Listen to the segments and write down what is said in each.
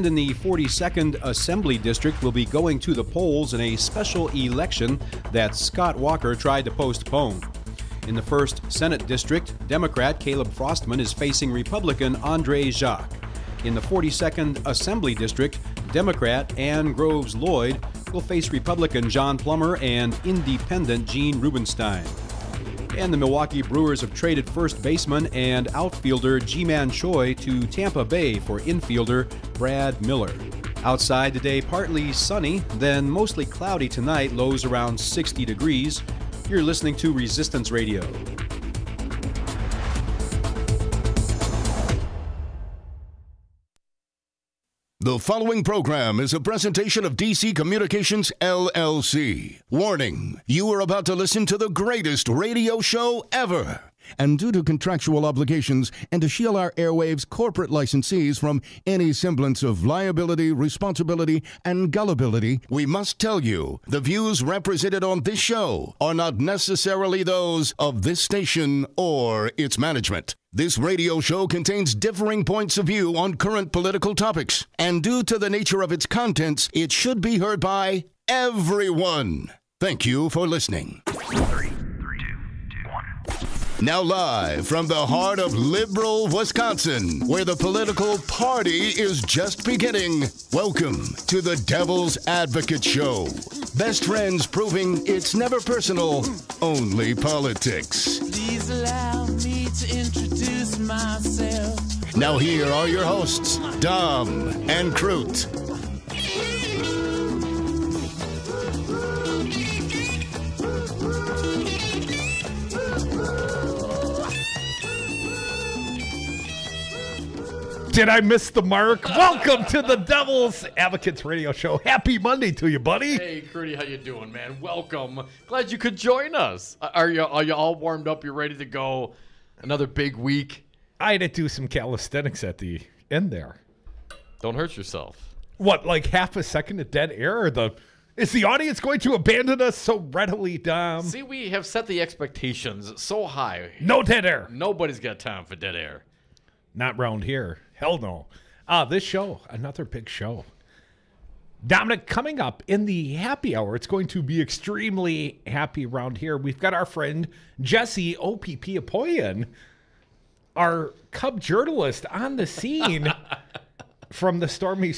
In the 42nd Assembly District will be going to the polls in a special election that Scott Walker tried to postpone. In the 1st Senate District, Democrat Caleb Frostman is facing Republican Andre Jacques. In the 42nd Assembly District, Democrat Ann Groves Lloyd will face Republican John Plummer and Independent Gene Rubenstein. And the Milwaukee Brewers have traded first baseman and outfielder Ji-Man Choi to Tampa Bay for infielder Brad Miller. Outside today, partly sunny, then mostly cloudy tonight, lows around 60 degrees. You're listening to Resistance Radio. The following program is a presentation of DC Communications, LLC. Warning, you are about to listen to the greatest radio show ever. And due to contractual obligations and to shield our airwaves corporate licensees from any semblance of liability, responsibility, and gullibility, we must tell you the views represented on this show are not necessarily those of this station or its management. This radio show contains differing points of view on current political topics, and due to the nature of its contents, it should be heard by everyone. Thank you for listening. 3, 2, 1. Now live from the heart of liberal Wisconsin, where the political party is just beginning, welcome to the Devil's Advocate Show. Best friends proving it's never personal, only politics. Please allow me to introduce myself. Now here are your hosts, Dom and Crute. Did I miss the mark? Welcome to the Devil's Advocates Radio Show. Happy Monday to you, buddy. Hey, Crudy, how you doing, man? Welcome. Glad you could join us. Are you all warmed up? You ready to go? Another big week? I had to do some calisthenics at the end there. Don't hurt yourself. What, like half a second of dead air? Or is the audience going to abandon us so readily, Dom? See, we have set the expectations so high. No dead air. Nobody's got time for dead air. Not round here. Hell no. This show, another big show. Dominic, coming up in the happy hour, it's going to be extremely happy around here. We've got our friend Jessie Opoien, our Cub journalist, on the scene from the Stormy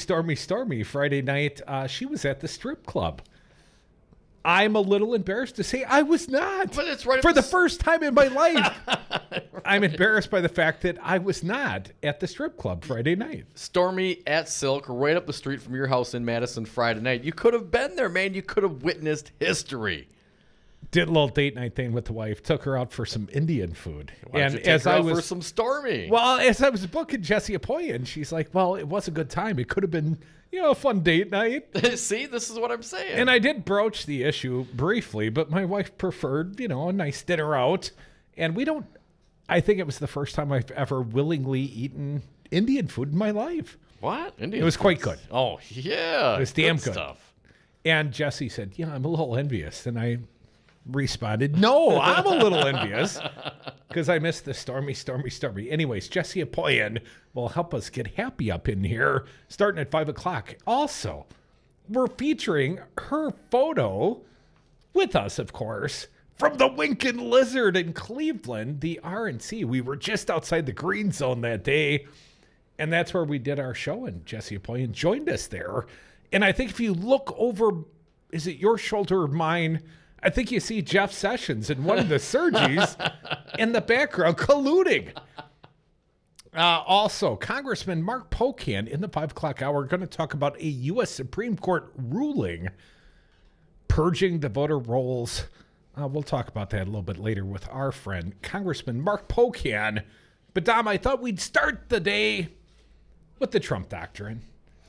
Friday night. She was at the strip club. I'm a little embarrassed to say I was not. But it's right for the first time in my life. Right. I'm embarrassed by the fact that I was not at the strip club Friday night. Stormy at Silk, right up the street from your house in Madison Friday night. You could have been there, man. You could have witnessed history. Did a little date night thing with the wife. Took her out for some Indian food. Why don't you take her out for some Stormy? Well, as I was booking Jessie Opoien, she's like, well, it was a good time. It could have been, a fun date night. See, this is what I'm saying. And I did broach the issue briefly, but my wife preferred, a nice dinner out. And I think it was the first time I've ever willingly eaten Indian food in my life. What? It was quite good. Oh, yeah. It was damn good stuff. And Jessie said, I'm a little envious. And I responded, no, I'm a little envious because I missed the Stormy. Anyways, Jessie Opoien will help us get happy up in here starting at 5 o'clock. Also, we're featuring her photo with us, of course, from the Winkin' Lizard in Cleveland, the RNC. We were just outside the green zone that day, and that's where we did our show, and Jessie Opoien joined us there. And I think if you look over, is it your shoulder or mine? I think you see Jeff Sessions and one of the Sergis in the background colluding. Also, Congressman Mark Pocan in the 5 o'clock hour. We're going to talk about a U.S. Supreme Court ruling purging the voter rolls. We'll talk about that a little bit later with our friend, Congressman Mark Pocan. But, Dom, I thought we'd start the day with the Trump doctrine.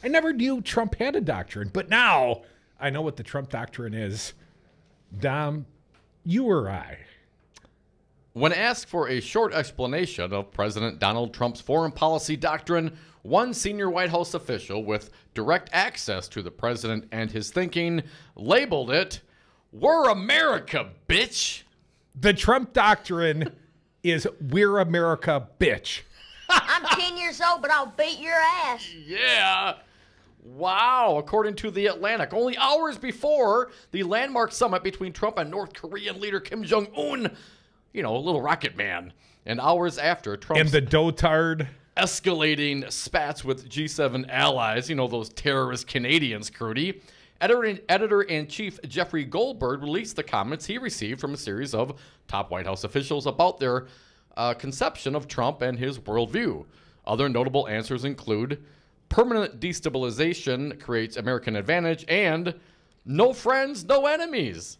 I never knew Trump had a doctrine, but now I know what the Trump doctrine is. Dom, you or I? When asked for a short explanation of President Donald Trump's foreign policy doctrine, one senior White House official with direct access to the president and his thinking labeled it, "We're America, bitch." The Trump doctrine is "We're America, bitch." I'm 10 years old, but I'll beat your ass. Yeah. Wow, according to The Atlantic. Only hours before the landmark summit between Trump and North Korean leader Kim Jong-un, you know, little rocket man. And hours after Trump's And the dotard. escalating spats with G7 allies, you know, those terrorist Canadians, Crudy, Editor-in-Chief Jeffrey Goldberg released the comments he received from a series of top White House officials about their conception of Trump and his worldview. Other notable answers include permanent destabilization creates American advantage and no friends, no enemies.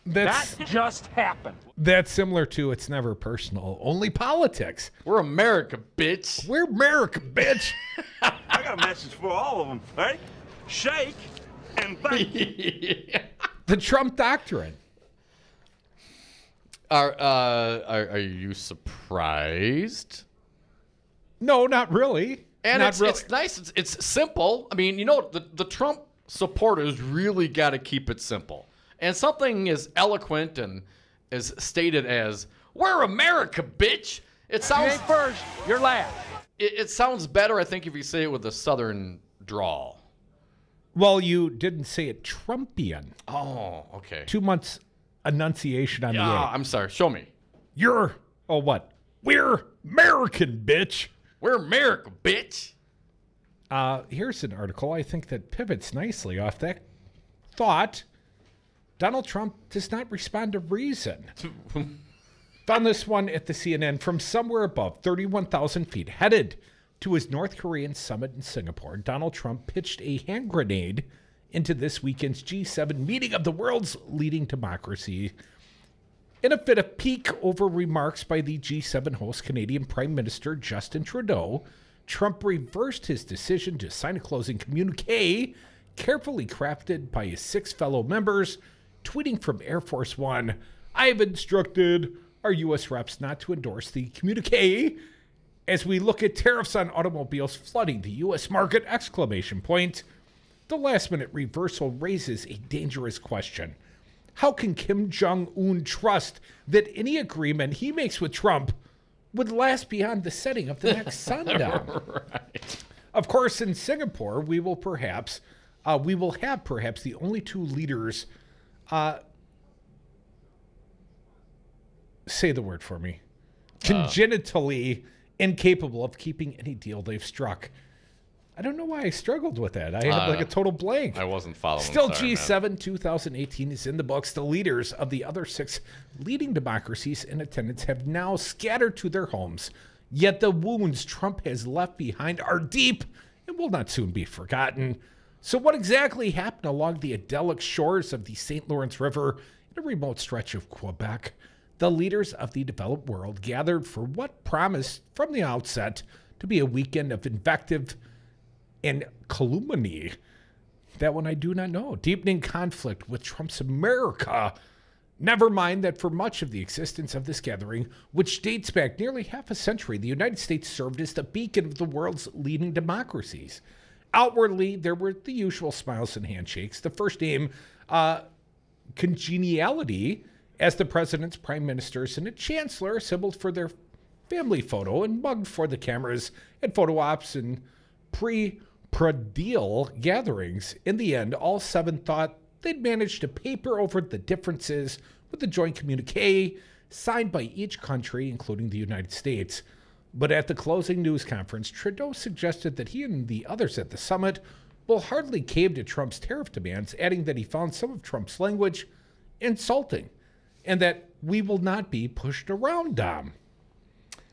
That just happened. That's similar to it's never personal, only politics. We're America, bitch. We're America, bitch. I got a message for all of them. Right? Shake and thank you. The Trump doctrine. Are you surprised? No, not really. And not it's really. it's nice. It's simple. I mean, you know, the Trump supporters really got to keep it simple. And something as eloquent and as stated as "We're America, bitch." It sounds first, you're last. it sounds better, I think, if you say it with a Southern drawl. Well, you didn't say it Trumpian. Oh, okay. 2 months enunciation on the Yeah, A. I'm sorry. Show me. You're, oh, what? We're American, bitch. We're America, bitch. Here's an article I think that pivots nicely off that thought. Donald Trump does not respond to reason. Found this one at the CNN from somewhere above 31,000 feet. Headed to his North Korean summit in Singapore, Donald Trump pitched a hand grenade into this weekend's G7 meeting of the world's leading democracy. In a fit of pique over remarks by the G7 host Canadian Prime Minister Justin Trudeau, Trump reversed his decision to sign a closing communique carefully crafted by his 6 fellow members, tweeting from Air Force One, "I have instructed our U.S. reps not to endorse the communique as we look at tariffs on automobiles flooding the U.S. market!" The last-minute reversal raises a dangerous question. How can Kim Jong-un trust that any agreement he makes with Trump would last beyond the setting of the next sundown? Right. Of course, in Singapore, we will have perhaps the only 2 leaders. Say the word for me. Congenitally incapable of keeping any deal they've struck. I don't know why I struggled with that. I had like a total blank. I wasn't following. Still, sorry, G7 man. 2018 is in the books. The leaders of the other 6 leading democracies in attendance have now scattered to their homes. Yet the wounds Trump has left behind are deep and will not soon be forgotten. So what exactly happened along the idyllic shores of the St. Lawrence River in a remote stretch of Quebec? The leaders of the developed world gathered for what promised from the outset to be a weekend of invective and calumny. That one I do not know. Deepening conflict with Trump's America. Never mind that for much of the existence of this gathering, which dates back nearly half a century, the United States served as the beacon of the world's leading democracies. Outwardly, there were the usual smiles and handshakes. The first aim, congeniality, as the president's prime ministers and a chancellor assembled for their family photo and mugged for the cameras at photo ops and pre-deal gatherings. In the end, all 7 thought they'd managed to paper over the differences with the joint communique signed by each country, including the United States. But at the closing news conference, Trudeau suggested that he and the others at the summit will hardly cave to Trump's tariff demands, adding that he found some of Trump's language insulting and that we will not be pushed around, Dom.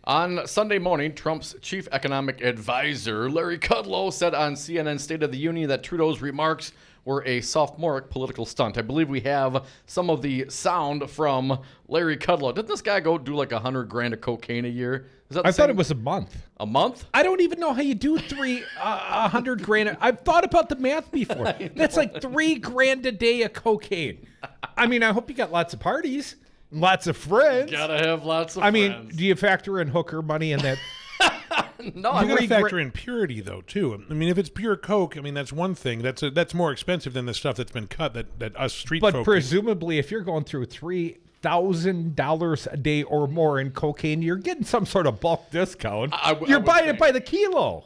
On Sunday morning, Trump's chief economic advisor, Larry Kudlow, said on CNN State of the Union that Trudeau's remarks were a sophomoric political stunt. I believe we have some of the sound from Larry Kudlow. Didn't this guy go do like $100,000 of cocaine a year? Is that I thought it was a month. A month? I don't even know how you do $100,000. I've thought about the math before. That's like $3,000 a day of cocaine. I mean, I hope you got lots of parties, lots of friends. Gotta have lots of I friends. mean, do you factor in hooker money in that? No, You I'm got to factor in purity, though, too. I mean, if it's pure coke, I mean, that's one thing. That's more expensive than the stuff that's been cut that us street But folk. presumably, if you're going through $3,000 a day or more in cocaine, you're getting some sort of bulk discount. You're buying it by the kilo.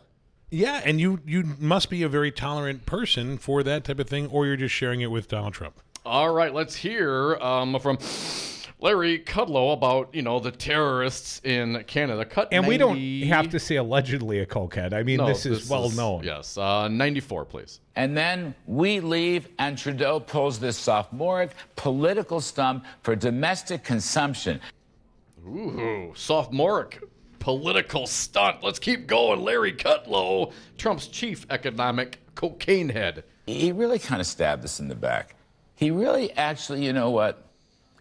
Yeah, and you must be a very tolerant person for that type of thing, or you're just sharing it with Donald Trump. All right, let's hear from Larry Kudlow about, the terrorists in Canada. And 90. We don't have to say allegedly a cokehead. I mean, no, this is well known. Yes. 94, please. And then we leave, and Trudeau pulls this sophomoric political stunt for domestic consumption. Ooh, sophomoric political stunt. Let's keep going. Larry Kudlow, Trump's chief economic cocaine head. He really kind of stabbed us in the back. He really actually, you know what?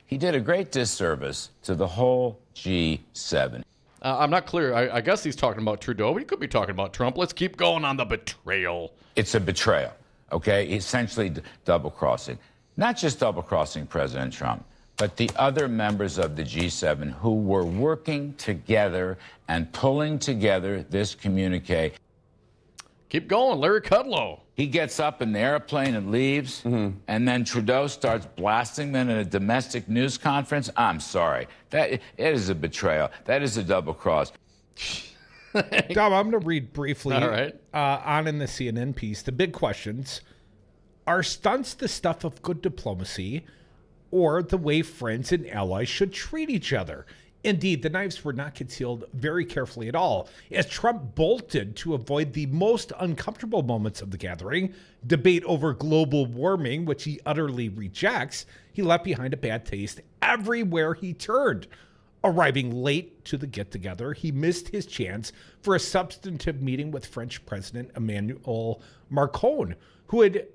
He did a great disservice to the whole G7. I'm not clear. I guess he's talking about Trudeau, but he could be talking about Trump. Let's keep going on the betrayal. It's a betrayal, okay? Essentially double-crossing. Not just double-crossing President Trump, but the other members of the G7 who were working together and pulling together this communique. Keep going, Larry Kudlow. He gets up in the airplane and leaves, and then Trudeau starts blasting them in a domestic news conference. I'm sorry. It is a betrayal. That is a double cross. Dom, I'm going to read briefly All right. on in the CNN piece. The big questions: are stunts the stuff of good diplomacy, or the way friends and allies should treat each other? Indeed, the knives were not concealed very carefully at all, as Trump bolted to avoid the most uncomfortable moments of the gathering. Debate over global warming, which he utterly rejects. He left behind a bad taste everywhere he turned. Arriving late to the get-together, he missed his chance for a substantive meeting with French President Emmanuel Macron, who had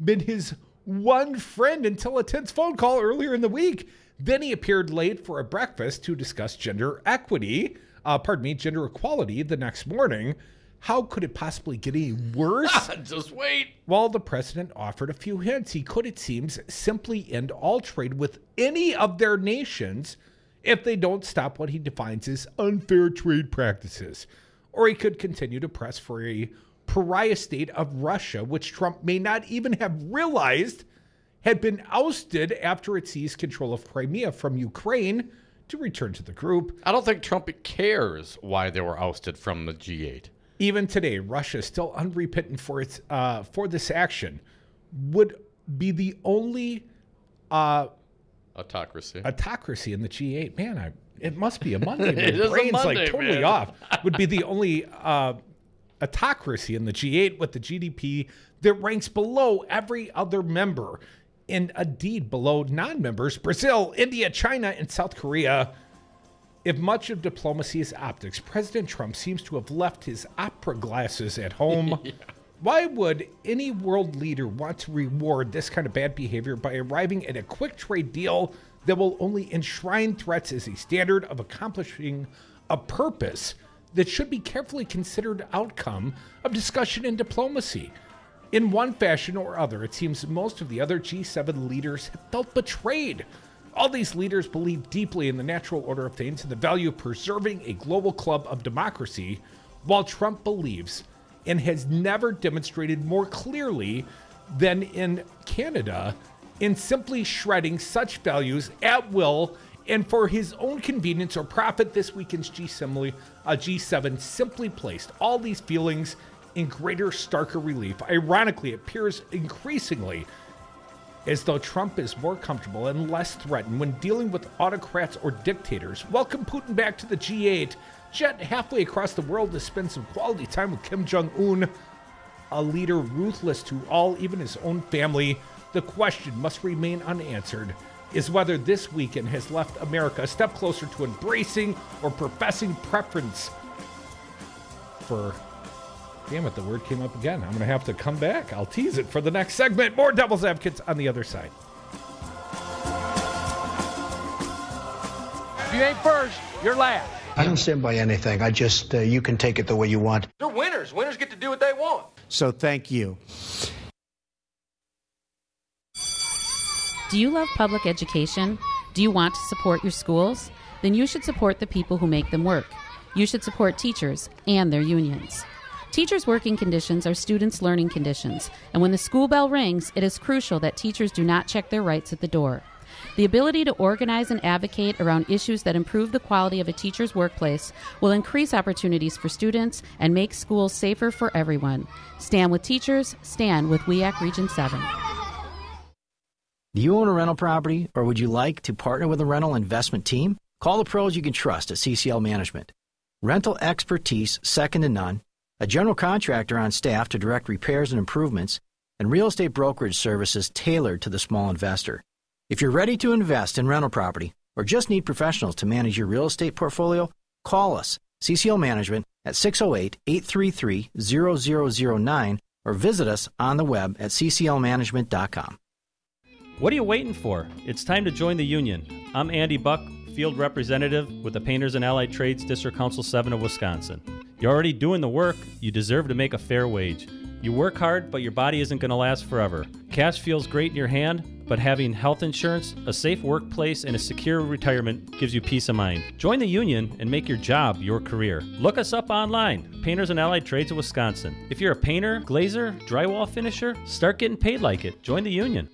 been his one friend until a tense phone call earlier in the week. Then he appeared late for a breakfast to discuss gender equality the next morning. How could it possibly get any worse? Just wait. Well, the president offered a few hints. He could, it seems, simply end all trade with any of their nations if they don't stop what he defines as unfair trade practices. Or he could continue to press for a pariah state of Russia, which Trump may not even have realized had been ousted after it seized control of Crimea from Ukraine to return to the group. I don't think Trump cares why they were ousted from the G8. Even today, Russia, still unrepentant for its for this action, would be the only autocracy in the G8. Man, it must be a Monday. My brain's Monday, totally man. Off. Would be the only autocracy in the G8 with the GDP that ranks below every other member. And indeed below non-members, Brazil, India, China, and South Korea. If much of diplomacy is optics, President Trump seems to have left his opera glasses at home. Yeah. Why would any world leader want to reward this kind of bad behavior by arriving at a quick trade deal that will only enshrine threats as a standard of accomplishing a purpose that should be carefully considered outcome of discussion and diplomacy? In one fashion or other, it seems most of the other G7 leaders have felt betrayed. All these leaders believe deeply in the natural order of things and the value of preserving a global club of democracy, while Trump believes, and has never demonstrated more clearly than in Canada, in simply shredding such values at will and for his own convenience or profit. This weekend's G7 simply placed all these feelings in greater, starker relief. Ironically, it appears increasingly as though Trump is more comfortable and less threatened when dealing with autocrats or dictators. Welcome Putin back to the G8. Jet halfway across the world to spend some quality time with Kim Jong-un, a leader ruthless to all, even his own family. The question must remain unanswered is whether this weekend has left America a step closer to embracing or professing preference for... Damn it, the word came up again. I'm going to have to come back. I'll tease it for the next segment. More Devil's Advocates on the other side. If you ain't first, you're last. I don't stand by anything. I just, you can take it the way you want. They're winners. Winners get to do what they want. So thank you. Do you love public education? Do you want to support your schools? Then you should support the people who make them work. You should support teachers and their unions. Teachers' working conditions are students' learning conditions, and when the school bell rings, it is crucial that teachers do not check their rights at the door. The ability to organize and advocate around issues that improve the quality of a teacher's workplace will increase opportunities for students and make schools safer for everyone. Stand with teachers, stand with WEAC Region 7. Do you own a rental property, or would you like to partner with a rental investment team? Call the pros you can trust at CCL Management. Rental expertise second to none, a general contractor on staff to direct repairs and improvements, and real estate brokerage services tailored to the small investor. If you're ready to invest in rental property or just need professionals to manage your real estate portfolio, call us, CCL Management, at 608-833-0009 or visit us on the web at cclmanagement.com. What are you waiting for? It's time to join the union. I'm Andy Buck, Field Representative with the Painters and Allied Trades District Council 7 of Wisconsin. You're already doing the work. You deserve to make a fair wage. You work hard, but your body isn't going to last forever. Cash feels great in your hand, but having health insurance, a safe workplace, and a secure retirement gives you peace of mind. Join the union and make your job your career. Look us up online, Painters and Allied Trades of Wisconsin. If you're a painter, glazer, drywall finisher, start getting paid like it. Join the union.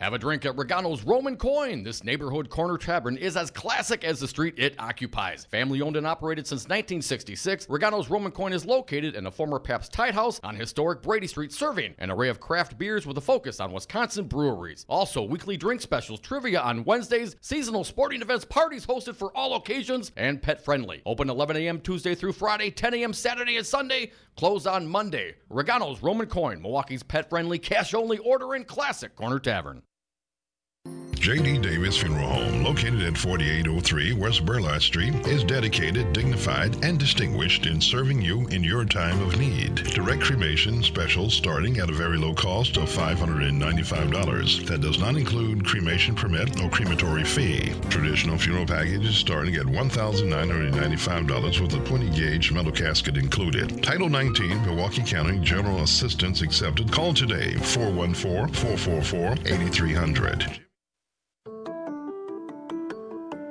Have a drink at Regano's Roman Coin. This neighborhood corner tavern is as classic as the street it occupies. Family owned and operated since 1966, Regano's Roman Coin is located in a former Pabst Tide House on historic Brady Street, serving an array of craft beers with a focus on Wisconsin breweries. Also, weekly drink specials, trivia on Wednesdays, seasonal sporting events, parties hosted for all occasions, and pet friendly. Open 11 a.m. Tuesday through Friday, 10 a.m. Saturday and Sunday, closed on Monday. Regano's Roman Coin, Milwaukee's pet friendly, cash only order and classic corner tavern. J.D. Davis Funeral Home, located at 4803 West Burlott Street, is dedicated, dignified, and distinguished in serving you in your time of need. Direct cremation specials starting at a very low cost of $595. That does not include cremation permit or crematory fee. Traditional funeral packages starting at $1,995 with a 20-gauge metal casket included. Title 19, Milwaukee County General Assistance accepted. Call today, 414-444-8300.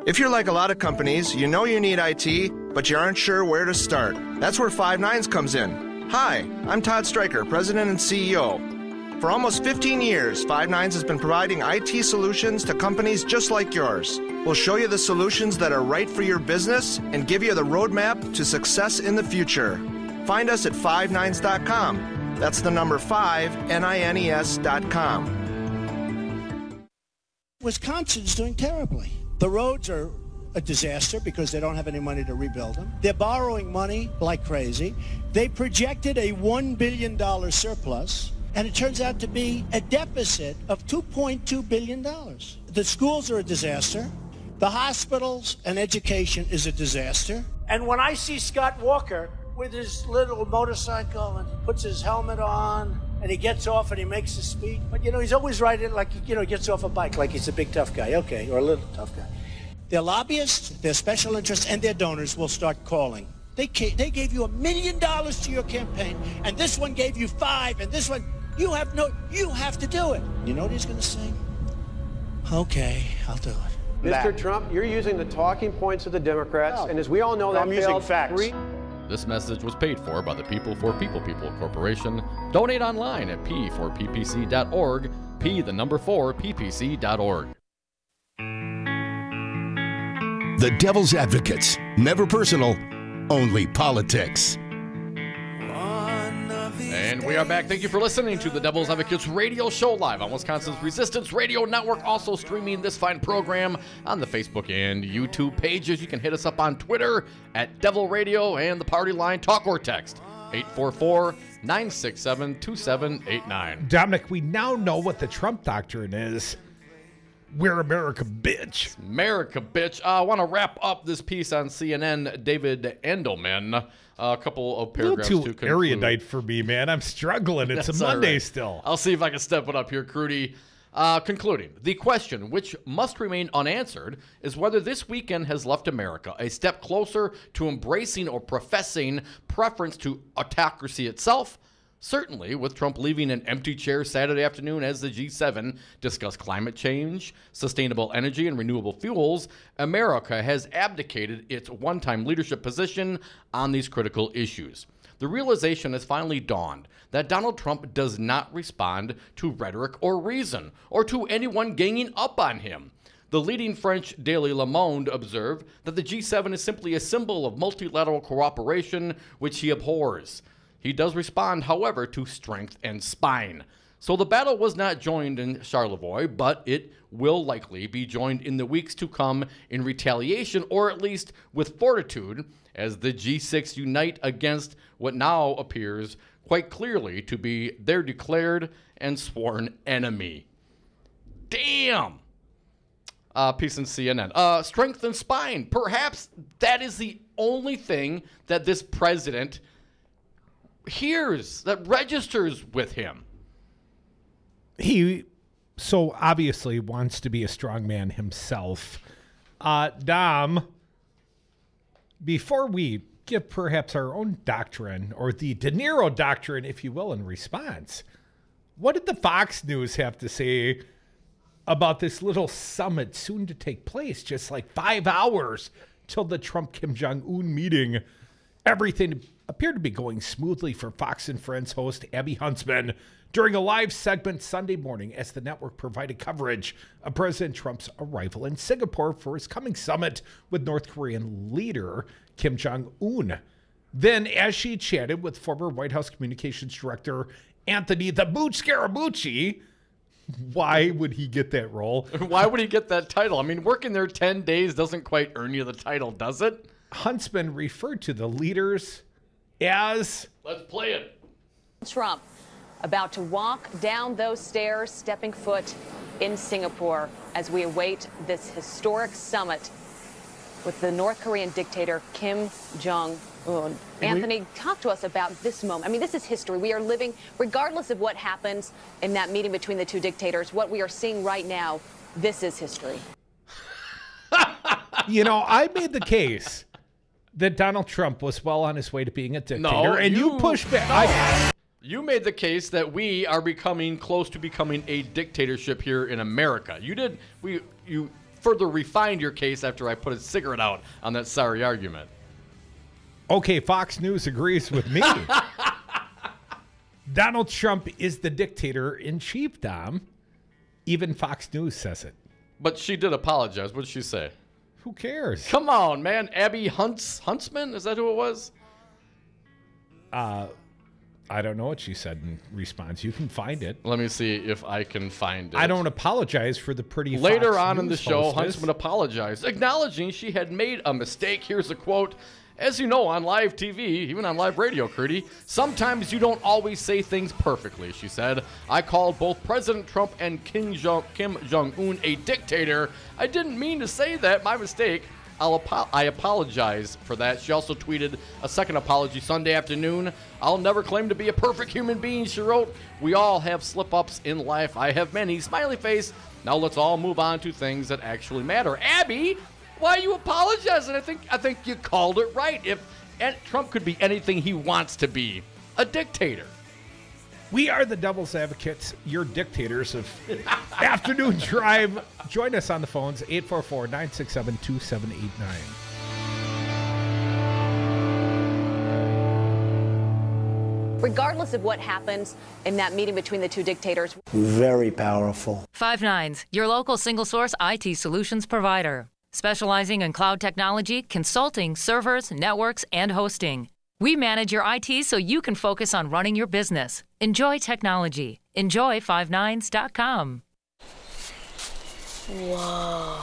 If you're like a lot of companies, you know you need IT, but you aren't sure where to start. That's where Five Nines comes in. Hi, I'm Todd Stryker, President and CEO. For almost 15 years, Five Nines has been providing IT solutions to companies just like yours. We'll show you the solutions that are right for your business and give you the roadmap to success in the future. Find us at 5nines.com. That's the number 5, NINES.com. Wisconsin's doing terribly. The roads are a disaster because they don't have any money to rebuild them. They're borrowing money like crazy. They projected a $1 billion surplus, and it turns out to be a deficit of $2.2 billion. The schools are a disaster. The hospitals and education is a disaster. And when I see Scott Walker with his little motorcycle and puts his helmet on, and he gets off and he makes a speech. But, he's always riding like, he gets off a bike like he's a big tough guy. Okay, or a little tough guy. Their lobbyists, their special interests, and their donors will start calling. They gave you $1 million to your campaign, and this one gave you $5 million, and this one, you have to do it. You know what he's going to say? Okay, I'll do it. Mr. Trump, you're using the talking points of the Democrats, and as we all know, I'm using facts. This message was paid for by the People for People Corporation. Donate online at p4ppc.org, p4ppc.org. The Devil's Advocates. Never personal, only politics. And we are back. Thank you for listening to the Devil's Advocates radio show live on Wisconsin's Resistance Radio Network. Also streaming this fine program on the Facebook and YouTube pages. You can hit us up on Twitter at Devil Radio and the party line talk or text 844-967-2789. Dominic, we now know what the Trump doctrine is. We're America, bitch. America, bitch. I want to wrap up this piece on CNN. David Endelman. A couple of paragraphs to conclude. A little too erudite for me, man. I'm struggling. It's That's a Monday right. still. I'll see if I can step it up here, Crudy. Concluding, the question, which must remain unanswered, is whether this weekend has left America a step closer to embracing or professing preference to autocracy itself. Certainly, with Trump leaving an empty chair Saturday afternoon as the G7 discussed climate change, sustainable energy, and renewable fuels, America has abdicated its one-time leadership position on these critical issues. The realization has finally dawned that Donald Trump does not respond to rhetoric or reason, or to anyone ganging up on him. The leading French daily Le Monde observed that the G7 is simply a symbol of multilateral cooperation, which he abhors. He does respond, however, to strength and spine. So the battle was not joined in Charlevoix, but it will likely be joined in the weeks to come in retaliation, or at least with fortitude, as the G6 unite against what now appears quite clearly to be their declared and sworn enemy. Damn! Piece in CNN. Strength and spine. Perhaps that is the only thing that this president hears, that registers with him. He so obviously wants to be a strong man himself. Dom, before we give perhaps our own doctrine, or the De Niro doctrine, if you will, in response, what did the Fox News have to say about this little summit soon to take place, just like 5 hours till the Trump-Kim Jong-un meeting? Everything appeared to be going smoothly for Fox and Friends host Abby Huntsman during a live segment Sunday morning as the network provided coverage of President Trump's arrival in Singapore for his coming summit with North Korean leader Kim Jong-un. Then, as she chatted with former White House Communications Director Anthony the Boot Scaramucci, why would he get that role? Why would he get that title? I mean, working there 10 days doesn't quite earn you the title, does it? Huntsman referred to the leaders as... Let's play it. Trump about to walk down those stairs, stepping foot in Singapore as we await this historic summit with the North Korean dictator Kim Jong-un. Anthony, talk to us about this moment. I mean, this is history. We are living, regardless of what happens in that meeting between the two dictators, what we are seeing right now, this is history. You know, I made the case that Donald Trump was well on his way to being a dictator, and you pushed back. You made the case that we are becoming close to becoming a dictatorship here in America. You further refined your case after I put a cigarette out on that sorry argument. Okay, Fox News agrees with me. Donald Trump is the dictator in chief, Dom. Even Fox News says it. But she did apologize. What did she say? Who cares? Come on, man. Abby Huntsman? Is that who it was? I don't know what she said in response. You can find it. Let me see if I can find it. I don't apologize for the pretty Later Fox on News in the show, hostess. Huntsman apologized, acknowledging she had made a mistake. Here's a quote. As you know, on live TV, even on live radio, Curdy, sometimes you don't always say things perfectly, she said. I called both President Trump and Kim Jong-un a dictator. I didn't mean to say that. My mistake. I apologize for that. She also tweeted a second apology Sunday afternoon. I'll never claim to be a perfect human being, she wrote. We all have slip-ups in life. I have many. Smiley face. Now let's all move on to things that actually matter. Abby, why are you apologizing? I think you called it right. If Trump could be anything he wants to be, a dictator. We are the devil's advocates, your dictators of Afternoon Drive. Join us on the phones, 844-967-2789. Regardless of what happens in that meeting between the two dictators. Very powerful. Five Nines, your local single-source IT solutions provider. Specializing in cloud technology, consulting, servers, networks, and hosting. We manage your IT so you can focus on running your business. Enjoy technology. Enjoy 59s.com. Whoa.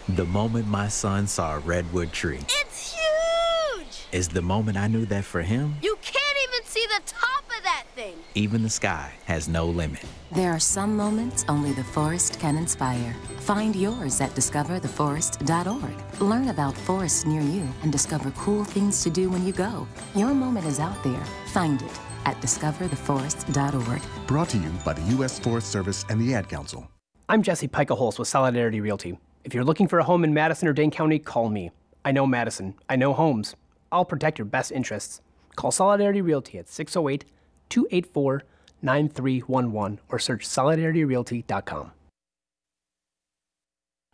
The moment my son saw a redwood tree. It's huge! Is the moment I knew that for him, You can't even see the top of that thing. even the sky has no limit. There are some moments only the forest can inspire. Find yours at discovertheforest.org. Learn about forests near you and discover cool things to do when you go. Your moment is out there. Find it at discovertheforest.org. Brought to you by the U.S. Forest Service and the Ad Council. I'm Jesse Pica-Holz with Solidarity Realty. If you're looking for a home in Madison or Dane County, call me. I know Madison. I know homes. I'll protect your best interests. Call Solidarity Realty at 608-284-9311 or search solidarityrealty.com.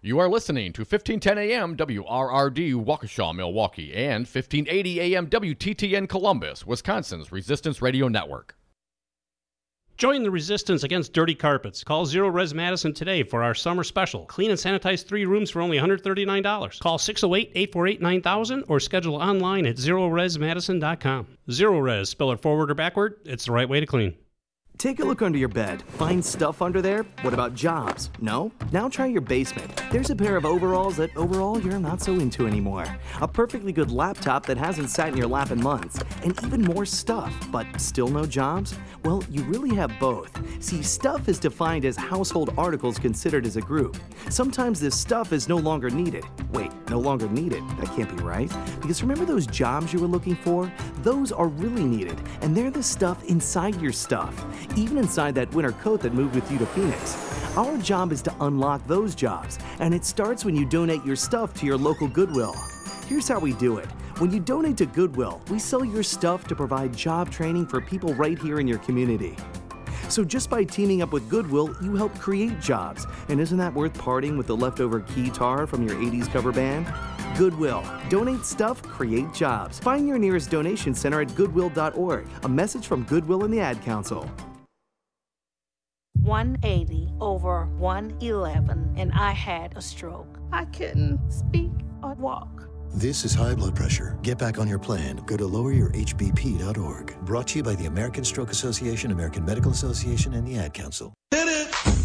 You are listening to 1510 AM WRRD Waukesha, Milwaukee, and 1580 AM WTTN Columbus, Wisconsin's Resistance Radio Network. Join the resistance against dirty carpets. Call Zero Res Madison today for our summer special. Clean and sanitize 3 rooms for only $139. Call 608-848-9000 or schedule online at ZeroResMadison.com. Zero Res, spell it forward or backward, it's the right way to clean. Take a look under your bed. Find stuff under there? What about jobs? No? Now try your basement. There's a pair of overalls that overall you're not so into anymore. A perfectly good laptop that hasn't sat in your lap in months. And even more stuff, but still no jobs? Well, you really have both. See, stuff is defined as household articles considered as a group. Sometimes this stuff is no longer needed. Wait, no longer needed? That can't be right. Because remember those jobs you were looking for? Those are really needed, and they're the stuff inside your stuff. Even inside that winter coat that moved with you to Phoenix. Our job is to unlock those jobs, and it starts when you donate your stuff to your local Goodwill. Here's how we do it. When you donate to Goodwill, we sell your stuff to provide job training for people right here in your community. So just by teaming up with Goodwill, you help create jobs. And isn't that worth parting with the leftover keytar from your 80s cover band? Goodwill. Donate stuff, create jobs. Find your nearest donation center at goodwill.org. A message from Goodwill and the Ad Council. 180 over 111, and I had a stroke. I couldn't speak or walk. This is high blood pressure. Get back on your plan. Go to loweryourhbp.org. Brought to you by the American Stroke Association, American Medical Association, and the Ad Council.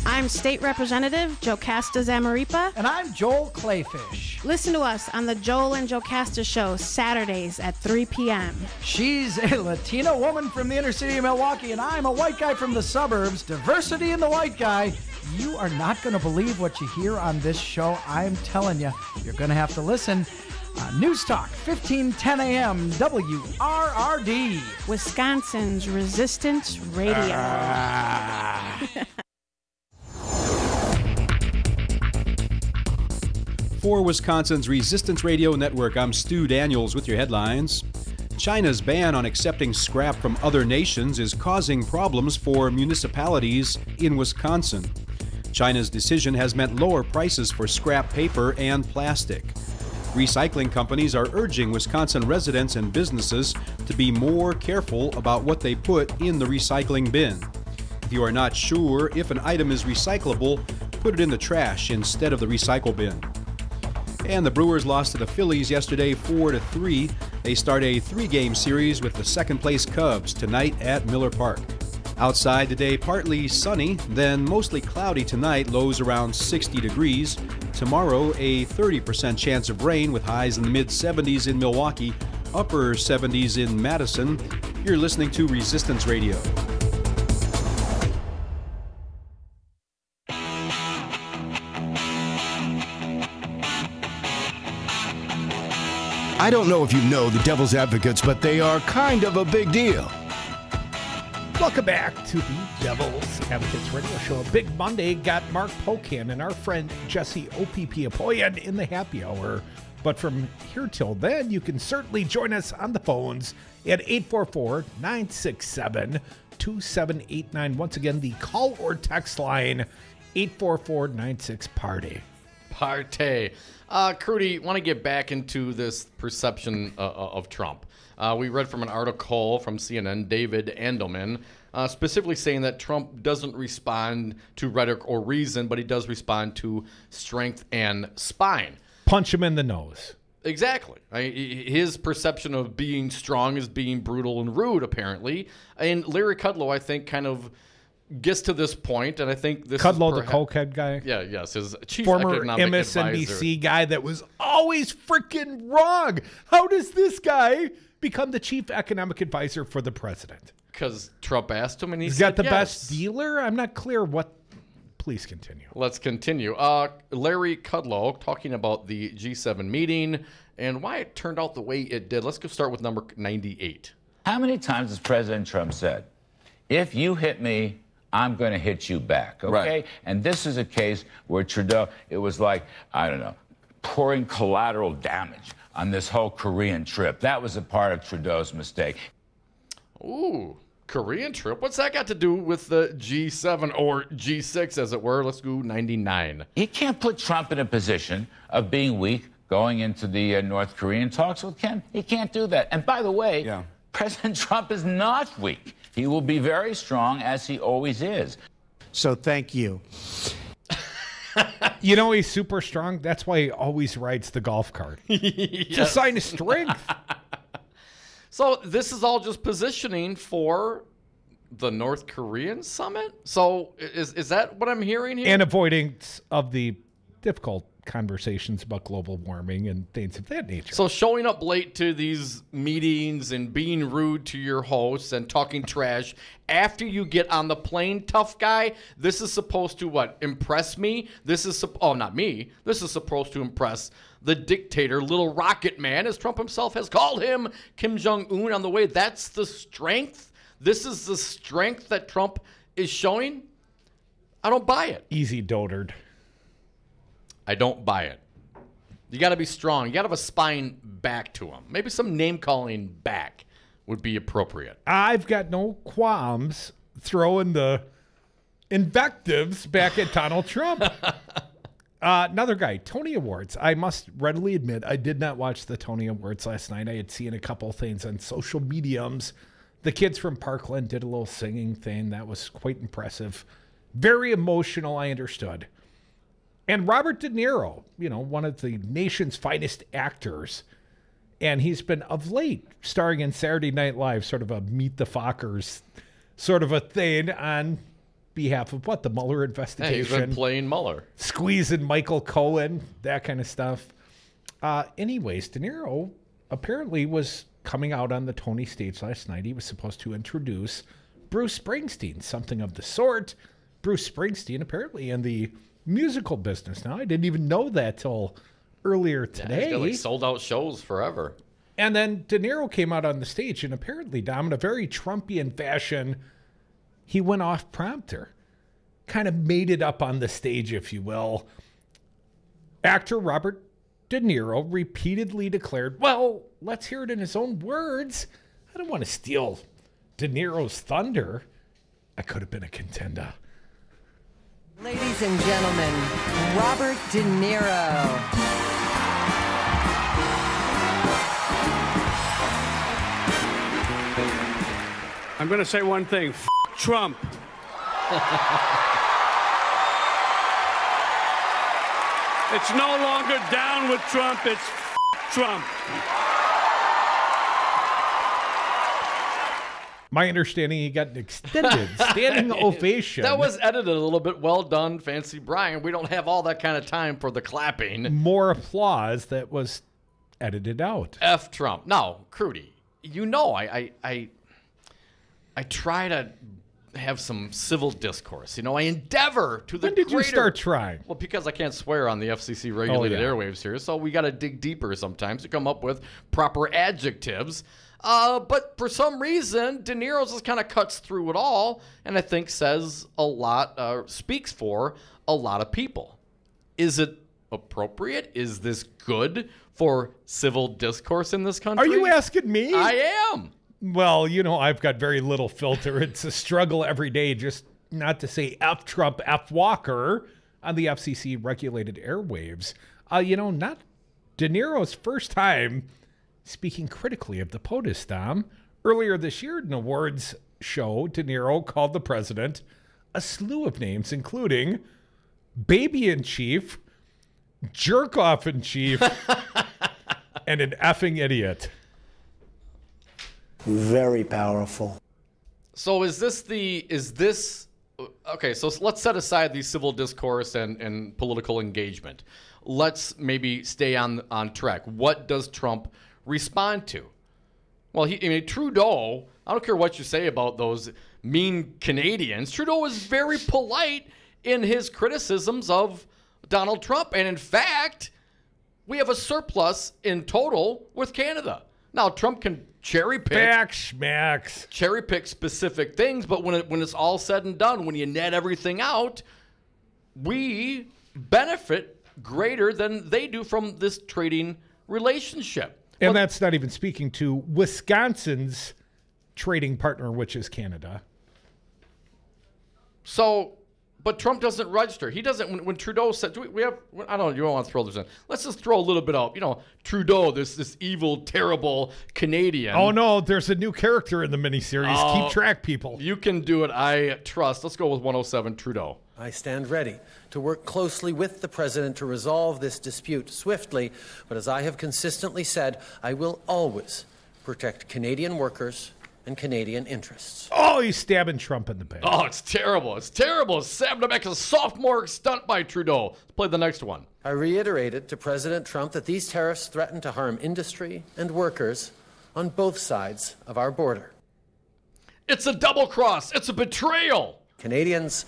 I'm State Representative Jocasta Zamaripa. And I'm Joel Clayfish. Listen to us on the Joel and Jocasta Show, Saturdays at 3 p.m. She's a Latina woman from the inner city of Milwaukee, and I'm a white guy from the suburbs. Diversity in the white guy. You are not going to believe what you hear on this show. I'm telling you, you're going to have to listen. News Talk, 1510 a.m., WRRD. Wisconsin's Resistance Radio. For Wisconsin's Resistance Radio Network, I'm Stu Daniels with your headlines. China's ban on accepting scrap from other nations is causing problems for municipalities in Wisconsin. China's decision has meant lower prices for scrap paper and plastic. Recycling companies are urging Wisconsin residents and businesses to be more careful about what they put in the recycling bin. If you are not sure if an item is recyclable, put it in the trash instead of the recycle bin. And the Brewers lost to the Phillies yesterday 4-3. They start a 3-game series with the second-place Cubs tonight at Miller Park. Outside today, partly sunny, then mostly cloudy tonight, lows around 60 degrees. Tomorrow, a 30% chance of rain with highs in the mid-70s in Milwaukee, upper 70s in Madison. You're listening to Resistance Radio. I don't know if you know the Devil's Advocates, but they are kind of a big deal. Welcome back to the Devil's Advocates Radio Show. A big Monday got Mark Pocan and our friend Jessie Opoien in the happy hour. But from here till then, you can certainly join us on the phones at 844-967-2789. Once again, the call or text line, 844-96-PARTY. Party. Crudy, want to get back into this perception of Trump. We read from an article from CNN, David Andelman, specifically saying that Trump doesn't respond to rhetoric or reason, but he does respond to strength and spine. Punch him in the nose. Exactly. His perception of being strong is being brutal and rude, apparently. And Larry Kudlow, I think, kind of gets to this point, and I think this Kudlow, is the cokehead guy? Yeah, yes. His chief former economic MSNBC advisor. guy that was always freaking wrong. How does this guy become the chief economic advisor for the president? Because Trump asked him, and he's said got the yes. best dealer? I'm not clear what. Please continue. Let's continue. Larry Kudlow talking about the G7 meeting and why it turned out the way it did. Let's go start with number 98. How many times has President Trump said, if you hit me, I'm going to hit you back, okay? Right. And this is a case where Trudeau, it was like, I don't know, pouring collateral damage on this whole Korean trip. That was a part of Trudeau's mistake. Ooh, Korean trip? What's that got to do with the G7 or G6, as it were? Let's go 99. He can't put Trump in a position of being weak going into the North Korean talks with Kim. He can't do that. And by the way, President Trump is not weak. He will be very strong, as he always is. So thank you. You know, he's super strong. That's why he always rides the golf cart. It's a sign of strength. So this is all just positioning for the North Korean summit? So is that what I'm hearing here? And avoidance of the difficult conversations about global warming and things of that nature. So showing up late to these meetings and being rude to your hosts and talking trash after you get on the plane, tough guy, this is supposed to what? Impress me? This is, not me. This is supposed to impress the dictator, Little Rocket Man, as Trump himself has called him, Kim Jong-un on the way. That's the strength? This is the strength that Trump is showing? I don't buy it. Easy dotard. I don't buy it. You got to be strong. You got to have a spine back to him. Maybe some name-calling back would be appropriate. I've got no qualms throwing the invectives back at Donald Trump. Another guy, Tony Awards. I must readily admit, I did not watch the Tony Awards last night. I had seen a couple things on social mediums. The kids from Parkland did a little singing thing. That was quite impressive. Very emotional, I understood. And Robert De Niro, you know, one of the nation's finest actors. And he's been, of late, starring in Saturday Night Live, sort of a Meet the Fockers sort of a thing on behalf of what? The Mueller investigation. Hey, he's been playing Mueller. Squeezing Michael Cohen, that kind of stuff. Anyways, De Niro apparently was coming out on the Tony stage last night. He was supposed to introduce Bruce Springsteen, something of the sort. Bruce Springsteen, apparently in the musical business now. I didn't even know that till earlier today. Yeah, he's got like sold out shows forever. And then De Niro came out on the stage, and apparently, Dom, in a very Trumpian fashion, he went off prompter. Kind of made it up on the stage, if you will. Actor Robert De Niro repeatedly declared, well, let's hear it in his own words. I don't want to steal De Niro's thunder. I could have been a contender. Ladies and gentlemen, Robert De Niro. I'm going to say one thing. F*** Trump. It's no longer down with Trump. It's F*** Trump. My understanding, he got an extended standing ovation. That was edited a little bit. Well done, Fancy Brian. We don't have all that kind of time for the clapping. More applause that was edited out. F Trump. No, Crudy, you know I try to have some civil discourse. You know, I endeavor to the When did you start trying? Well, because I can't swear on the FCC regulated airwaves here, so we got to dig deeper sometimes to come up with proper adjectives. But for some reason, De Niro's just kind of cuts through it all, and I think says a lot, speaks for a lot of people. Is it appropriate? Is this good for civil discourse in this country? Are you asking me? I am. Well, you know, I've got very little filter. It's a struggle every day, just not to say F Trump, F Walker on the FCC regulated airwaves. You know, not De Niro's first time speaking critically of the POTUS, Dom. Earlier this year at an awards show, De Niro called the president a slew of names, including baby-in-chief, jerk-off-in-chief, and an effing idiot. Very powerful. So is this okay, so let's set aside the civil discourse and political engagement. Let's maybe stay on track. What does Trump respond to? Well, Trudeau, I don't care what you say about those mean Canadians, Trudeau was very polite in his criticisms of Donald Trump. And in fact, we have a surplus in total with Canada. Now, Trump can cherry pick specific things, but when it's all said and done, when you net everything out, we benefit greater than they do from this trading relationship. And that's not even speaking to Wisconsin's trading partner, which is Canada. So But Trump doesn't register. He doesn't. When Trudeau said, I don't know, you don't want to throw this in. Let's just throw a little bit out. Trudeau, this evil, terrible Canadian. Oh, no, there's a new character in the miniseries. Keep track, people. You can do it. I trust. Let's go with 107 Trudeau. I stand ready to work closely with the President to resolve this dispute swiftly. But as I have consistently said, I will always protect Canadian workers and Canadian interests. Oh, he's stabbing Trump in the back. Oh, it's terrible. It's terrible. It's stabbing him back. It's a sophomore stunt by Trudeau. Let's play the next one. I reiterated to President Trump that these tariffs threaten to harm industry and workers on both sides of our border. It's a double cross. It's a betrayal. Canadians,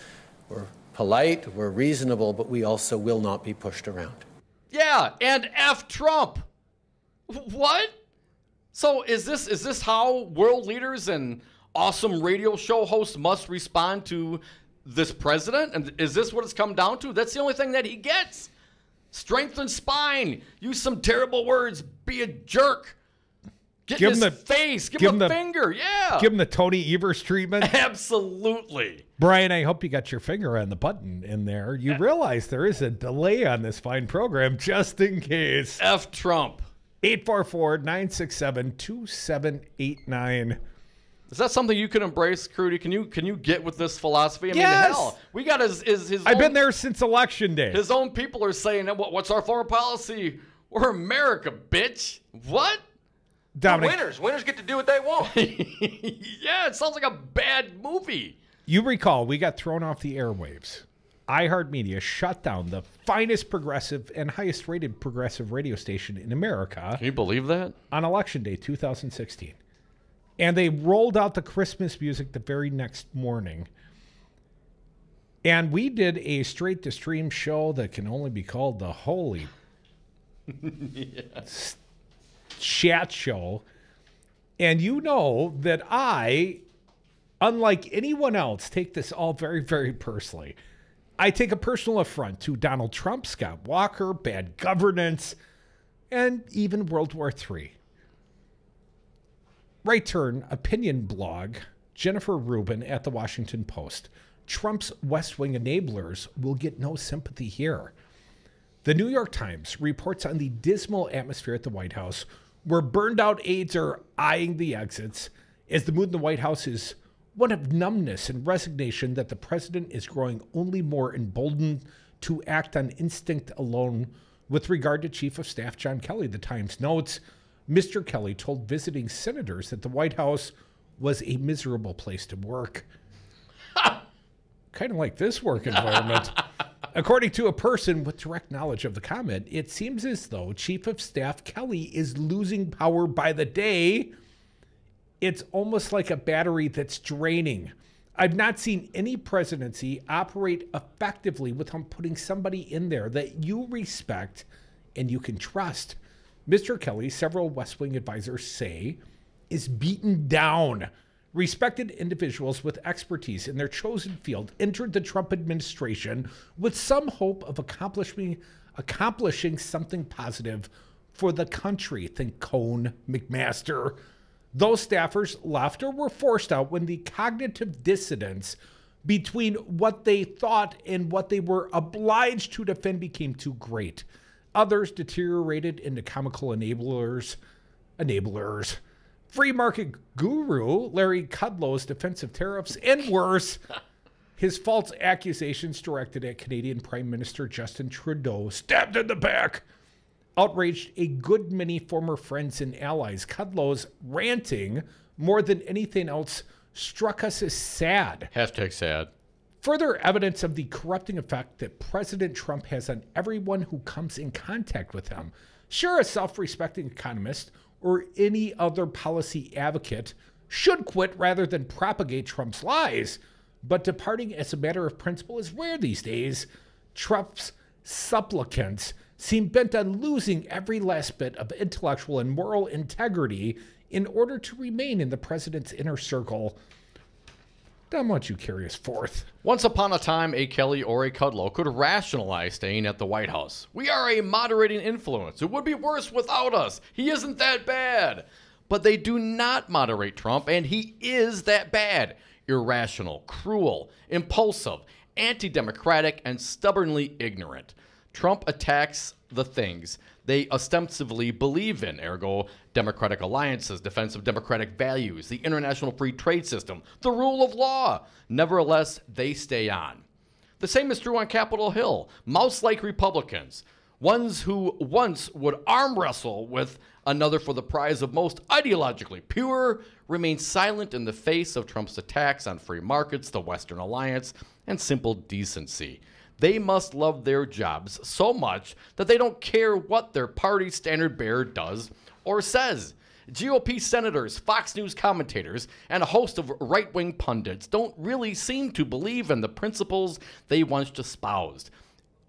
we're polite, we're reasonable, but we also will not be pushed around. Yeah, and F Trump. What? So is this how world leaders and awesome radio show hosts must respond to this president? And is this what it's come down to? That's the only thing that he gets. Strengthen spine. Use some terrible words. Be a jerk. Get in his face. Give him a finger. Yeah. Give him the Tony Evers treatment. Absolutely. Brian, I hope you got your finger on the button in there. You realize there is a delay on this fine program just in case. F Trump. 844-967-2789. Is that something you can embrace, Crudy? Can you get with this philosophy? I mean, hell, we got his I've been there since Election Day. His own people are saying, what's our foreign policy? We're America, bitch. What? Dominic, Winners get to do what they want. Yeah, it sounds like a bad movie. You recall, we got thrown off the airwaves. iHeartMedia shut down the finest progressive and highest rated progressive radio station in America. Can you believe that? On Election Day 2016. And they rolled out the Christmas music the very next morning. And we did a straight to stream show that can only be called the Holy Chat Show. And you know that I, unlike anyone else, take this all very, very personally. I take a personal affront to Donald Trump, Scott Walker, bad governance, and even World War III. Right turn, opinion blog, Jennifer Rubin at the Washington Post. Trump's West Wing enablers will get no sympathy here. The New York Times reports on the dismal atmosphere at the White House, where burned out aides are eyeing the exits, as the mood in the White House is one of numbness and resignation that the president is growing only more emboldened to act on instinct alone with regard to Chief of Staff John Kelly. The Times notes, Mr. Kelly told visiting senators that the White House was a miserable place to work. Kind of like this work environment. According to a person with direct knowledge of the comment, it seems as though Chief of Staff Kelly is losing power by the day. It's almost like a battery that's draining. I've not seen any presidency operate effectively without putting somebody in there that you respect and you can trust. Mr. Kelly, several West Wing advisors say, is beaten down. Respected individuals with expertise in their chosen field entered the Trump administration with some hope of accomplishing something positive for the country. Think Cohn, McMaster. Those staffers left or were forced out when the cognitive dissonance between what they thought and what they were obliged to defend became too great. Others deteriorated into comical enablers. Free market guru Larry Kudlow's defense of tariffs, and worse, his false accusations directed at Canadian Prime Minister Justin Trudeau, stabbed in the back, outraged a good many former friends and allies. Kudlow's ranting, more than anything else, struck us as sad. Hashtag sad. Further evidence of the corrupting effect that President Trump has on everyone who comes in contact with him. Sure, a self-respecting economist or any other policy advocate should quit rather than propagate Trump's lies, but departing as a matter of principle is rare these days. Trump's supplicants seem bent on losing every last bit of intellectual and moral integrity in order to remain in the president's inner circle. Don't want you carry us forth. Once upon a time, a Kelly or a Kudlow could rationalize staying at the White House. We are a moderating influence. It would be worse without us. He isn't that bad. But they do not moderate Trump, and he is that bad. Irrational, cruel, impulsive, anti-democratic, and stubbornly ignorant. Trump attacks the things they ostensibly believe in, ergo democratic alliances, defense of democratic values, the international free trade system, the rule of law. Nevertheless, they stay on. The same is true on Capitol Hill. Mouse-like Republicans, ones who once would arm wrestle with another for the prize of most ideologically pure, remain silent in the face of Trump's attacks on free markets, the Western alliance, and simple decency. They must love their jobs so much that they don't care what their party's standard bearer does or says. GOP senators, Fox News commentators, and a host of right-wing pundits don't really seem to believe in the principles they once espoused,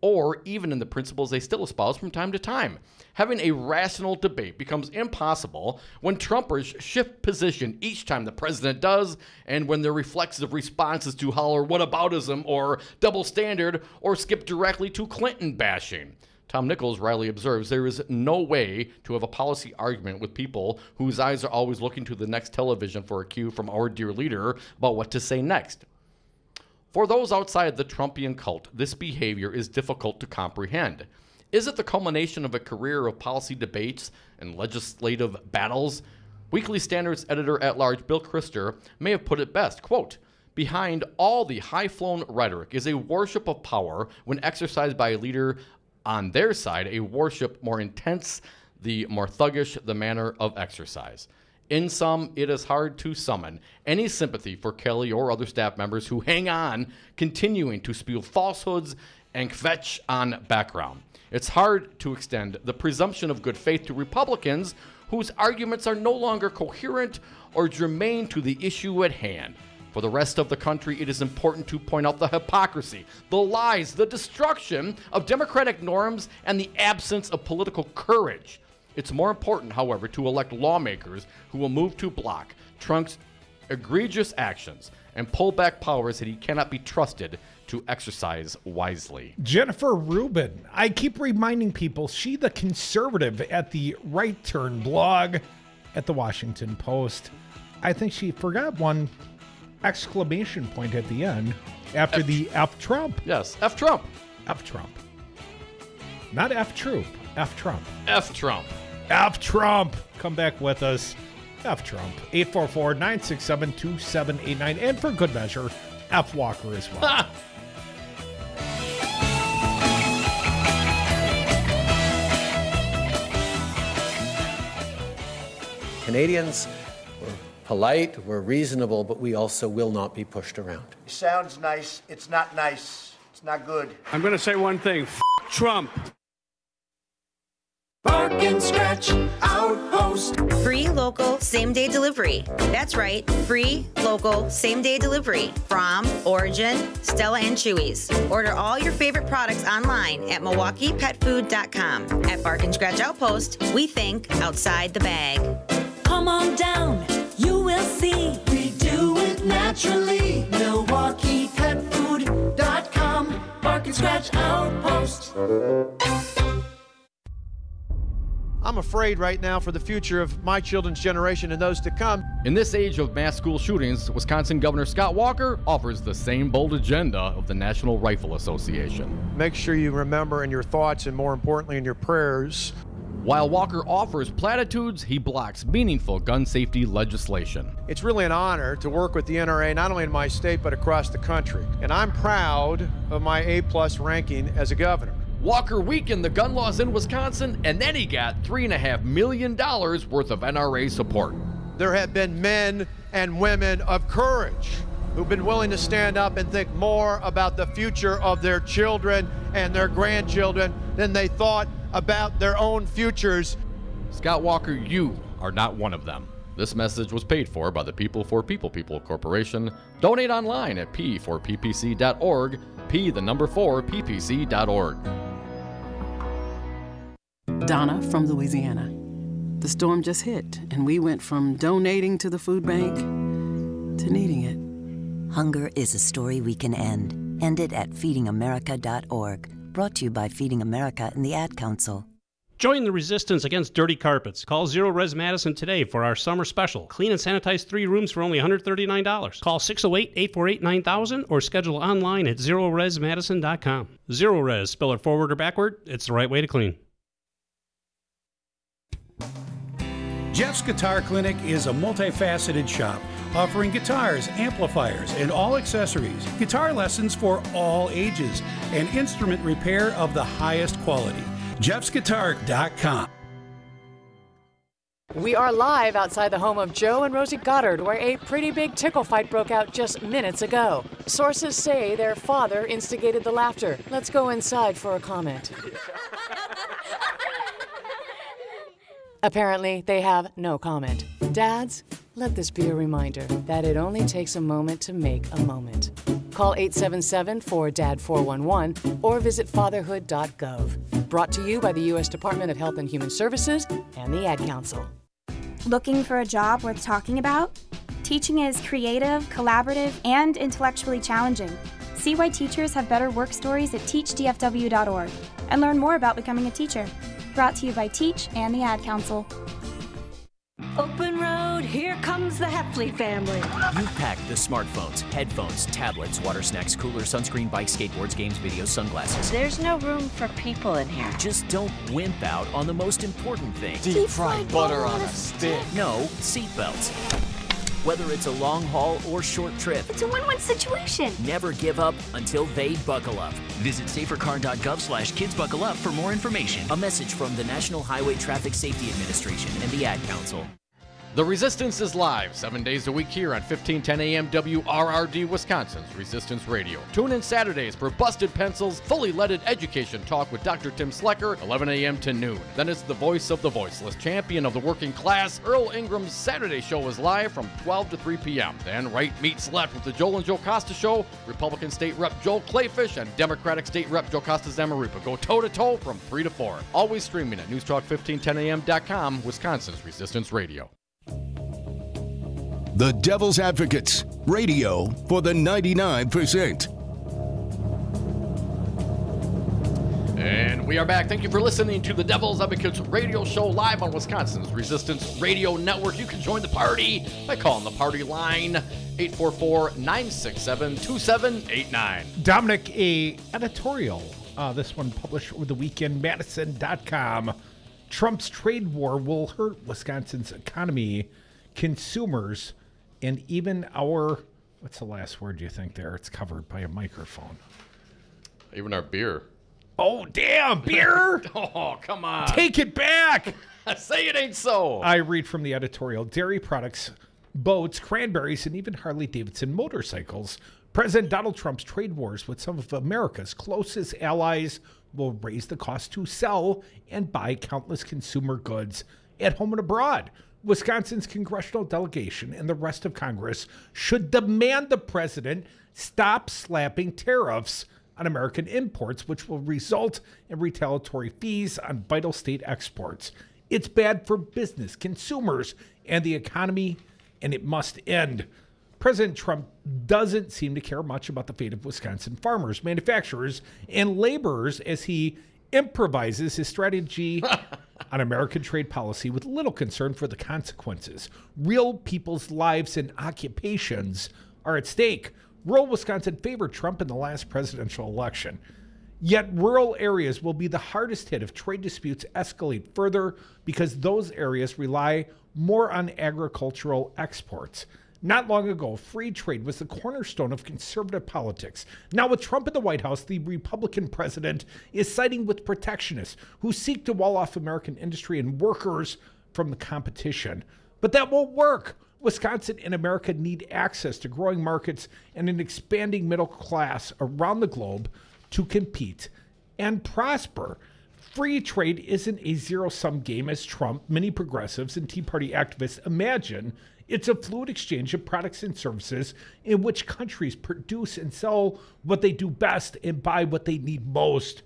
or even in the principles they still espouse from time to time. Having a rational debate becomes impossible when Trumpers shift position each time the president does, and when their reflexive response is to holler whataboutism or double standard, or skip directly to Clinton bashing. Tom Nichols wryly observes there is no way to have a policy argument with people whose eyes are always looking to the next television for a cue from our dear leader about what to say next. For those outside the Trumpian cult, this behavior is difficult to comprehend. Is it the culmination of a career of policy debates and legislative battles? Weekly Standards editor-at-large Bill Krister may have put it best, quote, "Behind all the high-flown rhetoric is a worship of power when exercised by a leader on their side, a worship more intense, the more thuggish the manner of exercise. In sum, it is hard to summon any sympathy for Kelly or other staff members who hang on, continuing to spew falsehoods and kvetch on background. It's hard to extend the presumption of good faith to Republicans whose arguments are no longer coherent or germane to the issue at hand. For the rest of the country, it is important to point out the hypocrisy, the lies, the destruction of democratic norms, and the absence of political courage. It's more important, however, to elect lawmakers who will move to block Trump's egregious actions and pull back powers that he cannot be trusted to exercise wisely." Jennifer Rubin. I keep reminding people, she the conservative at the Right Turn blog at the Washington Post. I think she forgot one exclamation point at the end after the F Trump. Yes, F Trump. F Trump. Not F Troop. F Trump. F Trump. F Trump. Come back with us. F Trump. 844-967-2789. And for good measure, F Walker as well. Canadians, we're polite, we're reasonable, but we also will not be pushed around. It sounds nice. It's not nice. It's not good. I'm going to say one thing. F Trump. Bark and Scratch Outpost. Free local same-day delivery. That's right, free local same-day delivery from Origin, Stella, and Chewy's. Order all your favorite products online at MilwaukeePetFood.com. At Bark and Scratch Outpost, we think outside the bag. Come on down, you will see. We do it naturally. MilwaukeePetFood.com. Bark and Scratch Outpost. I'm afraid right now for the future of my children's generation and those to come. In this age of mass school shootings, Wisconsin Governor Scott Walker offers the same bold agenda of the National Rifle Association. Make sure you remember in your thoughts and more importantly in your prayers. While Walker offers platitudes, he blocks meaningful gun safety legislation. It's really an honor to work with the NRA, not only in my state, but across the country. And I'm proud of my A+ ranking as a governor. Walker weakened the gun laws in Wisconsin, and then he got $3.5 million worth of NRA support. There have been men and women of courage who've been willing to stand up and think more about the future of their children and their grandchildren than they thought about their own futures. Scott Walker, you are not one of them. This message was paid for by the People for People Corporation. Donate online at p4ppc.org, p4ppc.org. Donna from Louisiana. The storm just hit, and we went from donating to the food bank to needing it. Hunger is a story we can end. End it at feedingamerica.org. Brought to you by Feeding America and the Ad Council. Join the resistance against dirty carpets. Call Zero Res Madison today for our summer special. Clean and sanitize 3 rooms for only $139. Call 608-848-9000 or schedule online at ZeroResMadison.com. Zero Res, spell it forward or backward, it's the right way to clean. Jeff's Guitar Clinic is a multifaceted shop offering guitars, amplifiers, and all accessories, guitar lessons for all ages, and instrument repair of the highest quality. Jeff'sGuitar.com. We are live outside the home of Joe and Rosie Goddard, where a pretty big tickle fight broke out just minutes ago. Sources say their father instigated the laughter. Let's go inside for a comment. Apparently, they have no comment. Dads, let this be a reminder that it only takes a moment to make a moment. Call 877-4DAD-411 or visit fatherhood.gov. Brought to you by the U.S. Department of Health and Human Services and the Ad Council. Looking for a job worth talking about? Teaching is creative, collaborative, and intellectually challenging. See why teachers have better work stories at teachdfw.org and learn more about becoming a teacher. Brought to you by Teach and the Ad Council. Open road, here comes the Heffley family. You've packed the smartphones, headphones, tablets, water snacks, cooler, sunscreen, bikes, skateboards, games, videos, sunglasses. There's no room for people in here. Just don't wimp out on the most important thing. Deep fried butter on a stick. No, seatbelts. Whether it's a long haul or short trip, It's a win-win situation. never give up until they buckle up. Visit safercar.gov/kidsbuckleup for more information. A message from the National Highway Traffic Safety Administration and the Ad Council. The Resistance is live 7 days a week here on 1510 AM WRRD, Wisconsin's Resistance Radio. Tune in Saturdays for Busted Pencils, fully leaded education talk with Dr. Tim Slecker, 11 a.m. to noon. Then it's the voice of the voiceless, champion of the working class. Earl Ingram's Saturday show is live from 12 to 3 p.m. Then right meets left with the Joel and Joe Costa show. Republican State Rep Joel Clayfish and Democratic State Rep Joe Costa Zamaripa go toe-to-toe from 3 to 4. Always streaming at newstalk1510am.com, Wisconsin's Resistance Radio. The Devil's Advocates, radio for the 99%. And we are back. Thank you for listening to the Devil's Advocates radio show live on Wisconsin's Resistance Radio Network. You can join the party by calling the party line 844-967-2789. Dominic, a editorial, this one published over the weekend, Madison.com. Trump's trade war will hurt Wisconsin's economy, consumers, and even our, what's the last word you think there? It's covered by a microphone. Even our beer. Oh, damn, beer? Oh, come on. Take it back. Say it ain't so. I read from the editorial, dairy products, boats, cranberries, and even Harley-Davidson motorcycles. President Donald Trump's trade wars with some of America's closest allies will raise the cost to sell and buy countless consumer goods at home and abroad. Wisconsin's congressional delegation and the rest of Congress should demand the president stop slapping tariffs on American imports, which will result in retaliatory fees on vital state exports. It's bad for business, consumers, and the economy, and it must end. President Trump doesn't seem to care much about the fate of Wisconsin farmers, manufacturers, and laborers as he improvises his strategy on American trade policy with little concern for the consequences. Real people's lives and occupations are at stake. Rural Wisconsin favored Trump in the last presidential election. Yet rural areas will be the hardest hit if trade disputes escalate further because those areas rely more on agricultural exports. Not long ago, free trade was the cornerstone of conservative politics. Now with Trump in the White House, the Republican president is siding with protectionists who seek to wall off American industry and workers from the competition. But that won't work. Wisconsin and America need access to growing markets and an expanding middle class around the globe to compete and prosper. Free trade isn't a zero-sum game as Trump, many progressives, and Tea Party activists imagine. It's a fluid exchange of products and services in which countries produce and sell what they do best and buy what they need most.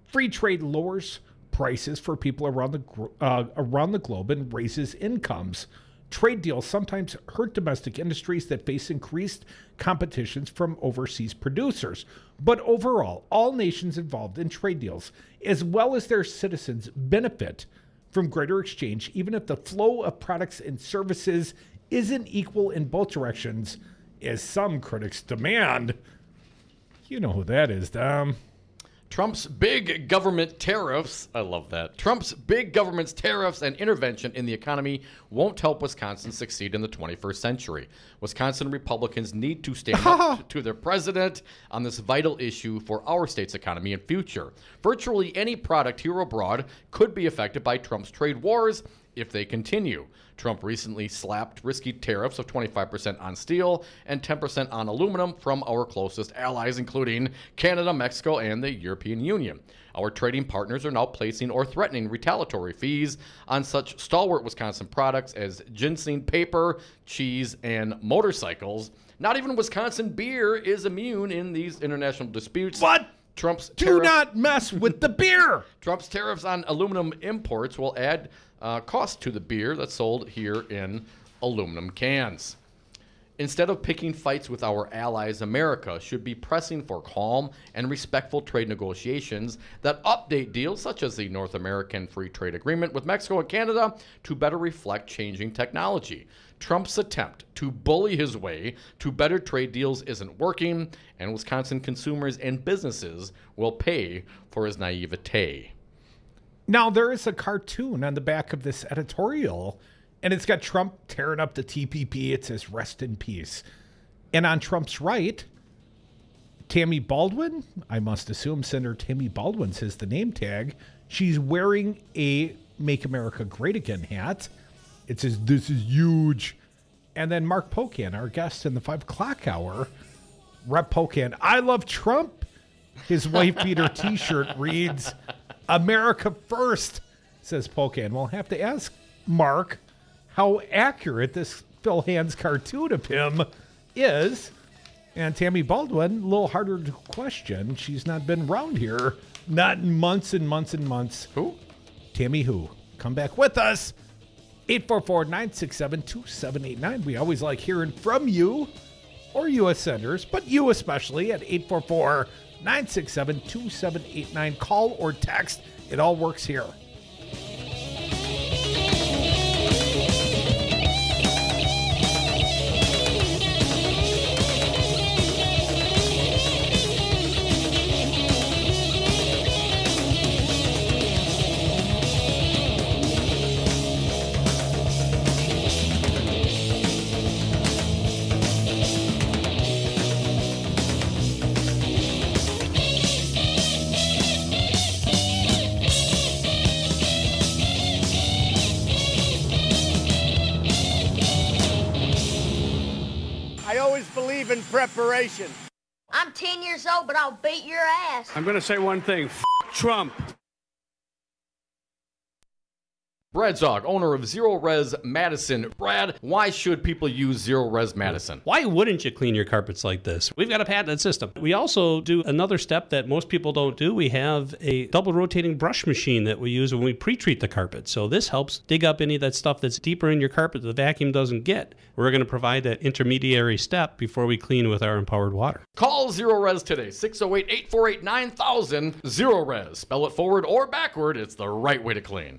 Free trade lowers prices for people around the globe and raises incomes. Trade deals sometimes hurt domestic industries that face increased competitions from overseas producers. But overall, all nations involved in trade deals, as well as their citizens, benefit from greater exchange, even if the flow of products and services isn't equal in both directions, as some critics demand. You know who that is, Dom. Trump's big government tariffs, I love that. Trump's big government's tariffs and intervention in the economy won't help Wisconsin succeed in the 21st century. Wisconsin Republicans need to stand up to their president on this vital issue for our state's economy and future. Virtually any product here abroad could be affected by Trump's trade wars if they continue. Trump recently slapped risky tariffs of 25% on steel and 10% on aluminum from our closest allies, including Canada, Mexico, and the European Union. Our trading partners are now placing or threatening retaliatory fees on such stalwart Wisconsin products as ginseng paper, cheese, and motorcycles. Not even Wisconsin beer is immune in these international disputes. What? Trump's Do not mess with the beer. Trump's tariffs on aluminum imports will add cost to the beer that's sold here in aluminum cans. Instead of picking fights with our allies, America should be pressing for calm and respectful trade negotiations that update deals such as the North American Free Trade Agreement with Mexico and Canada to better reflect changing technology. Trump's attempt to bully his way to better trade deals isn't working, and Wisconsin consumers and businesses will pay for his naivete. Now, there is a cartoon on the back of this editorial, and it's got Trump tearing up the TPP. It says, "Rest in peace." And on Trump's right, Tammy Baldwin, I must assume Senator Tammy Baldwin says the name tag. She's wearing a Make America Great Again hat. It says, "This is huge." And then Mark Pocan, our guest in the 5 o'clock hour, Rep. Pocan, "I love Trump." His wife beater t-shirt reads, "America first," says Pocan. We'll have to ask Mark how accurate this Phil Hand's cartoon of him is. And Tammy Baldwin, a little harder to question. She's not been around here, not in months and months and months. Who? Tammy who? Come back with us. 844-967-2789. We always like hearing from you or U.S. senators, but you especially at 844-967-2789. Call or text. It all works here. In preparation. I'm 10 years old, but I'll beat your ass. I'm going to say one thing. F*** Trump. Brad Zog, owner of Zero Res Madison. Brad, why should people use Zero Res Madison? Why wouldn't you clean your carpets like this? We've got a patented system. We also do another step that most people don't do. We have a double rotating brush machine that we use when we pre-treat the carpet. So this helps dig up any of that stuff that's deeper in your carpet that the vacuum doesn't get. We're going to provide that intermediary step before we clean with our empowered water. Call Zero Res today, 608-848-9000. Zero Res. Spell it forward or backward. It's the right way to clean.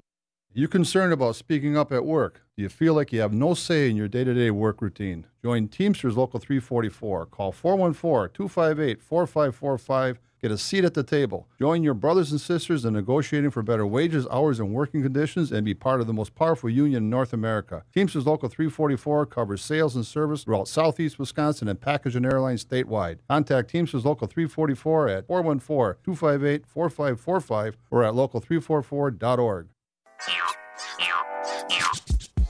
You concerned about speaking up at work? Do you feel like you have no say in your day-to-day work routine? Join Teamsters Local 344. Call 414-258-4545. Get a seat at the table. Join your brothers and sisters in negotiating for better wages, hours, and working conditions, and be part of the most powerful union in North America. Teamsters Local 344 covers sales and service throughout Southeast Wisconsin and package and airlines statewide. Contact Teamsters Local 344 at 414-258-4545 or at local344.org.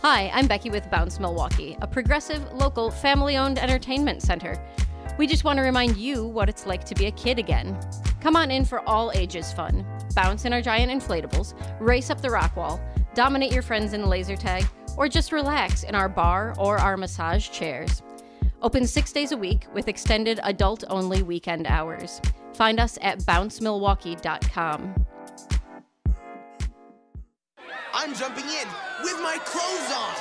Hi, I'm Becky with Bounce Milwaukee, a progressive, local, family-owned entertainment center. We just want to remind you what it's like to be a kid again. Come on in for all ages fun. Bounce in our giant inflatables, race up the rock wall, dominate your friends in laser tag, or just relax in our bar or our massage chairs. Open 6 days a week with extended adult-only weekend hours. Find us at bouncemilwaukee.com. I'm jumping in with my clothes on.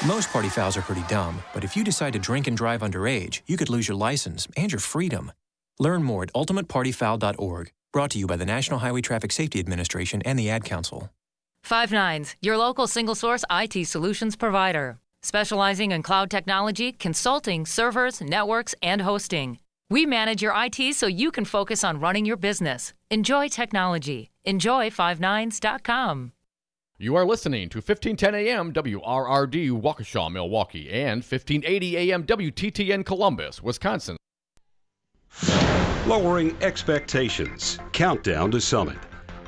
Most party fouls are pretty dumb, but if you decide to drink and drive underage, you could lose your license and your freedom. Learn more at ultimatepartyfoul.org. Brought to you by the National Highway Traffic Safety Administration and the Ad Council. 5/9, your local single-source IT solutions provider. Specializing in cloud technology, consulting, servers, networks, and hosting. We manage your IT so you can focus on running your business. Enjoy technology. Enjoy 59s.com. You are listening to 1510 AM WRRD Waukesha, Milwaukee, and 1580 AM WTTN Columbus, Wisconsin. Lowering expectations. Countdown to summit.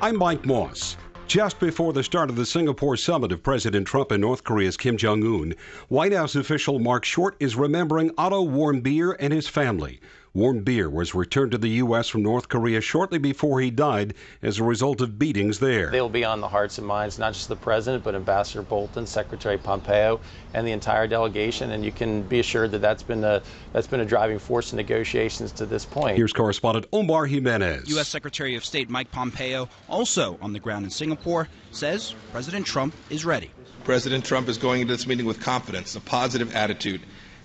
I'm Mike Moss. Just before the start of the Singapore summit of President Trump and North Korea's Kim Jong-un, White House official Mark Short is remembering Otto Warmbier and his family. Warmbier was returned to the U.S. from North Korea shortly before he died as a result of beatings there. They will be on the hearts and minds, not just the president, but Ambassador Bolton, Secretary Pompeo, and the entire delegation. And you can be assured that that's been a driving force in negotiations to this point. Here's correspondent Omar Jimenez. U.S. Secretary of State Mike Pompeo, also on the ground in Singapore, says President Trump is ready. President Trump is going into this meeting with confidence, a positive attitude,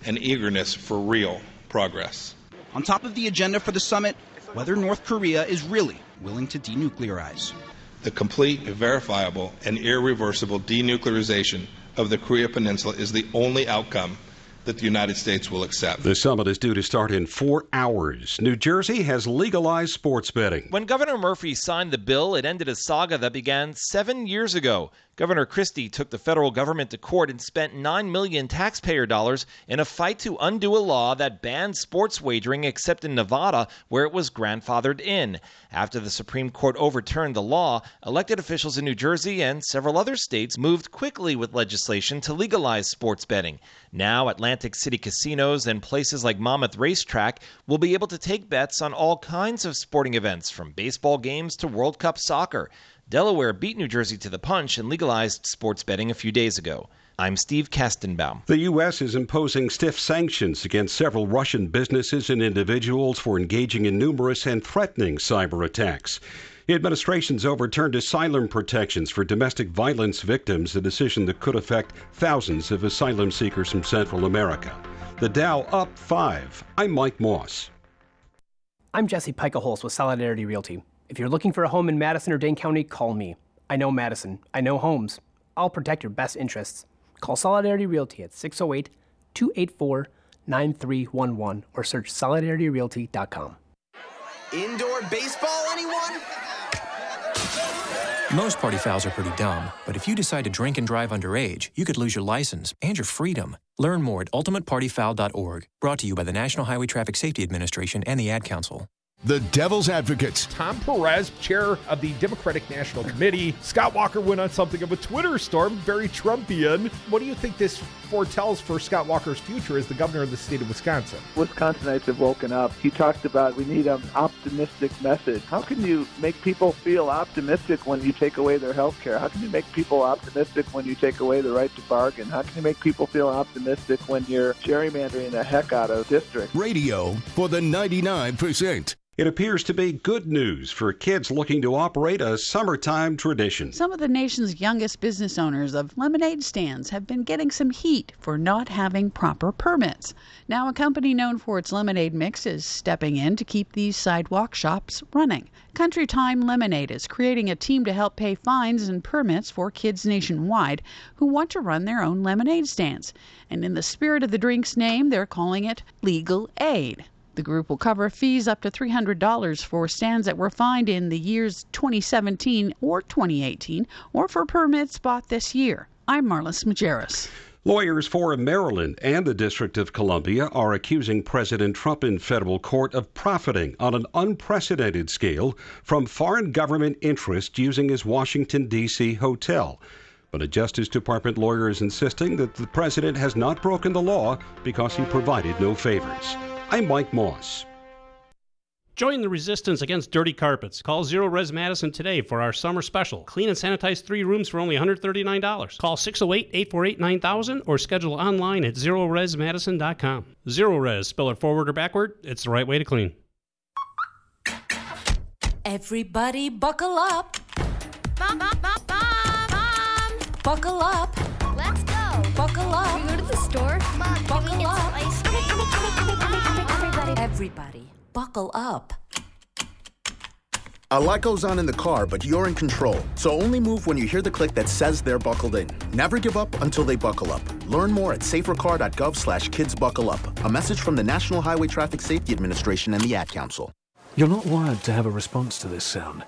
and eagerness for real progress. On top of the agenda for the summit, whether North Korea is really willing to denuclearize. The complete, verifiable, and irreversible denuclearization of the Korea Peninsula is the only outcome that the United States will accept. The summit is due to start in 4 hours. New Jersey has legalized sports betting. When Governor Murphy signed the bill, it ended a saga that began 7 years ago. Governor Christie took the federal government to court and spent $9 million taxpayer dollars in a fight to undo a law that banned sports wagering except in Nevada, where it was grandfathered in. After the Supreme Court overturned the law, elected officials in New Jersey and several other states moved quickly with legislation to legalize sports betting. Now, Atlantic City casinos and places like Monmouth Racetrack will be able to take bets on all kinds of sporting events, from baseball games to World Cup soccer. Delaware beat New Jersey to the punch and legalized sports betting a few days ago. I'm Steve Kastenbaum. The U.S. is imposing stiff sanctions against several Russian businesses and individuals for engaging in numerous and threatening cyber attacks. The administration's overturned asylum protections for domestic violence victims, a decision that could affect thousands of asylum seekers from Central America. The Dow up 5. I'm Mike Moss. I'm Jesse Picaholes with Solidarity Realty. If you're looking for a home in Madison or Dane County, call me. I know Madison. I know homes. I'll protect your best interests. Call Solidarity Realty at 608-284-9311 or search solidarityrealty.com. Indoor baseball, anyone? Most party fouls are pretty dumb, but if you decide to drink and drive underage, you could lose your license and your freedom. Learn more at ultimatepartyfoul.org. Brought to you by the National Highway Traffic Safety Administration and the Ad Council. The Devil's Advocates. Tom Perez, chair of the Democratic National Committee. Scott Walker went on something of a Twitter storm, very Trumpian. What do you think this foretells for Scott Walker's future as the governor of the state of Wisconsin? Wisconsinites have woken up. He talked about we need an optimistic message. How can you make people feel optimistic when you take away their health care? How can you make people optimistic when you take away the right to bargain? How can you make people feel optimistic when you're gerrymandering the heck out of districts? Radio for the 99%. It appears to be good news for kids looking to operate a summertime tradition. Some of the nation's youngest business owners of lemonade stands have been getting some heat for not having proper permits. Now, a company known for its lemonade mix is stepping in to keep these sidewalk shops running. Country Time Lemonade is creating a team to help pay fines and permits for kids nationwide who want to run their own lemonade stands. And in the spirit of the drink's name, they're calling it Legal Aid. The group will cover fees up to $300 for stands that were fined in the years 2017 or 2018 or for permits bought this year. I'm Marlis Majerus. Lawyers for Maryland and the District of Columbia are accusing President Trump in federal court of profiting on an unprecedented scale from foreign government interests using his Washington, D.C. hotel. But a Justice Department lawyer is insisting that the president has not broken the law because he provided no favors. I'm Mike Moss. Join the resistance against dirty carpets. Call Zero Res Madison today for our summer special. Clean and sanitize 3 rooms for only $139. Call 608-848-9000 or schedule online at ZeroResMadison.com. Zero Res, spell it forward or backward, it's the right way to clean. Everybody buckle up. Buckle up. Let's go. Buckle up. Can we go to the store? Buckle up. Everybody, buckle up. A lot goes on in the car, but you're in control. So only move when you hear the click that says they're buckled in. Never give up until they buckle up. Learn more at safercar.gov/kidsbuckleup. A message from the National Highway Traffic Safety Administration and the Ad Council. You're not wired to have a response to this sound.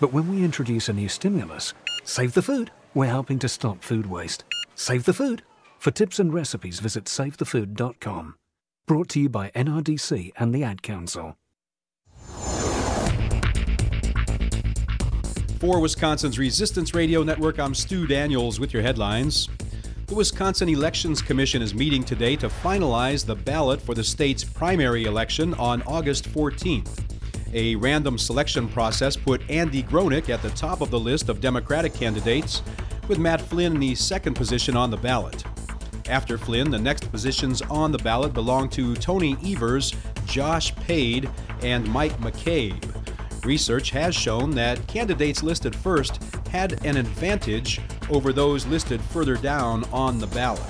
But when we introduce a new stimulus, save the food. We're helping to stop food waste. Save the food. For tips and recipes, visit savethefood.com. Brought to you by NRDC and the Ad Council. For Wisconsin's Resistance Radio Network, I'm Stu Daniels with your headlines. The Wisconsin Elections Commission is meeting today to finalize the ballot for the state's primary election on August 14th. A random selection process put Andy Gronick at the top of the list of Democratic candidates, with Matt Flynn in the second position on the ballot. After Flynn, the next positions on the ballot belong to Tony Evers, Josh Pade, and Mike McCabe. Research has shown that candidates listed first had an advantage over those listed further down on the ballot.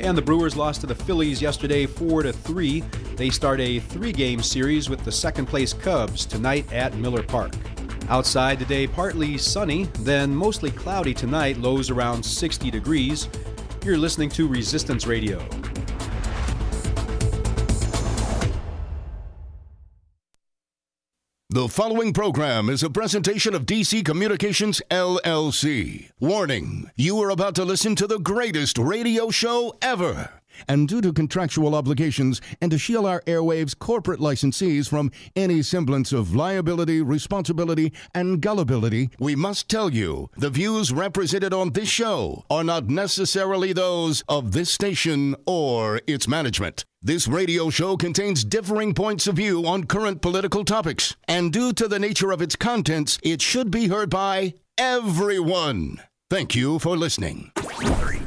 And the Brewers lost to the Phillies yesterday 4-3. They start a 3-game series with the second-place Cubs tonight at Miller Park. Outside today, partly sunny, then mostly cloudy tonight, lows around 60 degrees. You're listening to Resistance Radio. The following program is a presentation of DC Communications, LLC. Warning, you are about to listen to the greatest radio show ever. And due to contractual obligations and to shield our airwaves' corporate licensees from any semblance of liability, responsibility, and gullibility, we must tell you the views represented on this show are not necessarily those of this station or its management. This radio show contains differing points of view on current political topics, and due to the nature of its contents, it should be heard by everyone. Thank you for listening. 3, 2, 1.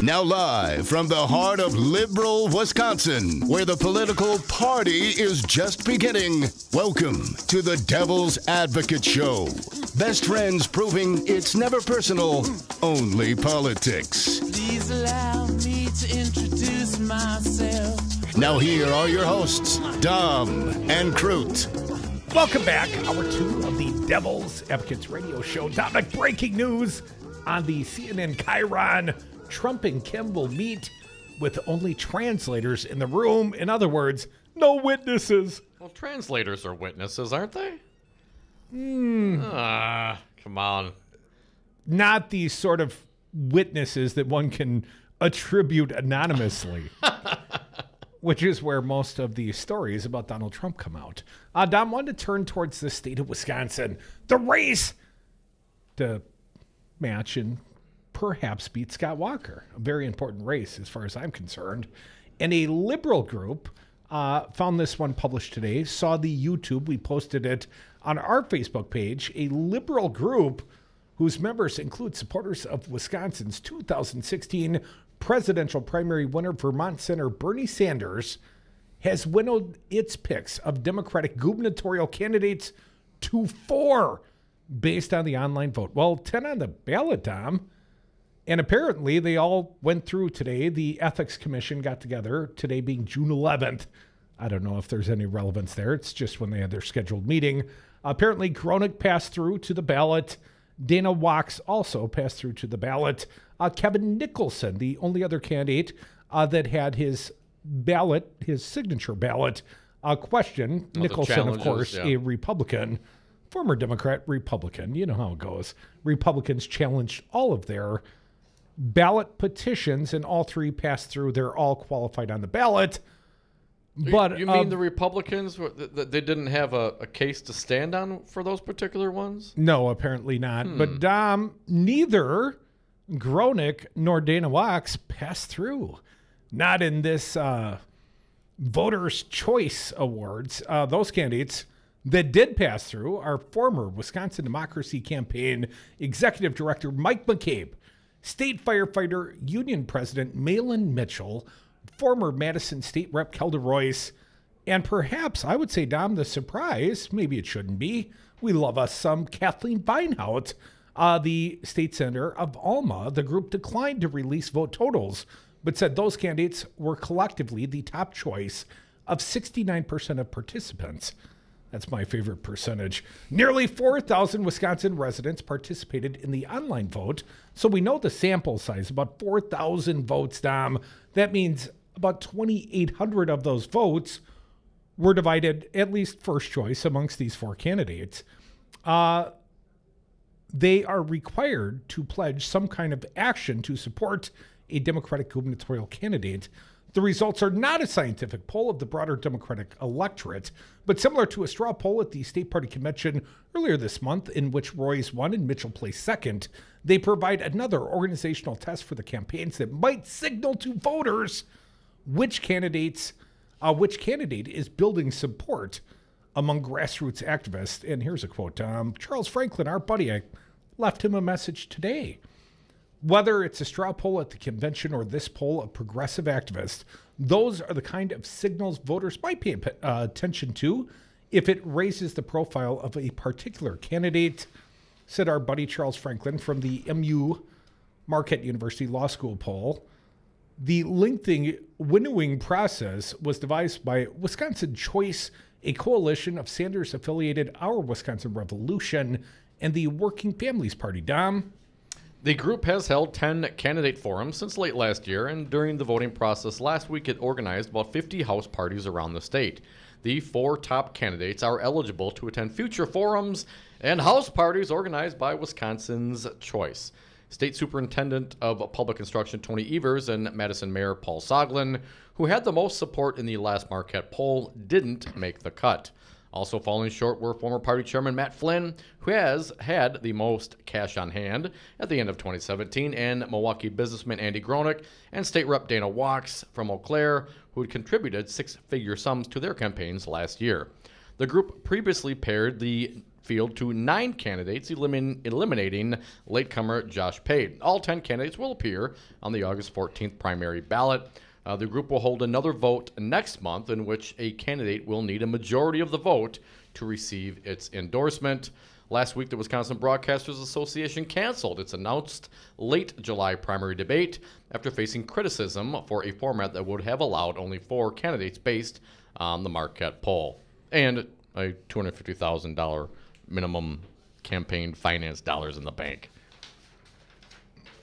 Now live from the heart of liberal Wisconsin, where the political party is just beginning, welcome to the Devil's Advocate Show. Best friends proving it's never personal, only politics. Please allow me to introduce myself. Now here are your hosts, Dom and Crute. Welcome back. Hour 2 of the Devil's Advocates Radio Show. Dominic, breaking news on the CNN Chiron. Trump and Kim will meet with only translators in the room. In other words, no witnesses. Well, translators are witnesses, aren't they? Come on. Not the sort of witnesses that one can attribute anonymously, which is where most of the stories about Donald Trump come out. Dom, wanted to turn towards the state of Wisconsin. The race to match and perhaps beat Scott Walker. A very important race as far as I'm concerned. And a liberal group found this one published today, saw the YouTube. We posted it on our Facebook page. A liberal group whose members include supporters of Wisconsin's 2016 presidential primary winner, Vermont Senator Bernie Sanders, has winnowed its picks of Democratic gubernatorial candidates to 4 based on the online vote. Well, 10 on the ballot, Dom. And apparently they all went through today. The Ethics Commission got together, today being June 11th. I don't know if there's any relevance there. It's just when they had their scheduled meeting. Apparently Gronick passed through to the ballot. Dana Wachs also passed through to the ballot. Kevin Nicholson, the only other candidate that had his ballot, his signature ballot, question. Nicholson, of course, a Republican, former Democrat, Republican. You know how it goes. Republicans challenged all of their ballot petitions, and all 3 passed through. They're all qualified on the ballot. But you mean the Republicans, they didn't have a case to stand on for those particular ones? No, apparently not. But Dom, neither Gronick nor Dana Wachs passed through. Not in this Voters' Choice Awards. Those candidates that did pass through are former Wisconsin Democracy Campaign Executive Director Mike McCabe, State Firefighter Union President Malin Mitchell, former Madison State Rep Kelda Royce, and perhaps, I would say, Dom, the surprise, maybe it shouldn't be, we love us some Kathleen Beinhout, The state senator of Alma, the group declined to release vote totals, but said those candidates were collectively the top choice of 69% of participants. That's my favorite percentage. Nearly 4,000 Wisconsin residents participated in the online vote, so we know the sample size, about 4,000 votes, Dom. That means about 2,800 of those votes were divided, at least first choice, amongst these four candidates. They are required to pledge some kind of action to support a Democratic gubernatorial candidate. The results are not a scientific poll of the broader Democratic electorate, but similar to a straw poll at the state party convention earlier this month, in which Royce won and Mitchell placed second. They provide another organizational test for the campaigns that might signal to voters which candidate is building support among grassroots activists. And here's a quote. Charles Franklin, our buddy, I left him a message today. Whether it's a straw poll at the convention or this poll of progressive activists, those are the kind of signals voters might pay attention to if it raises the profile of a particular candidate, said our buddy Charles Franklin from the MU Marquette University Law School poll. The lengthy winnowing process was devised by Wisconsin Choice, a coalition of Sanders-affiliated Our Wisconsin Revolution and the Working Families Party. Dom? The group has held 10 candidate forums since late last year, and during the voting process last week, it organized about 50 house parties around the state. The 4 top candidates are eligible to attend future forums and house parties organized by Wisconsin's Choice. State Superintendent of Public Instruction Tony Evers and Madison Mayor Paul Soglin, who had the most support in the last Marquette poll, didn't make the cut. Also falling short were former party chairman Matt Flynn, who has had the most cash on hand at the end of 2017, and Milwaukee businessman Andy Gronick and state rep Dana Wachs from Eau Claire, who had contributed 6-figure sums to their campaigns last year. The group previously paired the field to 9 candidates, eliminating latecomer Josh Pate. All 10 candidates will appear on the August 14th primary ballot. The group will hold another vote next month in which a candidate will need a majority of the vote to receive its endorsement. Last week, the Wisconsin Broadcasters Association canceled its announced late July primary debate after facing criticism for a format that would have allowed only 4 candidates based on the Marquette poll and a $250,000 minimum campaign finance dollars in the bank.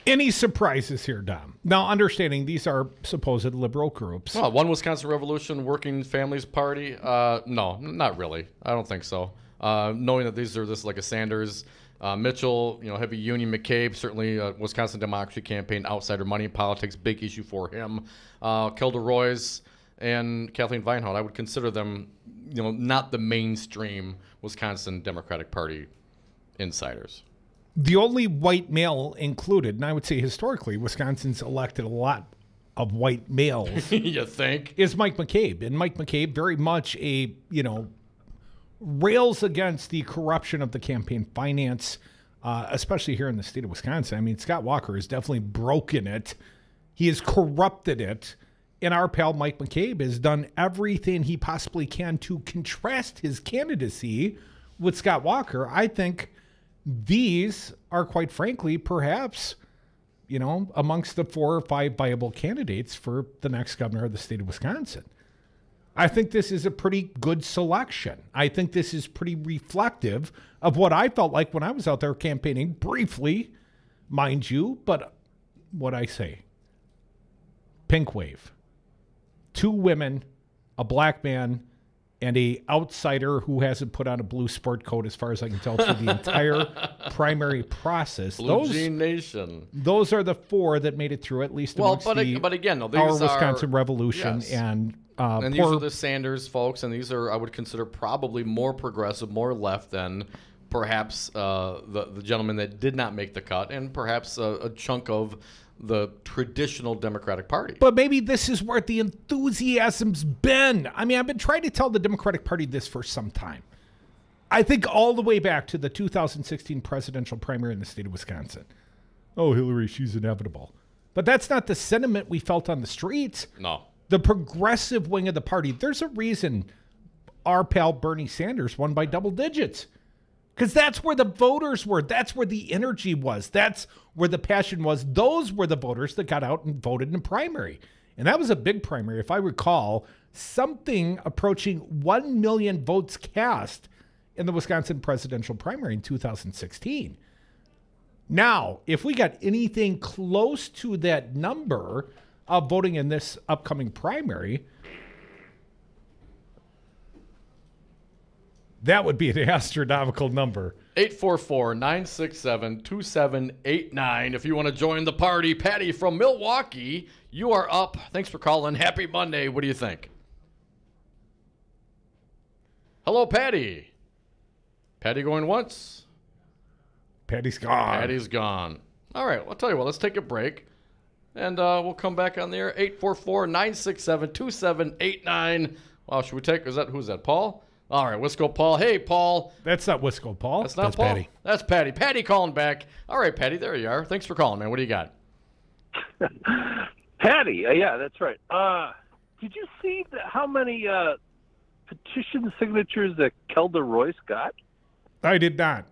Any surprises here, Dom? Now, understanding these are supposed liberal groups. Oh, One Wisconsin Revolution, Working Families Party? No, not really. I don't think so. Knowing that this is like a Sanders, Mitchell, heavy union, McCabe, certainly Wisconsin Democracy Campaign, outsider money in politics, big issue for him. Kelda Royce and Kathleen Weinhaut, I would consider them, not the mainstream Wisconsin Democratic Party insiders. The only white male included, and I would say historically, Wisconsin's elected a lot of white males. You think? Is Mike McCabe. And Mike McCabe very much rails against the corruption of the campaign finance, especially here in the state of Wisconsin. I mean, Scott Walker has definitely broken it. He has corrupted it. And our pal Mike McCabe has done everything he possibly can to contrast his candidacy with Scott Walker. I think these are, quite frankly, perhaps, amongst the 4 or 5 viable candidates for the next governor of the state of Wisconsin. I think this is a pretty good selection. I think this is pretty reflective of what I felt like when I was out there campaigning, briefly, mind you, but what I say. Pink wave. 2 women, a black man, and a outsider who hasn't put on a blue sport coat, as far as I can tell, through the entire primary process. Blue Jean Nation. Those are the 4 that made it through, at least amongst but again, though, these Our are Wisconsin Revolution. Yes. And these are the Sanders folks, and these are, I would consider, probably more progressive, more left than perhaps the gentleman that did not make the cut, and perhaps a chunk of the traditional Democratic Party. But maybe this is where the enthusiasm's been. I mean, I've been trying to tell the Democratic Party this for some time. I think all the way back to the 2016 presidential primary in the state of Wisconsin. Oh, Hillary, she's inevitable. But that's not the sentiment we felt on the streets. No. The progressive wing of the party. There's a reason our pal Bernie Sanders won by double digits. Because that's where the voters were. That's where the energy was. That's where the passion was. Those were the voters that got out and voted in the primary. And that was a big primary. If I recall, something approaching 1 million votes cast in the Wisconsin presidential primary in 2016. Now, if we got anything close to that number of voting in this upcoming primary, that would be an astronomical number. 844-967-2789. If you want to join the party. Patty from Milwaukee, you are up. Thanks for calling. Happy Monday. What do you think? Hello, Patty. Patty going once? Patty's gone. Patty's gone. All right, I'll tell you what. Let's take a break, and we'll come back on the air. 844-967-2789. Well, should we take? Who's that? Paul? All right, Wisco Paul. Hey, Paul. That's not Wisco Paul. That's Paul. Patty. That's Patty. Patty calling back. All right, Patty, there you are. Thanks for calling, man. What do you got? Patty, yeah, that's right. Did you see how many petition signatures that Kelda Royce got? I did not.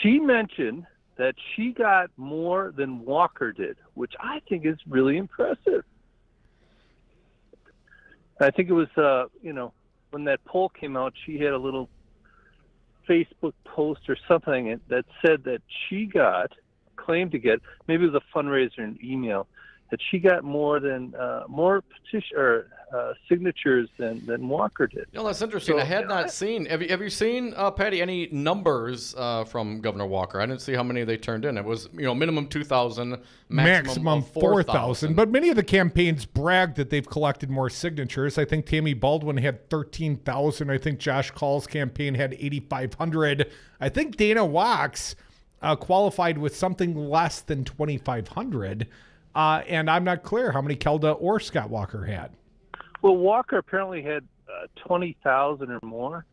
She mentioned that she got more than Walker did, which I think is really impressive. I think it was, when that poll came out, she had a little Facebook post or something that said that she claimed to get, maybe it was a fundraiser and email, that she got more petition or signatures than Walker did. That's interesting. So, I had not seen. Have you seen, Patty, any numbers from Governor Walker? I didn't see how many they turned in. It was minimum 2,000, maximum 4,000. But many of the campaigns bragged that they've collected more signatures. I think Tammy Baldwin had 13,000. I think Josh Call's campaign had 8,500. I think Dana Wachs qualified with something less than 2,500. And I'm not clear how many Kelda or Scott Walker had. Well, Walker apparently had 20,000 or more.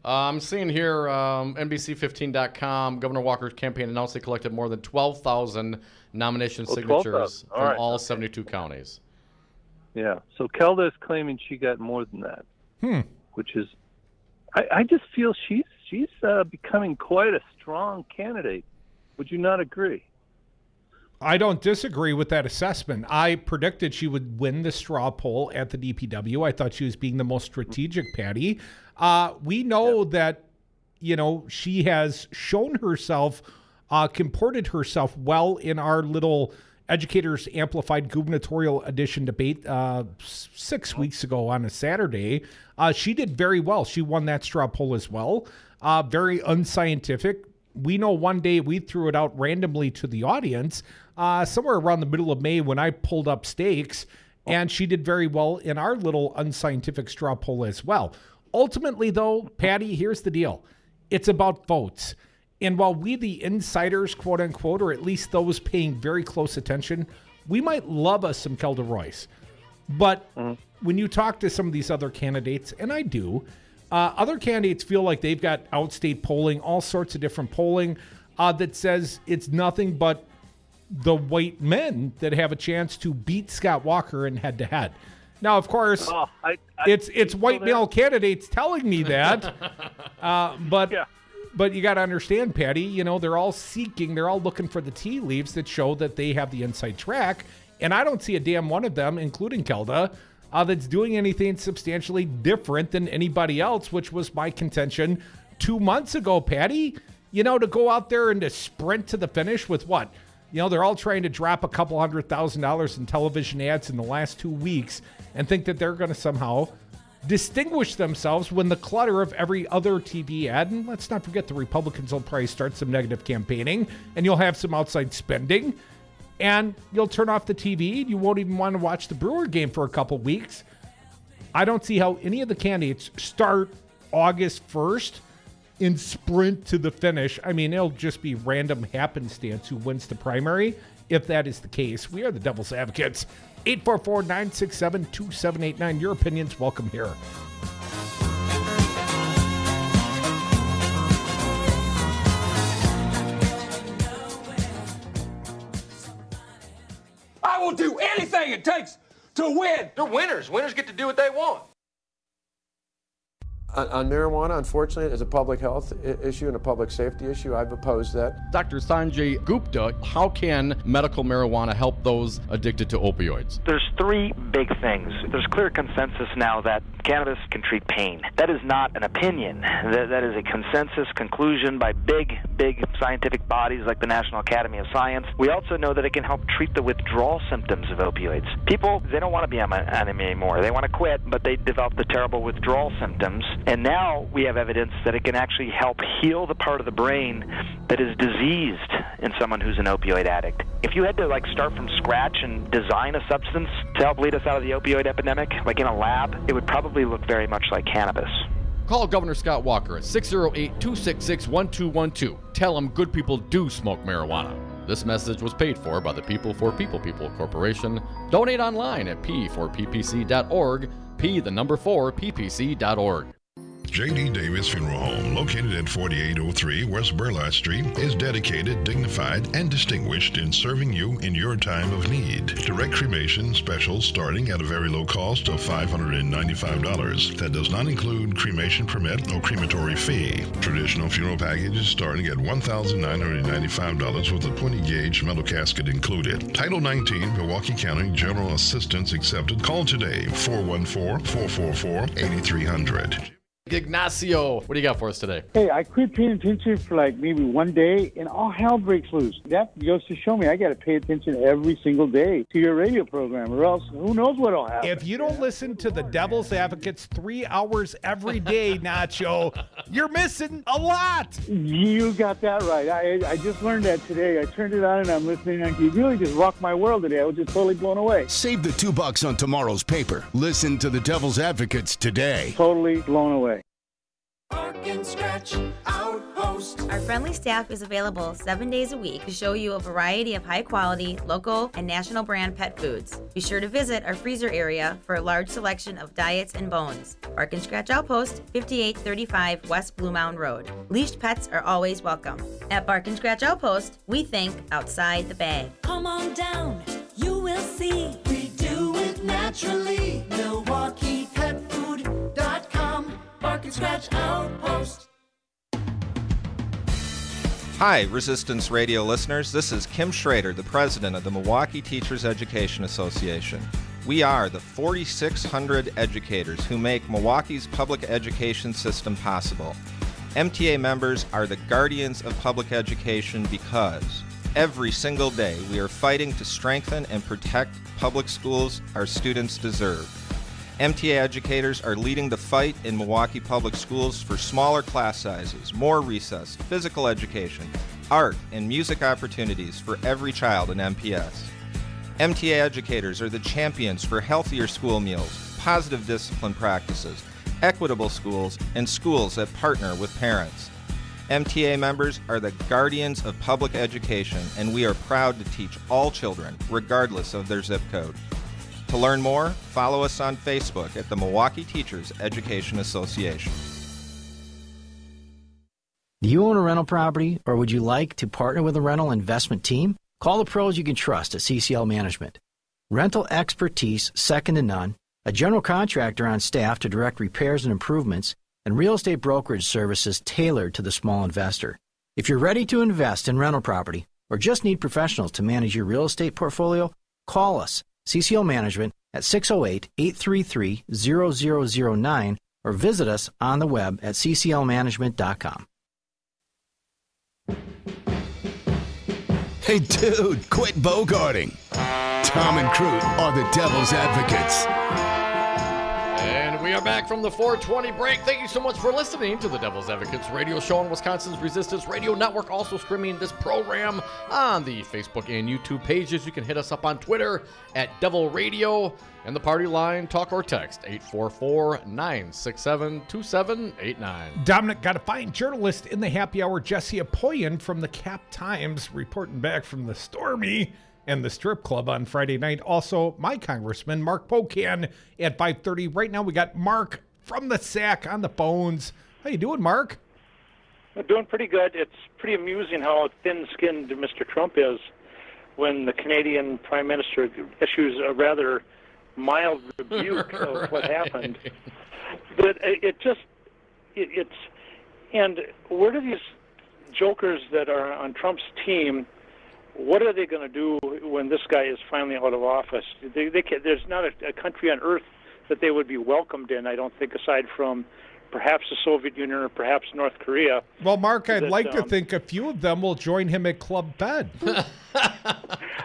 I'm seeing here, NBC15.com, Governor Walker's campaign announced they collected more than 12,000 nomination signatures from all 72 counties. Yeah, so Kelda is claiming she got more than that, which is, I just feel she's becoming quite a strong candidate. Would you not agree? I don't disagree with that assessment. I predicted she would win the straw poll at the DPW. I thought she was being the most strategic, Patty. We know that, she has shown herself, comported herself well in our little Educators Amplified gubernatorial edition debate 6 weeks ago on a Saturday. She did very well. She won that straw poll as well. Very unscientific. We know one day we threw it out randomly to the audience somewhere around the middle of May when I pulled up stakes, and she did very well in our little unscientific straw poll as well. Ultimately, though, Patty, here's the deal. It's about votes. And while we, the insiders, quote unquote, or at least those paying very close attention, we might love us some Kelda Royce. But when you talk to some of these other candidates, and I do, other candidates feel like they've got outstate polling, all sorts of different polling that says it's nothing but the white men that have a chance to beat Scott Walker in head-to-head. Now, of course, it's white male candidates telling me that, but you got to understand, Patty, they're all looking for the tea leaves that show that they have the inside track, and I don't see a damn one of them, including Kelda, that's doing anything substantially different than anybody else, which was my contention 2 months ago, Patty. To go out there and to sprint to the finish with what? They're all trying to drop a couple $100,000 in television ads in the last 2 weeks and think that they're going to somehow distinguish themselves when the clutter of every other TV ad, and let's not forget the Republicans will probably start some negative campaigning, and you'll have some outside spending, and you'll turn off the TV, and you won't even want to watch the Brewer game for a couple weeks. I don't see how any of the candidates start August 1st and sprint to the finish. I mean, it'll just be random happenstance who wins the primary. If that is the case, we are the Devil's Advocates. 844-967-2789. Your opinions welcome here. I will do anything it takes to win. They're winners. Winners get to do what they want. On marijuana, unfortunately, as a public health issue and a public safety issue, I've opposed that. Dr. Sanjay Gupta, how can medical marijuana help those addicted to opioids? There's three big things. There's clear consensus now that cannabis can treat pain. That is not an opinion. That is a consensus conclusion by big scientific bodies like the National Academy of Science. We also know that it can help treat the withdrawal symptoms of opioids. People, they don't want to be on anymore. They want to quit, but they develop the terrible withdrawal symptoms. And now we have evidence that it can actually help heal the part of the brain that is diseased in someone who's an opioid addict. If you had to start from scratch and design a substance to help lead us out of the opioid epidemic, like in a lab, it would probably look very much like cannabis. Call Governor Scott Walker at 608-266-1212. Tell him good people do smoke marijuana. This message was paid for by the People for People Corporation. Donate online at p4ppc.org, p4ppc.org. J.D. Davis Funeral Home, located at 4803 West Burlott Street, is dedicated, dignified, and distinguished in serving you in your time of need. Direct cremation specials starting at a very low cost of $595. That does not include cremation permit or crematory fee. Traditional funeral packages starting at $1,995 with a 20-gauge metal casket included. Title 19, Milwaukee County General Assistance accepted. Call today, 414-444-8300. Ignacio, what do you got for us today? Hey, I quit paying attention for maybe one day, and all hell breaks loose. That goes to show me I got to pay attention every single day to your radio program, or else who knows what'll happen. If you don't listen to the Devil's Advocates 3 hours every day, Nacho, you're missing a lot. You got that right. I just learned that today. I turned it on, and I'm listening, and you really just rocked my world today. I was just totally blown away. Save the $2 on tomorrow's paper. Listen to the Devil's Advocates today. Totally blown away. Bark and Scratch Outpost. Our friendly staff is available 7 days a week to show you a variety of high-quality, local, and national brand pet foods. Be sure to visit our freezer area for a large selection of diets and bones. Bark and Scratch Outpost, 5835 West Blue Mound Road. Leashed pets are always welcome. At Bark and Scratch Outpost, we think outside the bag. Come on down, you will see. We do it naturally. MilwaukeePetFood.com. Bark and Scratch Outpost. Hi, Resistance Radio listeners. This is Kim Schrader, the president of the Milwaukee Teachers Education Association. We are the 4,600 educators who make Milwaukee's public education system possible. MTA members are the guardians of public education because every single day we are fighting to strengthen and protect public schools our students deserve. MTA educators are leading the fight in Milwaukee public schools for smaller class sizes, more recess, physical education, art, and music opportunities for every child in MPS. MTA educators are the champions for healthier school meals, positive discipline practices, equitable schools, and schools that partner with parents. MTA members are the guardians of public education, and we are proud to teach all children, regardless of their zip code. To learn more, follow us on Facebook at the Milwaukee Teachers Education Association. Do you own a rental property, or would you like to partner with a rental investment team? Call the pros you can trust at CCL Management. Rental expertise second to none, a general contractor on staff to direct repairs and improvements, and real estate brokerage services tailored to the small investor. If you're ready to invest in rental property or just need professionals to manage your real estate portfolio, call us, CCL Management, at 608-833-0009 or visit us on the web at cclmanagement.com. Hey, dude, quit bogarting. Tom and Crute are the Devil's Advocates. And we are back from the 420 break. Thank you so much for listening to the Devil's Advocates radio show on Wisconsin's Resistance Radio Network. Also streaming this program on the Facebook and YouTube pages. You can hit us up on Twitter at Devil Radio. And the party line, talk or text, 844-967-2789. Dominic got a fine journalist in the happy hour, Jessie Opoien from the Cap Times, reporting back from the Stormy and the strip club on Friday night. Also, my Congressman Mark Pocan at 5:30. Right now, we got Mark from the SAC on the phones. How you doing, Mark? I'm doing pretty good. It's pretty amusing how thin-skinned Mr. Trump is when the Canadian Prime Minister issues a rather mild rebuke of what happened. But it just and where do these jokers that are on Trump's team, what are they going to do when this guy is finally out of office? There's not a country on earth that they would be welcomed in, I don't think, aside from perhaps the Soviet Union or perhaps North Korea. Well, Mark, I'd like to think a few of them will join him at Club Med.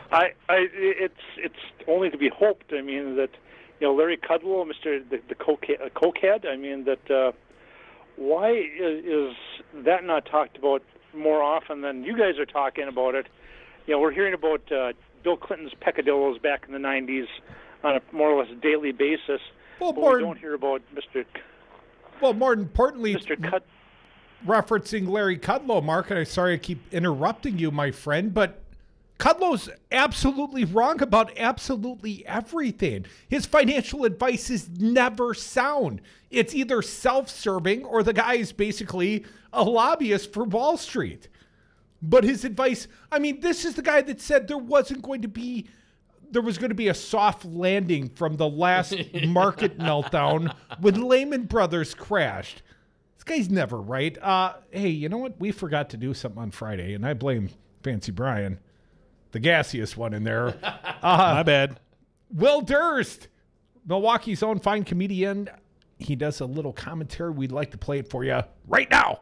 It's only to be hoped. I mean that, Larry Kudlow, the cokehead. I mean that. Why is that not talked about more often than you guys are talking about it? We're hearing about Bill Clinton's peccadillos back in the 90s on a more or less daily basis. Well, but we don't hear about Mr. Well, more importantly, referencing Larry Kudlow, Mark, and I'm sorry I keep interrupting you, my friend, but Kudlow's absolutely wrong about absolutely everything. His financial advice is never sound. It's either self-serving or the guy is basically a lobbyist for Wall Street. But his advice, I mean, this is the guy that said there was going to be a soft landing from the last market meltdown when Lehman Brothers crashed. This guy's never right. Hey, you know what? We forgot to do something on Friday, and I blame Fancy Brian, the gassiest one in there. My bad. Will Durst, Milwaukee's own fine comedian. He does a little commentary. We'd like to play it for you right now.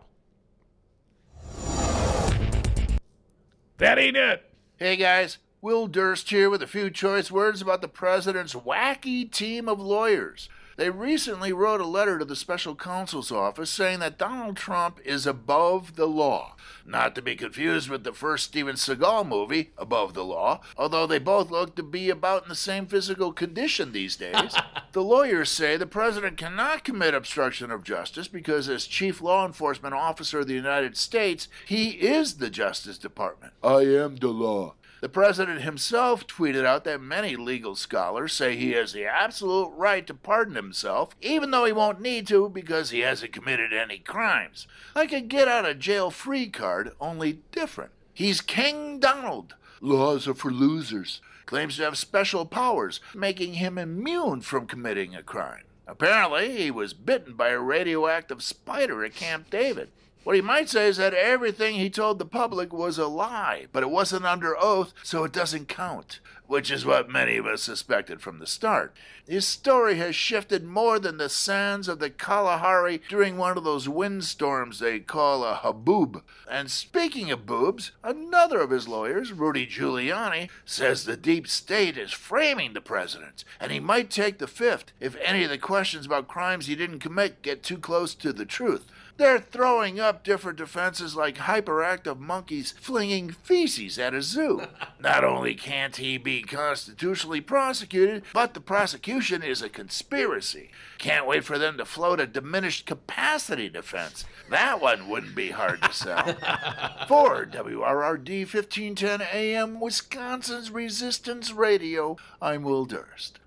That ain't it. Hey, guys. Will Durst here with a few choice words about the president's wacky team of lawyers. They recently wrote a letter to the special counsel's office saying that Donald Trump is above the law. Not to be confused with the first Steven Seagal movie, Above the Law, although they both look to be about in the same physical condition these days. The lawyers say the president cannot commit obstruction of justice because as chief law enforcement officer of the United States, he is the Justice Department. I am the law. The president himself tweeted out that many legal scholars say he has the absolute right to pardon himself, even though he won't need to because he hasn't committed any crimes. Like a get-out-of-jail-free card, only different. He's King Donald. Laws are for losers. Claims to have special powers, making him immune from committing a crime. Apparently, he was bitten by a radioactive spider at Camp David. What he might say is that everything he told the public was a lie, but it wasn't under oath, so it doesn't count, which is what many of us suspected from the start. His story has shifted more than the sands of the Kalahari during one of those windstorms they call a haboob. And speaking of boobs, another of his lawyers, Rudy Giuliani, says the deep state is framing the president, and he might take the fifth if any of the questions about crimes he didn't commit get too close to the truth. They're throwing up different defenses like hyperactive monkeys flinging feces at a zoo. Not only can't he be constitutionally prosecuted, but the prosecution is a conspiracy. Can't wait for them to float a diminished capacity defense. That one wouldn't be hard to sell. For WRRD 1510 AM, Wisconsin's Resistance Radio, I'm Will Durst.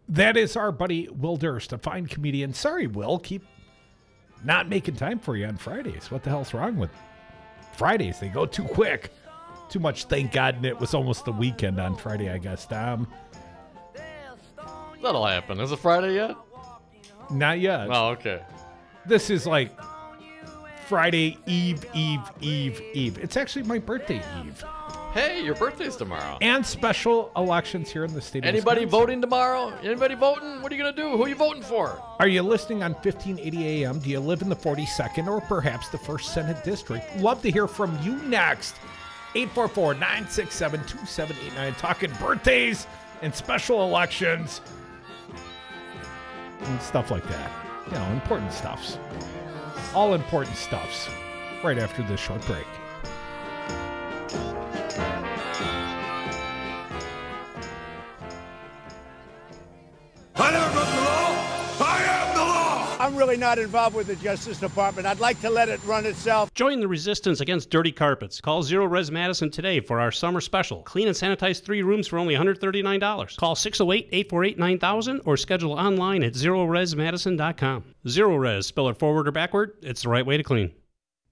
That is our buddy Will Durst, a fine comedian. Sorry, Will, keep not making time for you on Fridays. What the hell's wrong with Fridays? They go too quick. Too much thank God, and it was almost the weekend on Friday, I guess, Tom. That'll happen. Is it Friday yet? Not yet. Oh, okay. This is like Friday Eve. It's actually my birthday Eve. Hey, your birthday's tomorrow. And special elections here in the state of Anybody Wisconsin. voting tomorrow? Anybody voting? What are you going to do? Who are you voting for? Are you listening on 1580 AM? Do you live in the 42nd or perhaps the 1st Senate District? Love to hear from you next. 844-967-2789. Talking birthdays and special elections and stuff like that. You know, important stuffs. All important stuffs. Right after this short break. I never broke the law. I am the law. I'm really not involved with the Justice Department. I'd like to let it run itself. Join the resistance against dirty carpets. Call Zero Res Madison today for our summer special. Clean and sanitize 3 rooms for only $139. Call 608-848-9000 or schedule online at ZeroResMadison.com. Zero Res, spell it forward or backward, it's the right way to clean.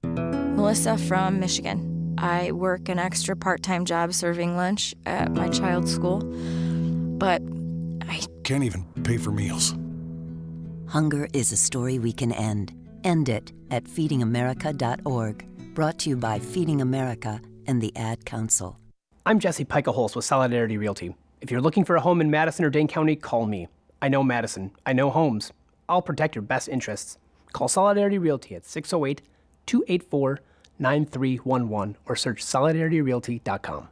Melissa from Michigan. I work an extra part-time job serving lunch at my child's school, but I can't even pay for meals. Hunger is a story we can end. End it at feedingamerica.org. Brought to you by Feeding America and the Ad Council. I'm Jesse Pica-Holz with Solidarity Realty. If you're looking for a home in Madison or Dane County, call me. I know Madison. I know homes. I'll protect your best interests. Call Solidarity Realty at 608-284-9311 or search solidarityrealty.com.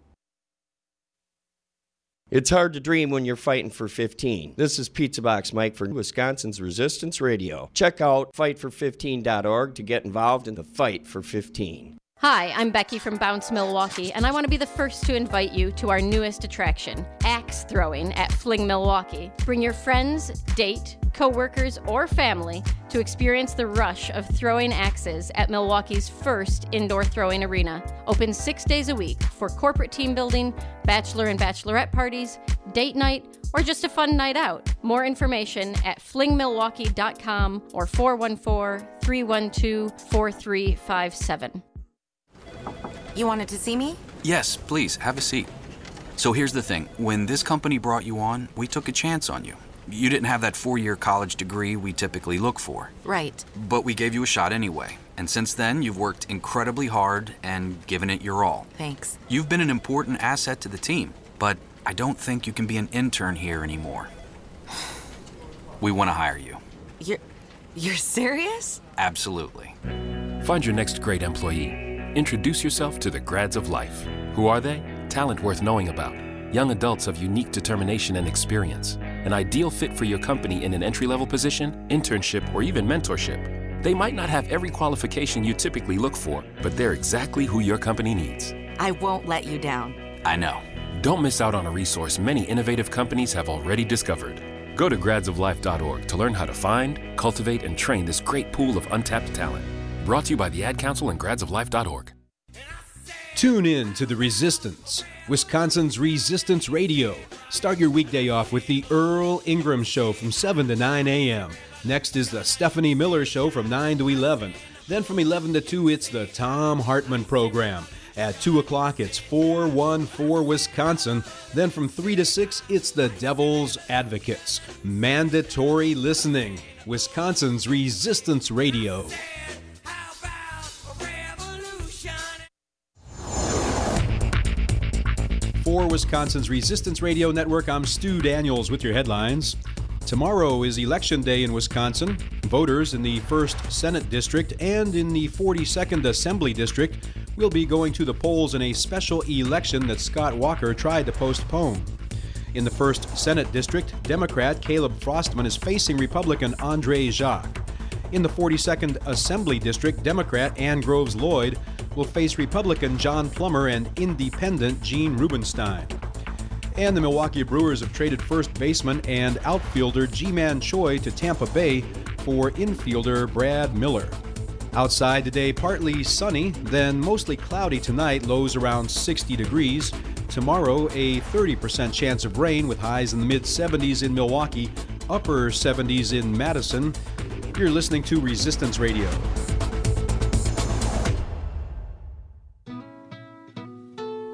It's hard to dream when you're fighting for 15. This is Pizza Box Mike for Wisconsin's Resistance Radio. Check out fightfor15.org to get involved in the fight for 15. Hi, I'm Becky from Bounce Milwaukee, and I want to be the first to invite you to our newest attraction, axe throwing at Fling Milwaukee. Bring your friends, date, co-workers, or family to experience the rush of throwing axes at Milwaukee's first indoor throwing arena. Open 6 days a week for corporate team building, bachelor and bachelorette parties, date night, or just a fun night out. More information at flingmilwaukee.com or 414-312-4357. You wanted to see me? Yes, please, have a seat. So here's the thing. When this company brought you on, we took a chance on you. You didn't have that 4-year college degree we typically look for. Right. But we gave you a shot anyway. And since then, you've worked incredibly hard and given it your all. Thanks. You've been an important asset to the team, but I don't think you can be an intern here anymore. We want to hire you. You're serious? Absolutely. Find your next great employee. Introduce yourself to the Grads of Life. Who are they? Talent worth knowing about. Young adults of unique determination and experience. An ideal fit for your company in an entry-level position, internship, or even mentorship. They might not have every qualification you typically look for, but they're exactly who your company needs. I won't let you down. I know. Don't miss out on a resource many innovative companies have already discovered. Go to gradsoflife.org to learn how to find, cultivate, and train this great pool of untapped talent. Brought to you by the Ad Council and gradsoflife.org. Tune in to The Resistance, Wisconsin's Resistance Radio. Start your weekday off with the Earl Ingram Show from 7 to 9 a.m. Next is the Stephanie Miller Show from 9 to 11. Then from 11 to 2, it's the Tom Hartman Program. At 2 o'clock, it's 414 Wisconsin. Then from 3 to 6, it's the Devil's Advocates. Mandatory listening. Wisconsin's Resistance Radio. For Wisconsin's Resistance Radio Network, I'm Stu Daniels with your headlines. Tomorrow is Election Day in Wisconsin. Voters in the 1st Senate District and in the 42nd Assembly District will be going to the polls in a special election that Scott Walker tried to postpone. In the 1st Senate District, Democrat Caleb Frostman is facing Republican Andre Jacques. In the 42nd Assembly District, Democrat Ann Groves Lloyd will face Republican John Plummer and Independent Gene Rubenstein. And the Milwaukee Brewers have traded first baseman and outfielder Ji-Man Choi to Tampa Bay for infielder Brad Miller. Outside today, partly sunny, then mostly cloudy tonight, lows around 60 degrees. Tomorrow, a 30% chance of rain with highs in the mid-70s in Milwaukee, upper 70s in Madison. You're listening to Resistance Radio.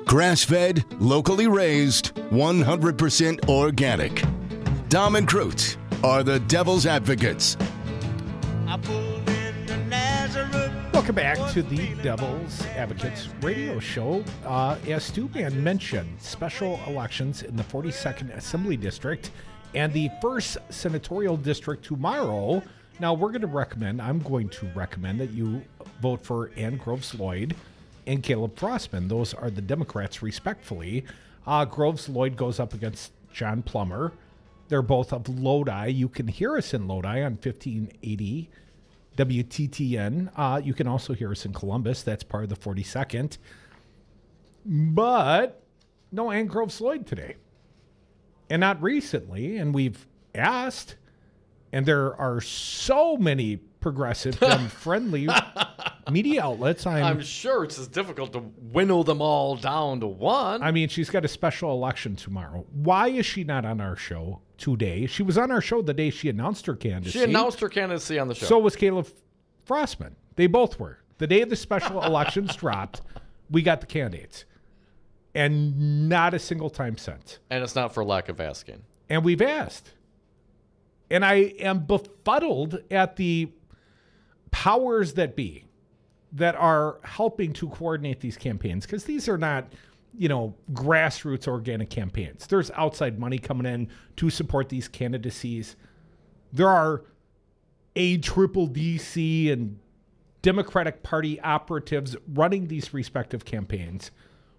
Grass-fed, locally raised, 100% organic. Dom and Cruz are the Devil's Advocates. Welcome back to the Devil's Advocates radio show. As Stu mentioned, special elections in the 42nd Assembly District and the 1st Senatorial District tomorrow. Now, I'm going to recommend that you vote for Ann Groves Lloyd and Caleb Frostman. Those are the Democrats, respectfully. Groves Lloyd goes up against John Plummer. They're both of Lodi. You can hear us in Lodi on 1580 WTTN. You can also hear us in Columbus. That's part of the 42nd. But no Ann Groves Lloyd today. And not recently. And we've asked, and there are so many progressive and friendly media outlets. I'm sure it's as difficult to winnow them all down to one. I mean, she's got a special election tomorrow. Why is she not on our show today? She was on our show the day she announced her candidacy. She announced her candidacy on the show. So was Caleb Frostman. They both were. The day the special elections dropped, we got the candidates. And not a single time since. And it's not for lack of asking. And we've asked. And I am befuddled at the powers that be that are helping to coordinate these campaigns, because these are not, grassroots organic campaigns. There's outside money coming in to support these candidacies. There are ACCC and Democratic Party operatives running these respective campaigns.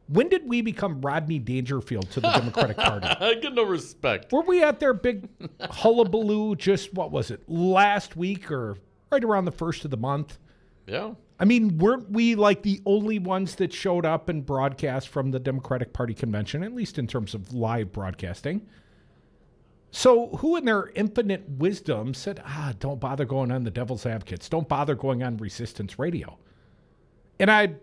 When did we become Rodney Dangerfield to the Democratic Party? I get no respect. Were we at their big hullabaloo just, what was it, last week or right around the first of the month? Yeah. I mean, weren't we like the only ones that showed up and broadcast from the Democratic Party convention, at least in terms of live broadcasting? So who in their infinite wisdom said, don't bother going on the Devil's Advocates. Don't bother going on Resistance Radio. And I'd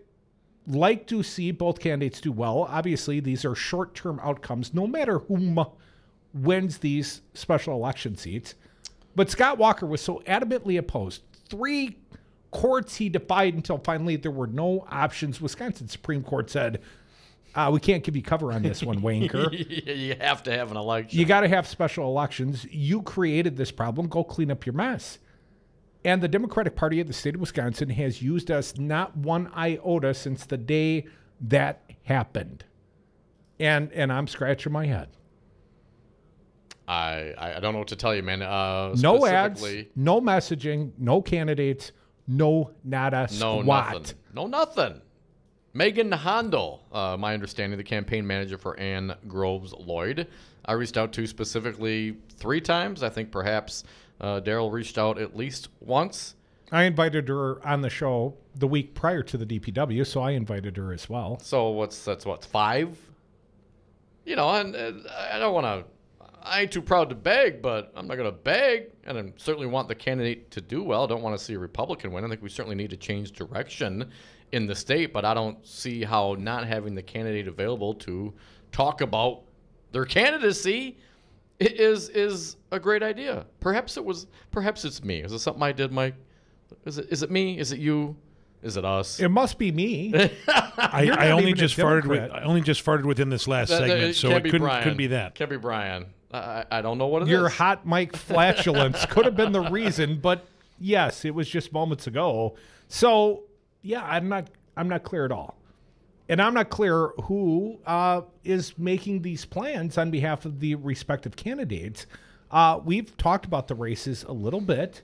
like to see both candidates do well. Obviously, these are short-term outcomes, no matter whom wins these special election seats. But Scott Walker was so adamantly opposed. 3 courts he defied until finally there were no options. Wisconsin Supreme Court said, we can't give you cover on this one, wanker. You have to have an election. You got to have special elections. You created this problem. Go clean up your mess. And the Democratic Party of the state of Wisconsin has used us not one iota since the day that happened. And I'm scratching my head. I don't know what to tell you, man. No ads, no messaging, no candidates, no nada squat. No nothing. Megan Handel, my understanding, the campaign manager for Ann Groves Lloyd, I reached out to specifically 3 times. I think perhaps Daryl reached out at least once. I invited her on the show the week prior to the DPW, so I invited her as well. So that's 5? And I don't want to, I ain't too proud to beg, but I'm not going to beg. And I certainly want the candidate to do well. I don't want to see a Republican win. I think we certainly need to change direction in the state, but I don't see how not having the candidate available to talk about their candidacy is a great idea. Perhaps it's me. Is it something I did, Mike? Is it me? Is it you? Is it us? It must be me. I only just farted within this last segment, so it couldn't be that. Can't be Brian. I don't know what it is. Your hot mic flatulence could have been the reason, but yes, it was just moments ago. So yeah, I'm not clear at all. And I'm not clear who is making these plans on behalf of the respective candidates. We've talked about the races a little bit,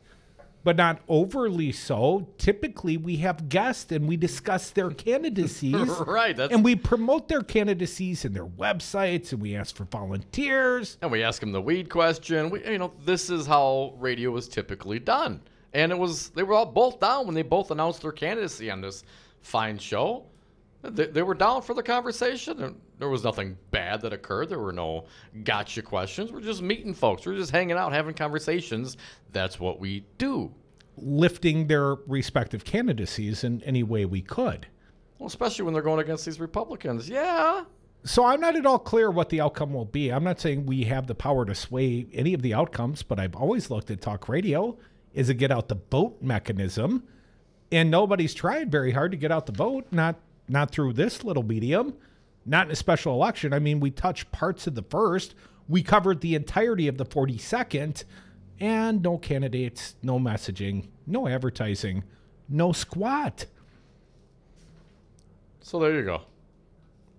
but not overly so. Typically, we have guests and we discuss their candidacies. Right. And we promote their candidacies and their websites, and we ask for volunteers. And we ask them the weed question. This is how radio was typically done. And they were all both down when they both announced their candidacy on this fine show. They were down for the conversation. There was nothing bad that occurred. There were no gotcha questions. We're just meeting folks. We're just hanging out, having conversations. That's what we do. Lifting their respective candidacies in any way we could. Well, especially when they're going against these Republicans. Yeah. So I'm not at all clear what the outcome will be. I'm not saying we have the power to sway any of the outcomes, but I've always looked at talk radio as a get out the vote mechanism. And nobody's tried very hard to get out the vote, not through this little medium, not in a special election. I mean, we touched parts of the first. We covered the entirety of the 42nd, and no candidates, no messaging, no advertising, no squat. So there you go.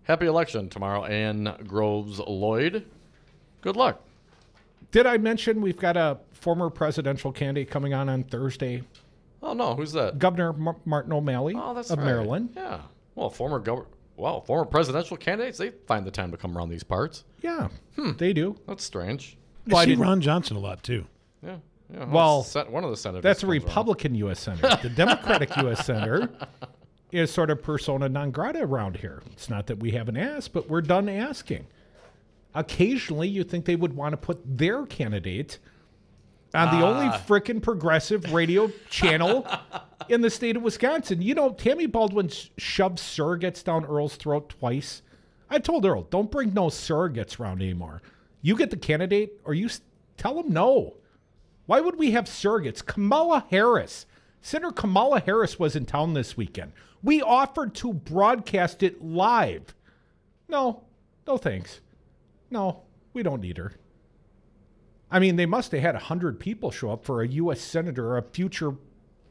Happy election tomorrow, Ann Groves Lloyd. Good luck. Did I mention we've got a former presidential candidate coming on Thursday? Oh, no. Who's that? Governor Martin O'Malley of Maryland. Yeah. Well, former presidential candidates, they find the time to come around these parts. Yeah, they do. That's strange. I see Ron Johnson a lot, too. Yeah. Well, one of the senators. That's a Republican U.S. Senator. The Democratic U.S. Senator is sort of persona non grata around here. It's not that we haven't asked, but we're done asking. Occasionally, you think they would want to put their candidate on the only frickin' progressive radio channel in the state of Wisconsin. Tammy Baldwin shoved surrogates down Earl's throat twice. I told Earl, don't bring no surrogates around anymore. You get the candidate, or you tell him no. Why would we have surrogates? Senator Kamala Harris was in town this weekend. We offered to broadcast it live. No thanks. No, we don't need her. I mean, they must have had 100 people show up for a U.S. senator, a future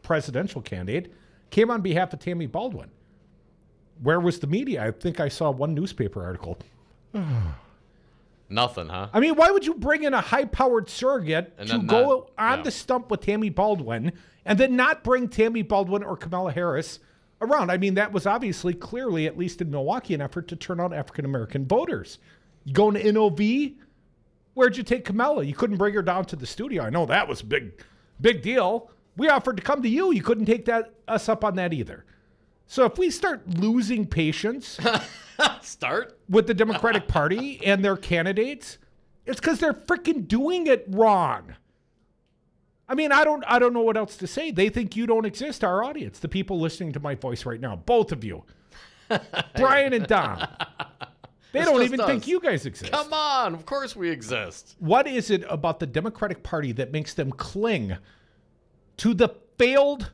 presidential candidate, came on behalf of Tammy Baldwin. Where was the media? I think I saw one newspaper article. Nothing, huh? I mean, why would you bring in a high-powered surrogate to go on the stump with Tammy Baldwin and then not bring Tammy Baldwin or Kamala Harris around? I mean, that was obviously, clearly, at least in Milwaukee, an effort to turn out African-American voters. You going to NOV? Where'd you take Kamala? You couldn't bring her down to the studio. I know that was a big deal. We offered to come to you. You couldn't take us up on that either. So if we start losing patience with the Democratic Party and their candidates, it's because they're freaking doing it wrong. I mean, I don't know what else to say. They think you don't exist, our audience, the people listening to my voice right now, both of you, Brian and Dom. They don't even think you guys exist. Come on, of course we exist. What is it about the Democratic Party that makes them cling to the failed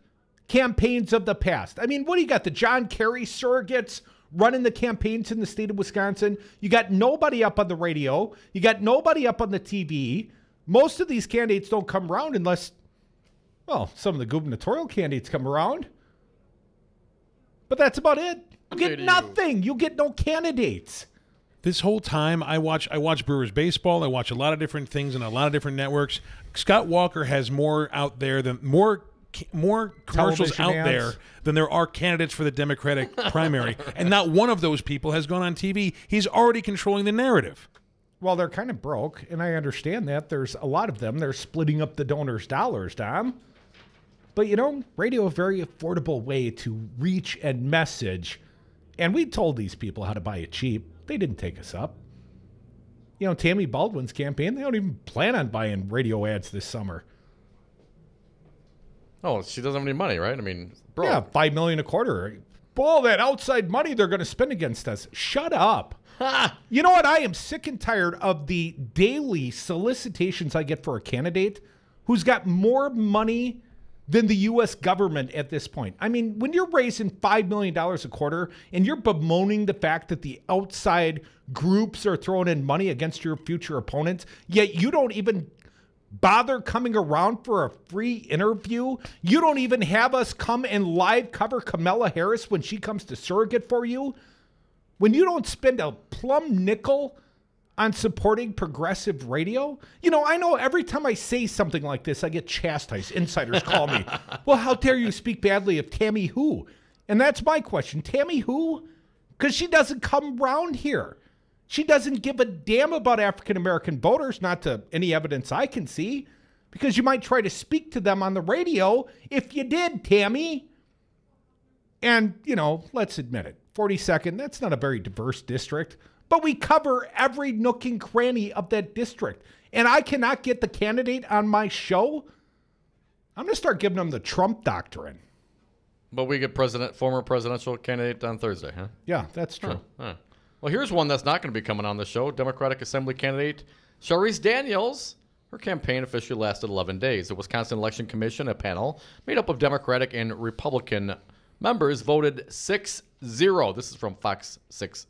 campaigns of the past? I mean, what do you got? The John Kerry surrogates running the campaigns in the state of Wisconsin. You got nobody up on the radio. You got nobody up on the TV. Most of these candidates don't come around unless, well, some of the gubernatorial candidates come around. But that's about it. You get nothing. You get no candidates. This whole time, I watch Brewers baseball. I watch a lot of different things on a lot of different networks. Scott Walker has more out there than more commercials out there than there are candidates for the Democratic primary, and not one of those people has gone on TV. He's already controlling the narrative. Well, they're kind of broke, and I understand that. There's a lot of them. They're splitting up the donors' dollars, Tom. But, you know, radio, a very affordable way to reach and message. And we told these people how to buy it cheap. They didn't take us up. You know, Tammy Baldwin's campaign, they don't even plan on buying radio ads this summer. Oh, she doesn't have any money, right? I mean, bro. Yeah, $5 million a quarter. All that outside money they're going to spend against us. Shut up. You know what? I am sick and tired of the daily solicitations I get for a candidate who's got more money than the U.S. government at this point. I mean, when you're raising $5 million a quarter and you're bemoaning the fact that the outside groups are throwing in money against your future opponents, yet you don't even bother coming around for a free interview. You don't even have us come and live cover Kamala Harris when she comes to surrogate for you. When you don't spend a plum nickel on supporting progressive radio. You know, I know every time I say something like this, I get chastised. Insiders call me. Well, how dare you speak badly of Tammy who? And that's my question. Tammy who? Because she doesn't come around here. She doesn't give a damn about African-American voters, not to any evidence I can see, because you might try to speak to them on the radio if you did, Tammy. And, you know, let's admit it, 42nd, that's not a very diverse district, but we cover every nook and cranny of that district. And I cannot get the candidate on my show. I'm going to start giving them the Trump doctrine. But we get former presidential candidate on Thursday, huh? Yeah, that's true. Huh. Well, here's one that's not going to be coming on the show. Democratic Assembly candidate Sharice Daniels. Her campaign officially lasted 11 days. The Wisconsin Election Commission, a panel made up of Democratic and Republican members, voted 6-0. This is from Fox 6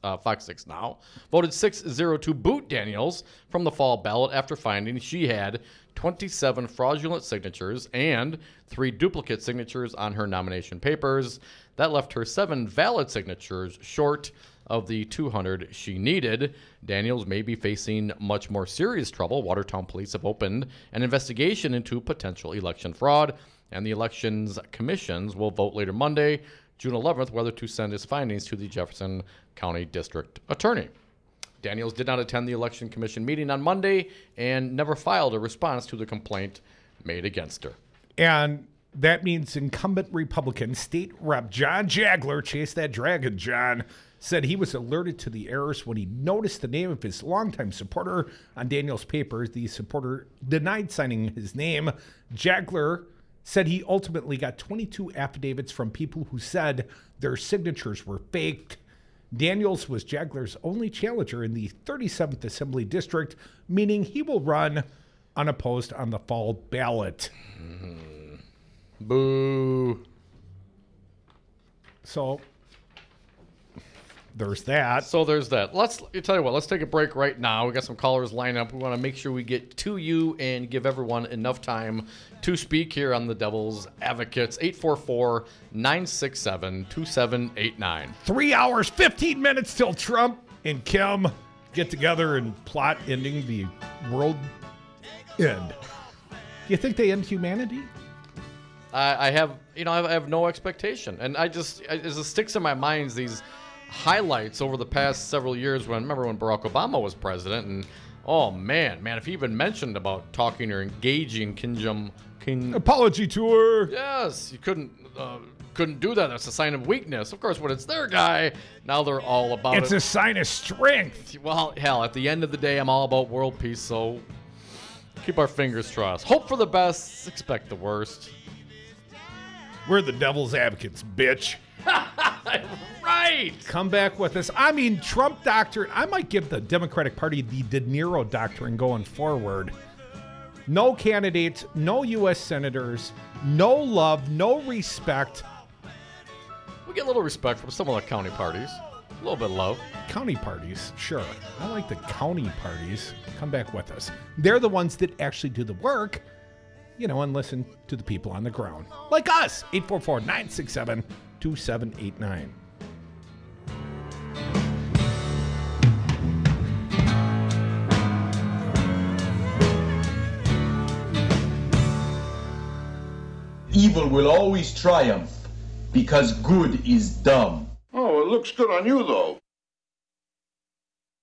now. Voted 6-0 to boot Daniels from the fall ballot after finding she had 27 fraudulent signatures and 3 duplicate signatures on her nomination papers. That left her 7 valid signatures short of the 200 she needed. Daniels may be facing much more serious trouble. Watertown police have opened an investigation into potential election fraud, and the elections commissions will vote later Monday, June 11th, whether to send his findings to the Jefferson County District Attorney. Daniels did not attend the election commission meeting on Monday and never filed a response to the complaint made against her. And that means incumbent Republican State Rep John Jagler, chase that dragon, John, said he was alerted to the errors when he noticed the name of his longtime supporter on Daniels' papers. The supporter denied signing his name. Jagler said he ultimately got 22 affidavits from people who said their signatures were faked. Daniels was Jagler's only challenger in the 37th Assembly District, meaning he will run unopposed on the fall ballot. Boo. So there's that. So there's that. Let's take a break right now. We got some callers lined up. We want to make sure we get to you and give everyone enough time to speak here on the Devil's Advocates. 844-967-2789. 3 hours, 15 minutes till Trump and Kim get together and plot ending the world end. Do you think they end humanity? I have no expectation, and it sticks in my mind these highlights over the past several years. Remember when Barack Obama was president, and oh man, if he even mentioned about talking or engaging Kim apology tour. Yes, you couldn't do that. That's a sign of weakness. Of course, when it's their guy, now they're all about it. It's a sign of strength. Well, hell, at the end of the day, I'm all about world peace, so keep our fingers crossed. Hope for the best, expect the worst. We're the Devil's Advocates, bitch. Right. Come back with us. I mean, Trump doctrine. I might give the Democratic Party the De Niro doctrine going forward. No candidates, no U.S. senators, no love, no respect. We get a little respect from some of the county parties. A little bit of love. County parties, sure. I like the county parties. Come back with us. They're the ones that actually do the work, and listen to the people on the ground. Like us. 844-967-2789. Evil will always triumph because good is dumb. Oh, it looks good on you, though.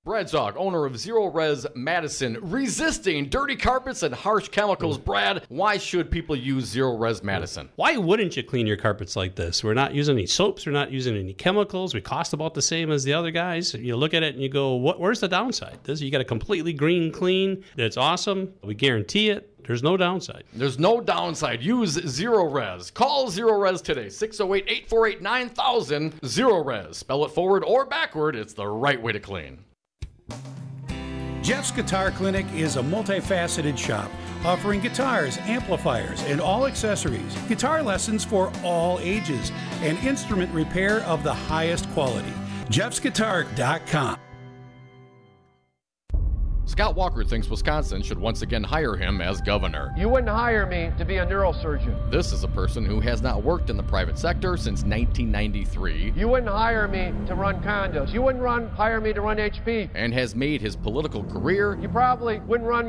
Brad Zog, owner of Zero Res Madison, resisting dirty carpets and harsh chemicals. Brad, why should people use Zero Res Madison? Why wouldn't you clean your carpets like this? We're not using any soaps. We're not using any chemicals. We cost about the same as the other guys. You look at it and you go, where's the downside? You got a completely green clean. That's awesome. We guarantee it. There's no downside. There's no downside. Use Zero Res. Call Zero Res today. 608-848-9000. Zero Res. Spell it forward or backward. It's the right way to clean. Jeff's Guitar Clinic is a multifaceted shop offering guitars, amplifiers, and all accessories, guitar lessons for all ages, and instrument repair of the highest quality. Jeff'sGuitar.com. Scott Walker thinks Wisconsin should once again hire him as governor. You wouldn't hire me to be a neurosurgeon. This is a person who has not worked in the private sector since 1993. You wouldn't hire me to run condos. You wouldn't hire me to run HP. And has made his political career. You probably wouldn't hire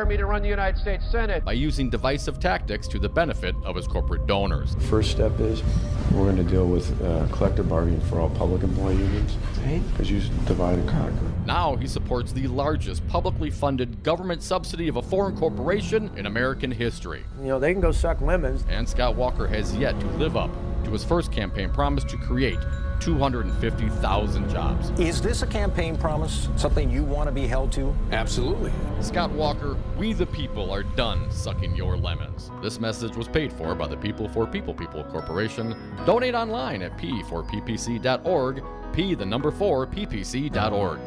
me to run the United States Senate. By using divisive tactics to the benefit of his corporate donors. First step is we're going to deal with collective bargaining for all public employee unions. Because you divide and conquer. Now he supports the largest publicly funded government subsidy of a foreign corporation in American history. They can go suck lemons. And Scott Walker has yet to live up to his first campaign promise to create 250,000 jobs. Is this a campaign promise, something you want to be held to? Absolutely. Scott Walker, we the people are done sucking your lemons. This message was paid for by the People for People Corporation. Donate online at p4ppc.org, p4ppc.org.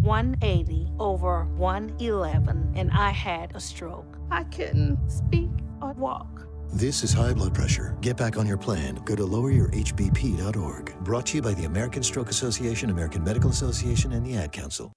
180 over 111, and I had a stroke. I couldn't speak or walk. This is high blood pressure. Get back on your plan. Go to loweryourhbp.org. Brought to you by the American Stroke Association, American Medical Association, and the Ad Council.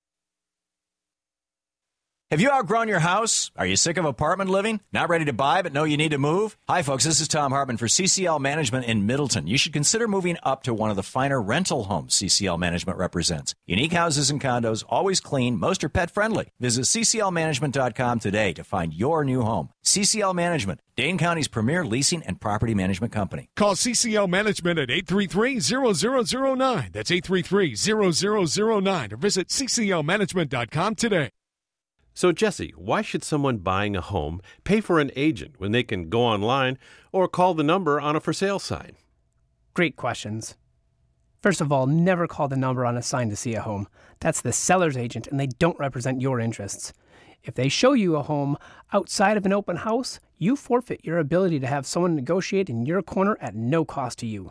Have you outgrown your house? Are you sick of apartment living? Not ready to buy but know you need to move? Hi folks, this is Tom Hartman for CCL Management in Middleton. You should consider moving up to one of the finer rental homes CCL Management represents. Unique houses and condos, always clean, most are pet friendly. Visit cclmanagement.com today to find your new home. CCL Management, Dane County's premier leasing and property management company. Call CCL Management at 833-0009. That's 833-0009 or visit cclmanagement.com today. So, Jesse, why should someone buying a home pay for an agent when they can go online or call the number on a for sale sign? Great questions. First of all, never call the number on a sign to see a home. That's the seller's agent, and they don't represent your interests. If they show you a home outside of an open house, you forfeit your ability to have someone negotiate in your corner at no cost to you.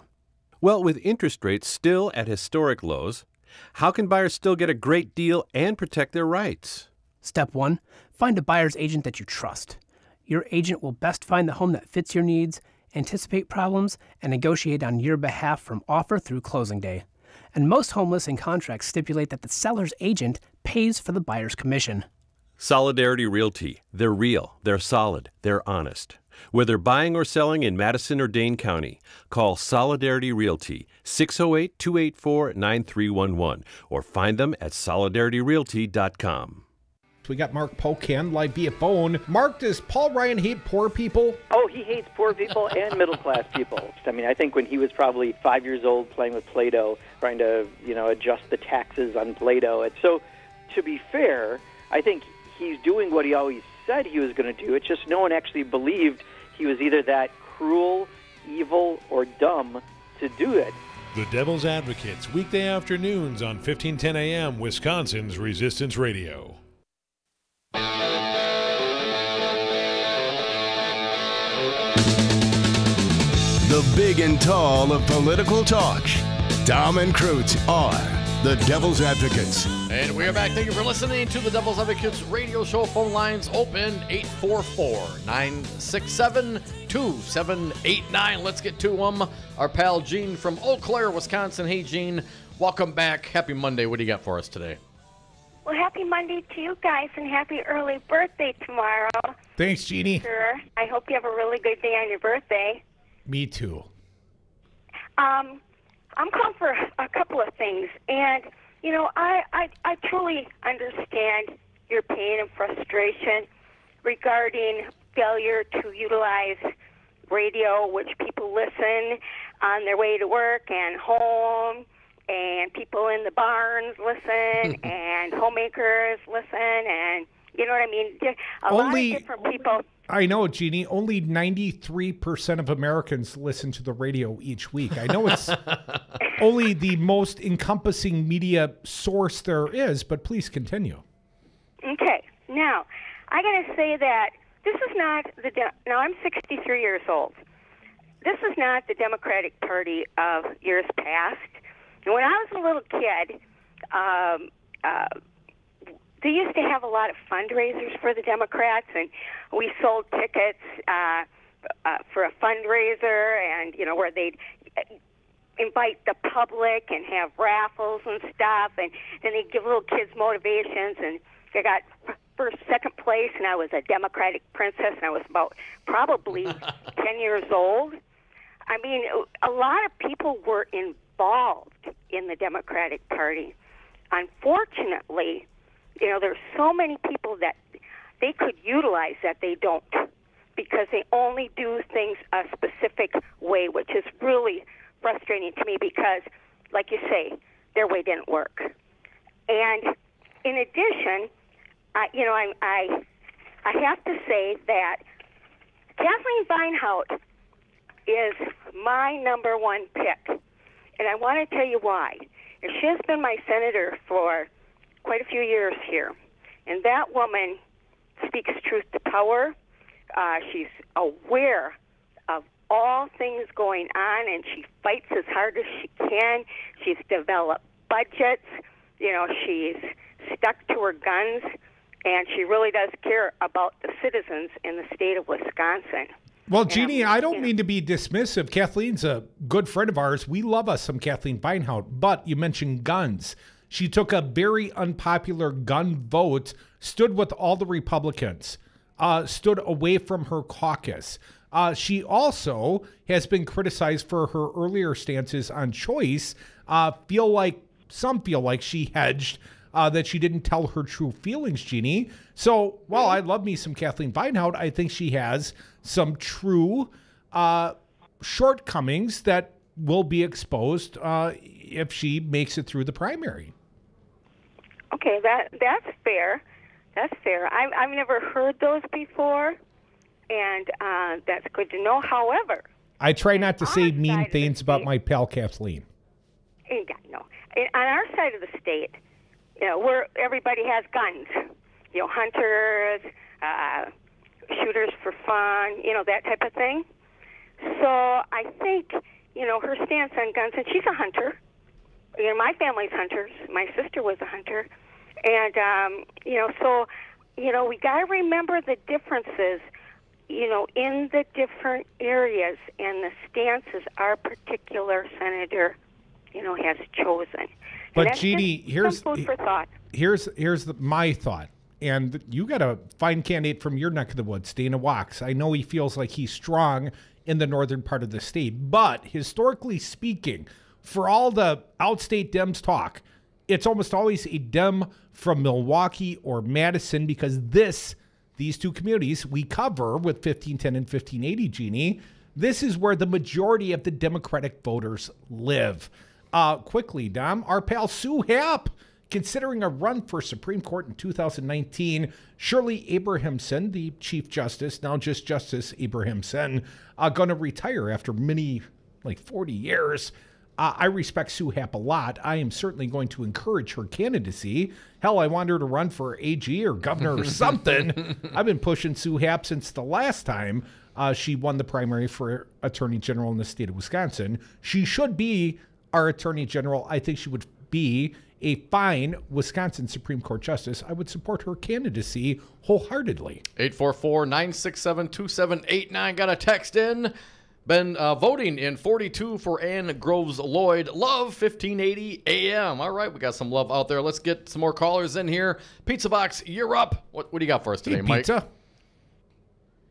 Well, with interest rates still at historic lows, how can buyers still get a great deal and protect their rights? Step 1, find a buyer's agent that you trust. Your agent will best find the home that fits your needs, anticipate problems, and negotiate on your behalf from offer through closing day. And most home listing contracts stipulate that the seller's agent pays for the buyer's commission. Solidarity Realty. They're real, they're solid, they're honest. Whether buying or selling in Madison or Dane County, call Solidarity Realty, 608-284-9311, or find them at solidarityrealty.com. We got Mark Pocan live via phone. Mark, does Paul Ryan hate poor people? Oh, he hates poor people and middle-class people. I mean, I think when he was probably 5 years old playing with Play-Doh, trying to, adjust the taxes on Play-Doh. So, to be fair, I think he's doing what he always said he was going to do. It's just no one actually believed he was either that cruel, evil, or dumb to do it. The Devil's Advocates, weekday afternoons on 1510 AM, Wisconsin's Resistance Radio. The big and tall of political talk. Tom and Krutz are the Devil's Advocates. And we are back. Thank you for listening to the Devil's Advocates radio show. Phone lines open 844-967-2789. Let's get to them. Our pal Gene from Eau Claire, Wisconsin. Hey, Gene. Welcome back. Happy Monday. What do you got for us today? Well, happy Monday to you guys, and happy early birthday tomorrow. Thanks, Jeannie. Sure. I hope you have a really good day on your birthday. Me too. I'm calling for a couple of things, and I truly understand your pain and frustration regarding failure to utilize radio, which people listen on their way to work and home, and people in the barns listen, and homemakers listen, and you know what I mean? A lot of different people. I know, Jeannie. Only 93% of Americans listen to the radio each week. I know it's only the most encompassing media source there is, but please continue. Okay. Now, I got to say that this is not now, I'm 63 years old. This is not the Democratic Party of years past. And when I was a little kid, they used to have a lot of fundraisers for the Democrats, and we sold tickets for a fundraiser, and where they'd invite the public and have raffles and stuff, and then they'd give little kids motivations, and I got first, second place, and I was a Democratic princess, and I was about probably 10 years old. I mean, a lot of people were involved in the Democratic Party. Unfortunately, there's so many people that they could utilize that they don't, because they only do things a specific way, which is really frustrating to me because, like you say, their way didn't work. And in addition, I have to say that Kathleen Beinhout is my number one pick, and I want to tell you why. And she has been my senator for quite a few years here, and that woman speaks truth to power. She's aware of all things going on, and she fights as hard as she can. She's developed budgets. She's stuck to her guns, and she really does care about the citizens in the state of Wisconsin. Well, Jeannie, I don't mean to be dismissive. Kathleen's a good friend of ours. We love us some Kathleen Beinhout, but you mentioned guns. She took a very unpopular gun vote, stood with all the Republicans, stood away from her caucus. She also has been criticized for her earlier stances on choice. Some feel like she hedged, that she didn't tell her true feelings, Jeannie. So, while I love me some Kathleen Beinhout, I think she has some true shortcomings that will be exposed if she makes it through the primary. Okay, that's fair. That's fair. I've never heard those before, and that's good to know. However, I try not to say mean things about my pal Kathleen. No. On our side of the state, where everybody has guns, hunters, shooters for fun, that type of thing. So I think, her stance on guns, and she's a hunter. My family's hunters. My sister was a hunter. And, so, we got to remember the differences, in the different areas and the stances our particular senator, has chosen. But Jeannie, here's some food for thought. Here's my thought. And you got a fine candidate from your neck of the woods, Dana Wachs. I know he feels like he's strong in the northern part of the state, but historically speaking, for all the outstate Dems talk, it's almost always a Dem from Milwaukee or Madison, because these two communities we cover with 1510 and 1580, Jeannie, this is where the majority of the Democratic voters live. Quickly, Dom, our pal Sue Happ, considering a run for Supreme Court in 2019. Shirley Abrahamson, the Chief Justice, now just Justice Abrahamson, going to retire after 40 years. I respect Sue Happ a lot. I am certainly going to encourage her candidacy. Hell, I want her to run for AG or governor or something. I've been pushing Sue Happ since the last time she won the primary for Attorney General in the state of Wisconsin. She should be our Attorney General. I think she would be a fine Wisconsin Supreme Court justice. I would support her candidacy wholeheartedly. 844-967-2789. Got a text in. Been voting in 42 for Ann Groves Lloyd. Love 1580 AM. All right, we got some love out there. Let's get some more callers in here. Pizza Box, you're up. What do you got for us today, Mike? Pizza.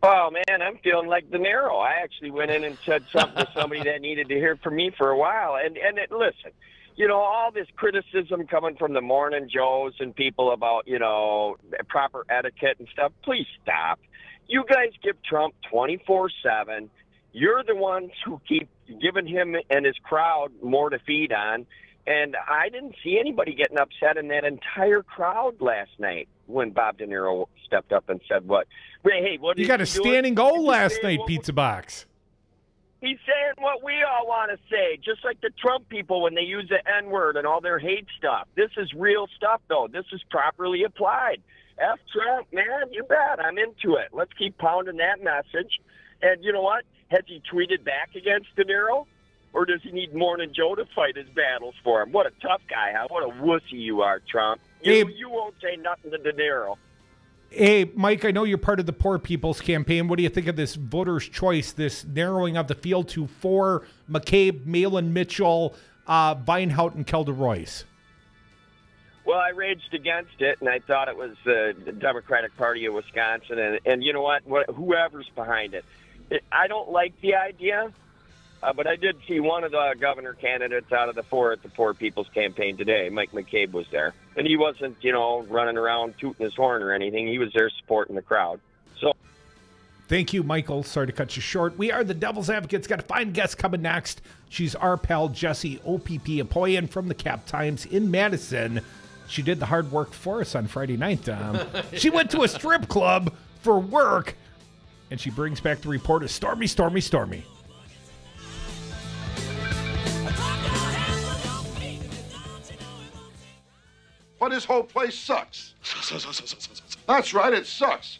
Oh, man, I'm feeling like De Niro. I actually went in and said something to somebody that needed to hear from me for a while. Listen, all this criticism coming from the Morning Joes and people about, proper etiquette and stuff, please stop. You guys give Trump 24/7. You're the ones who keep giving him and his crowd more to feed on. And I didn't see anybody getting upset in that entire crowd last night when Bob De Niro stepped up and said what? Hey, what you got a standing goal last night, Pizza Box. He's saying what we all want to say, just like the Trump people when they use the N-word and all their hate stuff. This is real stuff, though. This is properly applied. F Trump, man, you bet. I'm into it. Let's keep pounding that message. And you know what? Has he tweeted back against De Niro? Or does he need Morning Joe to fight his battles for him? What a tough guy, huh? What a wussy you are, Trump. You won't say nothing to De Niro. Hey, Mike, I know you're part of the Poor People's Campaign. What do you think of this voter's choice, this narrowing of the field to 4 McCabe, Malin Mitchell, Vinehout, and Kelda Royce? Well, I raged against it, and I thought it was the Democratic Party of Wisconsin. And you know what? Whoever's behind it. I don't like the idea, but I did see one of the governor candidates out of the 4 at the Poor People's Campaign today. Mike McCabe was there. And he wasn't, running around tooting his horn or anything. He was there supporting the crowd. So, thank you, Michael. Sorry to cut you short. We are the Devil's Advocates. Got a fine guest coming next. She's our pal Jessie Opoien from the Cap Times in Madison. She did the hard work for us on Friday night. She went to a strip club for work, and she brings back the report of Stormy, Stormy, Stormy. But this whole place sucks. That's right, it sucks.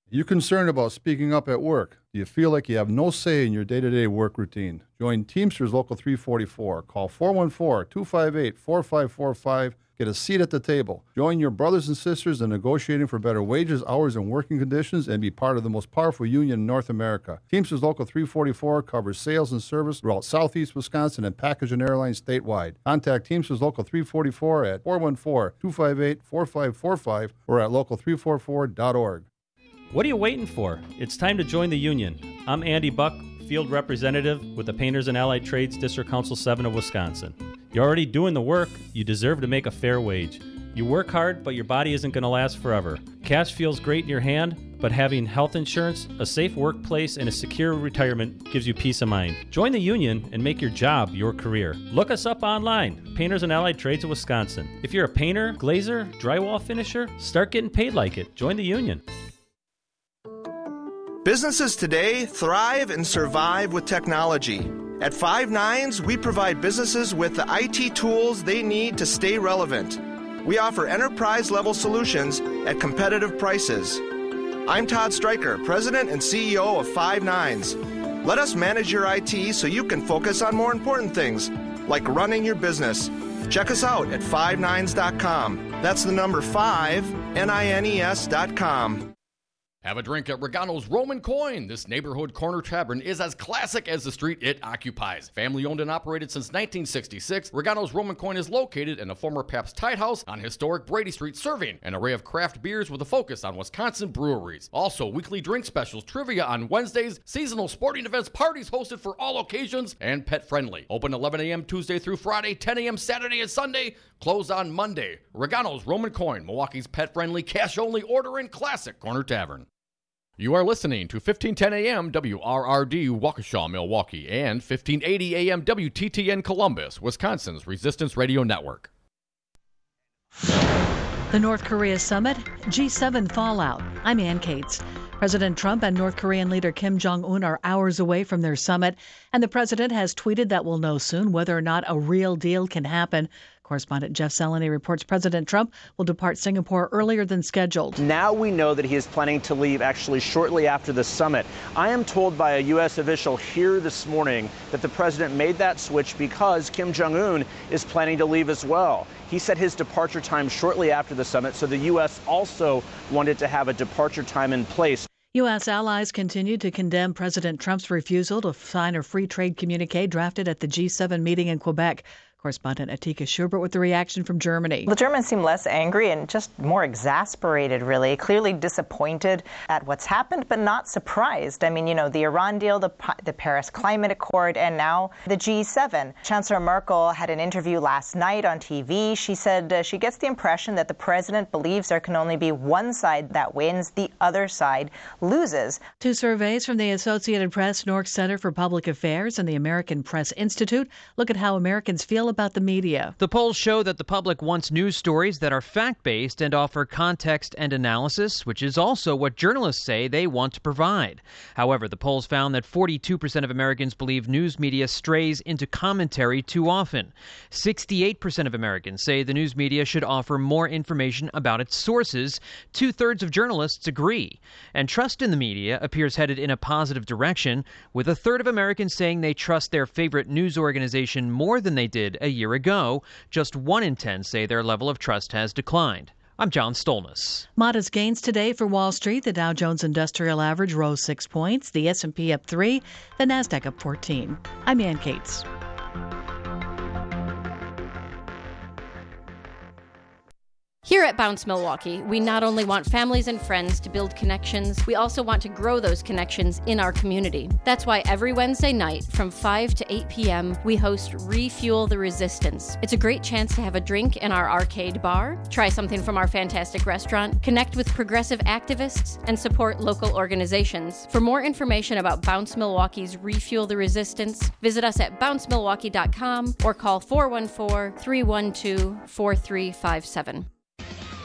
You concerned about speaking up at work? Do you feel like you have no say in your day-to-day work routine? Join Teamsters Local 344. Call 414-258-4545. Get a seat at the table. Join your brothers and sisters in negotiating for better wages, hours, and working conditions, and be part of the most powerful union in North America. Teamsters Local 344 covers sales and service throughout Southeast Wisconsin and package and airlines statewide. Contact Teamsters Local 344 at 414-258-4545 or at local344.org. What are you waiting for? It's time to join the union. I'm Andy Buck, field representative with the Painters and Allied Trades District Council 7 of Wisconsin. You're already doing the work. You deserve to make a fair wage. You work hard, but your body isn't going to last forever. Cash feels great in your hand, but having health insurance, a safe workplace, and a secure retirement gives you peace of mind. Join the union and make your job your career. Look us up online, Painters and Allied Trades of Wisconsin. If you're a painter, glazer, drywall finisher, start getting paid like it. Join the union. Businesses today thrive and survive with technology. At Five Nines, we provide businesses with the IT tools they need to stay relevant. We offer enterprise-level solutions at competitive prices. I'm Todd Stryker, President and CEO of Five Nines. Let us manage your IT so you can focus on more important things, like running your business. Check us out at 5nines.com. That's the number 5, NINES.com. Have a drink at Regano's Roman Coin. This neighborhood corner tavern is as classic as the street it occupies. Family owned and operated since 1966, Regano's Roman Coin is located in a former Pabst Tide House on historic Brady Street, serving an array of craft beers with a focus on Wisconsin breweries. Also, weekly drink specials, trivia on Wednesdays, seasonal sporting events, parties hosted for all occasions, and pet friendly. Open 11 a.m. Tuesday through Friday, 10 a.m. Saturday and Sunday, closed on Monday. Regano's Roman Coin, Milwaukee's pet friendly, cash only order and classic corner tavern. You are listening to 1510 a.m. WRRD Waukesha, Milwaukee, and 1580 a.m. WTTN Columbus, Wisconsin's Resistance Radio Network. The North Korea summit, G7 fallout. I'm Ann Cates. President Trump and North Korean leader Kim Jong-un are hours away from their summit, and the president has tweeted that we'll know soon whether or not a real deal can happen. Correspondent Jeff Seleny reports President Trump will depart Singapore earlier than scheduled. Now we know that he is planning to leave actually shortly after the summit. I am told by a U.S. official here this morning that the president made that switch because Kim Jong-un is planning to leave as well. He set his departure time shortly after the summit, so the U.S. also wanted to have a departure time in place. U.S. allies continue to condemn President Trump's refusal to sign a free trade communique drafted at the G7 meeting in Quebec. Correspondent Atika Schubert with the reaction from Germany. The Germans seem less angry and just more exasperated, really. Clearly disappointed at what's happened, but not surprised. I mean, you know, the Iran deal, the Paris Climate Accord, and now the G7. Chancellor Merkel had an interview last night on TV. She said she gets the impression that the president believes there can only be one side that wins, the other side loses. Two surveys from the Associated Press, Nork Center for Public Affairs, and the American Press Institute look at how Americans feel about the media. The polls show that the public wants news stories that are fact-based and offer context and analysis, which is also what journalists say they want to provide. However, the polls found that 42% of Americans believe news media strays into commentary too often. 68% of Americans say the news media should offer more information about its sources. 2/3 of journalists agree. And trust in the media appears headed in a positive direction, with 1/3 of Americans saying they trust their favorite news organization more than they did a year ago. Just 1 in 10 say their level of trust has declined. I'm John Stolness. Modest gains today for Wall Street. The Dow Jones Industrial Average rose 6 points. The S&P up 3. The Nasdaq up 14. I'm Ann Cates. Here at Bounce Milwaukee, we not only want families and friends to build connections, we also want to grow those connections in our community. That's why every Wednesday night from 5 to 8 p.m., we host Refuel the Resistance. It's a great chance to have a drink in our arcade bar, try something from our fantastic restaurant, connect with progressive activists, and support local organizations. For more information about Bounce Milwaukee's Refuel the Resistance, visit us at bouncemilwaukee.com or call 414-312-4357.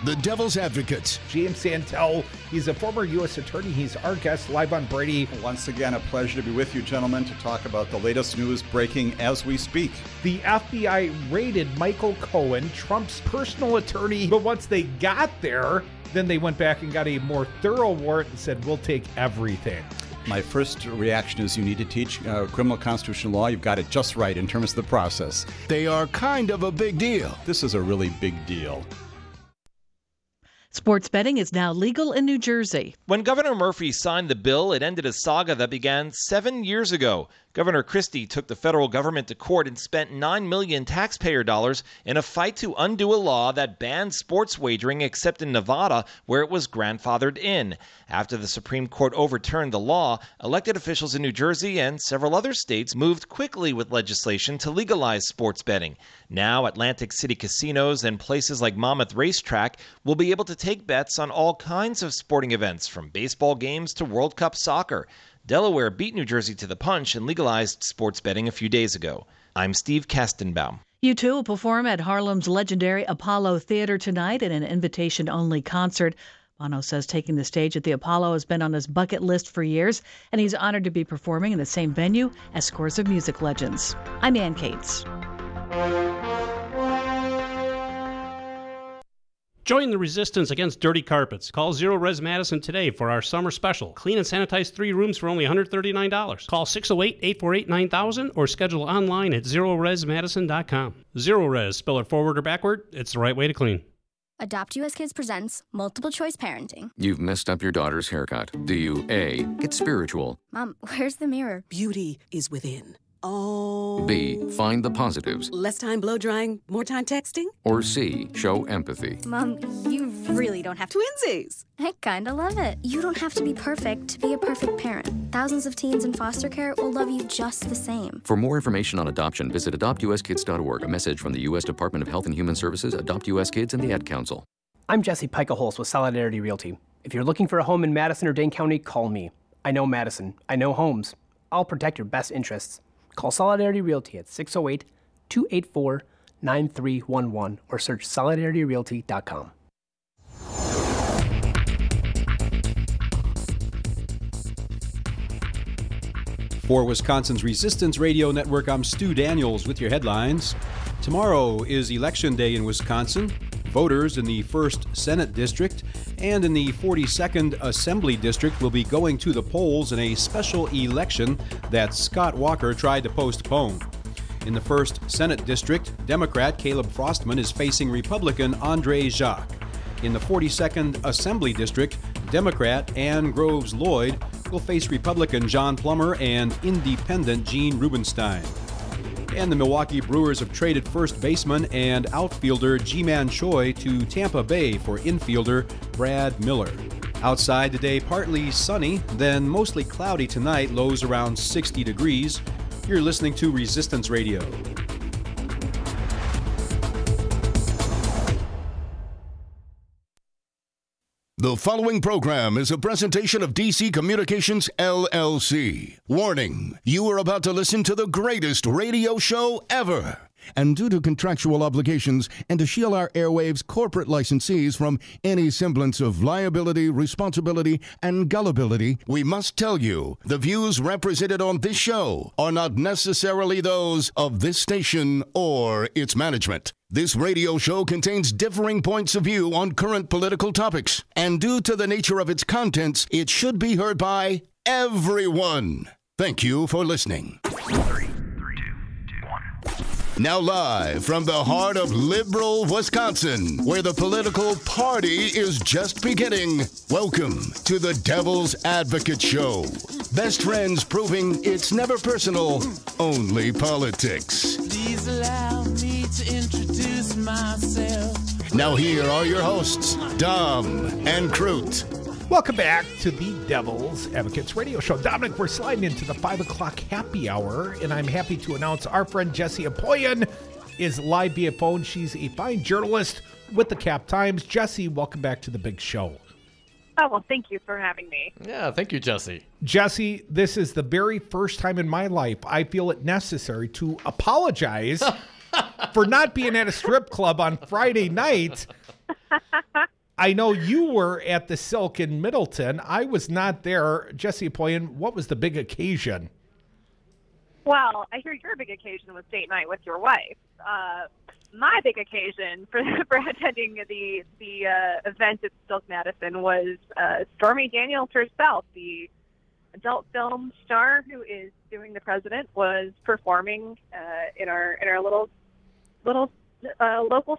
The Devil's Advocates. James Santel, he's a former U.S. attorney. He's our guest live on Brady. Once again, a pleasure to be with you, gentlemen, to talk about the latest news breaking as we speak. The FBI raided Michael Cohen, Trump's personal attorney, but once they got there, then they went back and got a more thorough warrant and said, we'll take everything. My first reaction is you need to teach criminal constitutional law. You've got it just right in terms of the process. They are kind of a big deal. This is a really big deal. Sports betting is now legal in New Jersey. When Governor Murphy signed the bill, it ended a saga that began 7 years ago. Governor Christie took the federal government to court and spent $9 million taxpayer dollars in a fight to undo a law that banned sports wagering except in Nevada, where it was grandfathered in. After the Supreme Court overturned the law, elected officials in New Jersey and several other states moved quickly with legislation to legalize sports betting. Now, Atlantic City casinos and places like Monmouth Racetrack will be able to take bets on all kinds of sporting events, from baseball games to World Cup soccer. Delaware beat New Jersey to the punch and legalized sports betting a few days ago. I'm Steve Kastenbaum. U2 will perform at Harlem's legendary Apollo Theater tonight in an invitation-only concert. Bono says taking the stage at the Apollo has been on his bucket list for years, and he's honored to be performing in the same venue as scores of music legends. I'm Ann Cates. Join the resistance against dirty carpets. Call Zero Res Madison today for our summer special. Clean and sanitize 3 rooms for only $139. Call 608-848-9000 or schedule online at ZeroResMadison.com. Zero Res, spell it forward or backward, it's the right way to clean. Adopt US Kids presents Multiple Choice Parenting. You've messed up your daughter's haircut. Do you A, get spiritual? Mom, where's the mirror? Beauty is within. Oh. B, find the positives? Less time blow drying, more time texting? Or C, show empathy? Mom, you really don't have to. Twinsies! I kinda love it. You don't have to be perfect to be a perfect parent. Thousands of teens in foster care will love you just the same. For more information on adoption, visit adoptuskids.org. A message from the U.S. Department of Health and Human Services, Adopt U.S. Kids, and the Ad Council. I'm Jesse Pica-Holz with Solidarity Realty. If you're looking for a home in Madison or Dane County, call me. I know Madison. I know homes. I'll protect your best interests. Call Solidarity Realty at 608-284-9311 or search solidarityrealty.com. For Wisconsin's Resistance Radio Network, I'm Stu Daniels with your headlines. Tomorrow is Election Day in Wisconsin. Voters in the 1st Senate District and in the 42nd Assembly District will be going to the polls in a special election that Scott Walker tried to postpone. In the 1st Senate District, Democrat Caleb Frostman is facing Republican Andre Jacques. In the 42nd Assembly District, Democrat Ann Groves Lloyd will face Republican John Plummer and Independent Gene Rubenstein. And the Milwaukee Brewers have traded first baseman and outfielder Ji-Man Choi to Tampa Bay for infielder Brad Miller. Outside today, partly sunny, then mostly cloudy tonight, lows around 60 degrees. You're listening to Resistance Radio. The following program is a presentation of DC Communications, LLC. Warning, you are about to listen to the greatest radio show ever. And due to contractual obligations and to shield our airwaves' corporate licensees from any semblance of liability, responsibility, and gullibility, we must tell you the views represented on this show are not necessarily those of this station or its management. This radio show contains differing points of view on current political topics, and due to the nature of its contents, it should be heard by everyone. Thank you for listening. 3, 2, 1. Now live from the heart of liberal Wisconsin, where the political party is just beginning, welcome to the Devil's Advocate Show. Best friends proving it's never personal, only politics. Please allow me to introduce myself. Now here are your hosts, Dom and Crute. Welcome back to the Devil's Advocates Radio Show. Dominic, we're sliding into the 5 o'clock happy hour, and I'm happy to announce our friend Jessie Opoien is live via phone. She's a fine journalist with the Cap Times. Jessie, welcome back to the big show. Oh, well, thank you for having me. Yeah, thank you, Jessie. Jessie, this is the very first time in my life I feel it necessary to apologize for not being at a strip club on Friday night. I know you were at the Silk in Middleton. I was not there. Jessie Opoien, what was the big occasion? Well, I hear your big occasion was date night with your wife. My big occasion for attending the event at Silk Madison was Stormy Daniels herself, the adult film star who is suing the president, was performing in our little local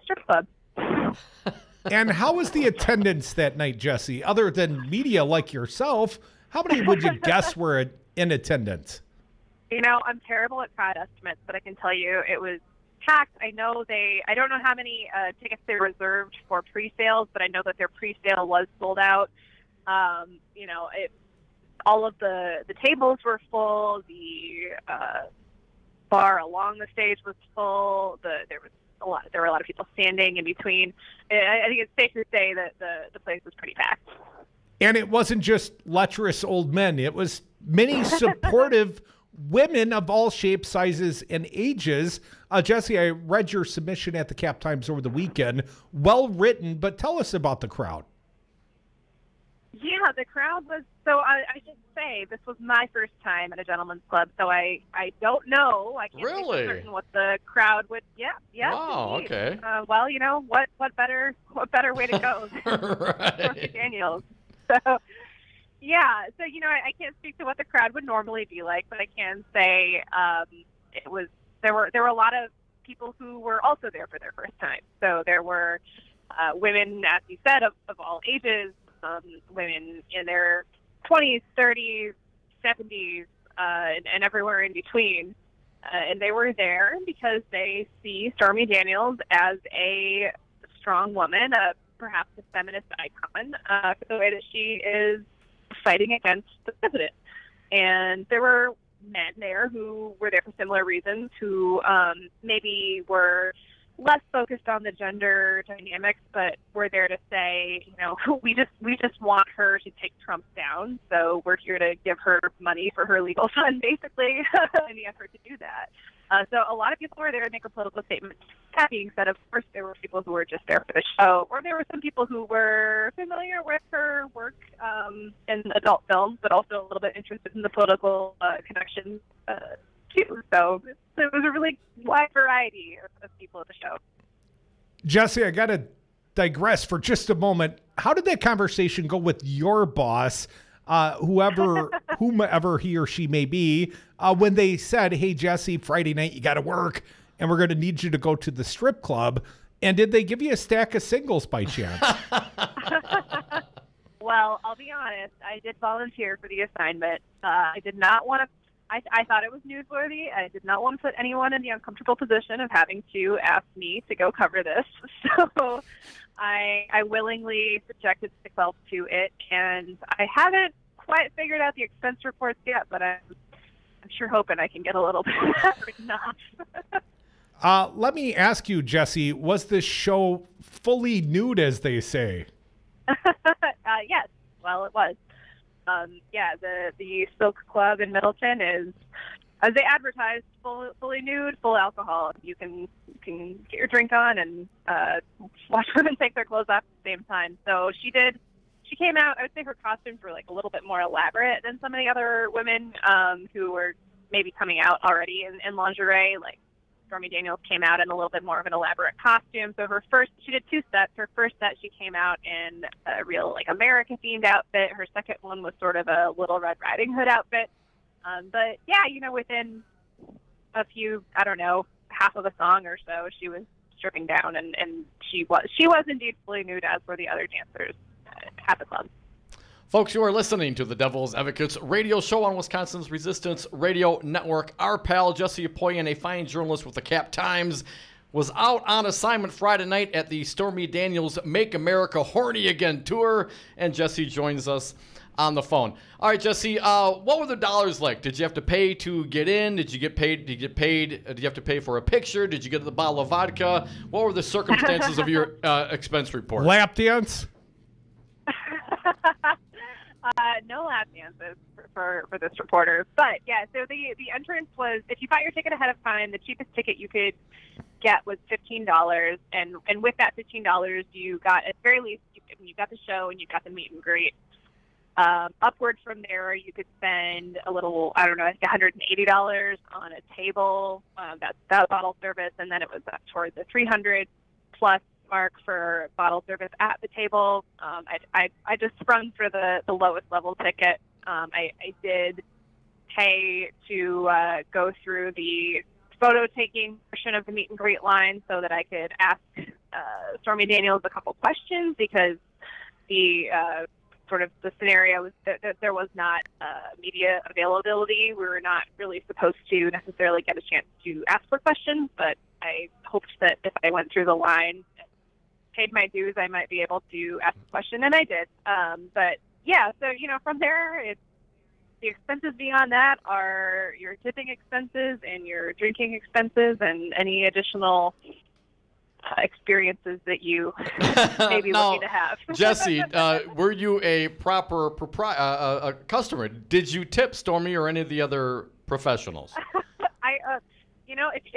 strip club. And how was the attendance that night, Jessie? Other than media like yourself, how many would you guess were in attendance? You know, I'm terrible at crowd estimates, but I can tell you it was packed. I don't know how many tickets they reserved for pre-sales, but I know that their pre-sale was sold out. All of the tables were full. The bar along the stage was full. There were a lot of people standing in between. I think it's safe to say that the place was pretty packed. And it wasn't just lecherous old men. It was many supportive women of all shapes, sizes, and ages. Jessie, I read your submission at the Cap Times over the weekend. Well written, but tell us about the crowd. Yeah, the crowd was, so I should say, this was my first time at a gentleman's club, so I don't know. I can't really be certain what the crowd would, yeah. Wow, indeed. okay. Well, you know, what better way to go than Stormy Daniels. So, yeah, so, you know, I can't speak to what the crowd would normally be like, but I can say there were a lot of people who were also there for their first time. So there were women, as you said, of all ages, women in their 20s, 30s, 70s, and everywhere in between. And they were there because they see Stormy Daniels as a strong woman, perhaps a feminist icon, for the way that she is fighting against the president. And there were men there who were there for similar reasons, who maybe were less focused on the gender dynamics, but we're there to say, we just want her to take Trump down, so we're here to give her money for her legal fund, basically, in the effort to do that. So a lot of people were there to make a political statement. That being said, of course, there were people who were just there for the show, or there were some people who were familiar with her work in adult films, but also a little bit interested in the political connections too. So it was a really wide variety of people at the show. Jessie, I got to digress for just a moment. How did that conversation go with your boss, whomever he or she may be, when they said, hey, Jessie, Friday night, you got to work, and we're going to need you to go to the strip club? And did they give you a stack of singles by chance? Well, I'll be honest. I did volunteer for the assignment. I did not want to. I thought it was newsworthy. I did not want to put anyone in the uncomfortable position of having to ask me to go cover this. So I willingly subjected myself to it, and I haven't quite figured out the expense reports yet, but I'm sure hoping I can get a little bit written off. Let me ask you, Jessie, was this show fully nude, as they say? Yes. Well, it was. The Silk Club in Middleton is, as they advertised, fully nude, full alcohol. You can get your drink on and watch women take their clothes off at the same time. So she came out. I would say her costumes were like a little bit more elaborate than some of the other women who were maybe coming out already in lingerie. Like Stormy Daniels came out in a little bit more of an elaborate costume. So she did two sets. Her first set, she came out in a real like America-themed outfit. Her second one was sort of a Little Red Riding Hood outfit. But yeah, within a few, I don't know, half of a song or so, she was stripping down, and she was indeed fully nude, as were the other dancers at the club. Folks, you are listening to the Devil's Advocates radio show on Wisconsin's Resistance Radio Network. Our pal, Jessie Opoien, a fine journalist with the Cap Times, was out on assignment Friday night at the Stormy Daniels Make America Horny Again tour, and Jessie joins us on the phone. All right, Jessie, what were the dollars like? Did you have to pay to get in? Did you get paid? Did you have to pay for a picture? Did you get the bottle of vodka? What were the circumstances of your expense report? Lap dance? No lap dances for this reporter. But yeah, so the entrance was, if you bought your ticket ahead of time, the cheapest ticket you could get was $15, and with that $15, you got, at the very least, you got the show and you got the meet and greet. Upward from there, you could spend a little, I don't know, I think $180 on a table. That's bottle service, and then it was up toward the $300 plus mark for bottle service at the table. I just sprung for the lowest level ticket. I did pay to go through the photo taking portion of the meet and greet line so that I could ask Stormy Daniels a couple questions, because the sort of the scenario was that there was not media availability. We were not really supposed to necessarily get a chance to ask for questions, but I hoped that if I went through the line and paid my dues, I might be able to ask a question, and I did. But yeah, so, from there, the expenses beyond that are your tipping expenses and your drinking expenses and any additional experiences that you may be looking to have. Jessie, were you a proper customer? Did you tip Stormy or any of the other professionals?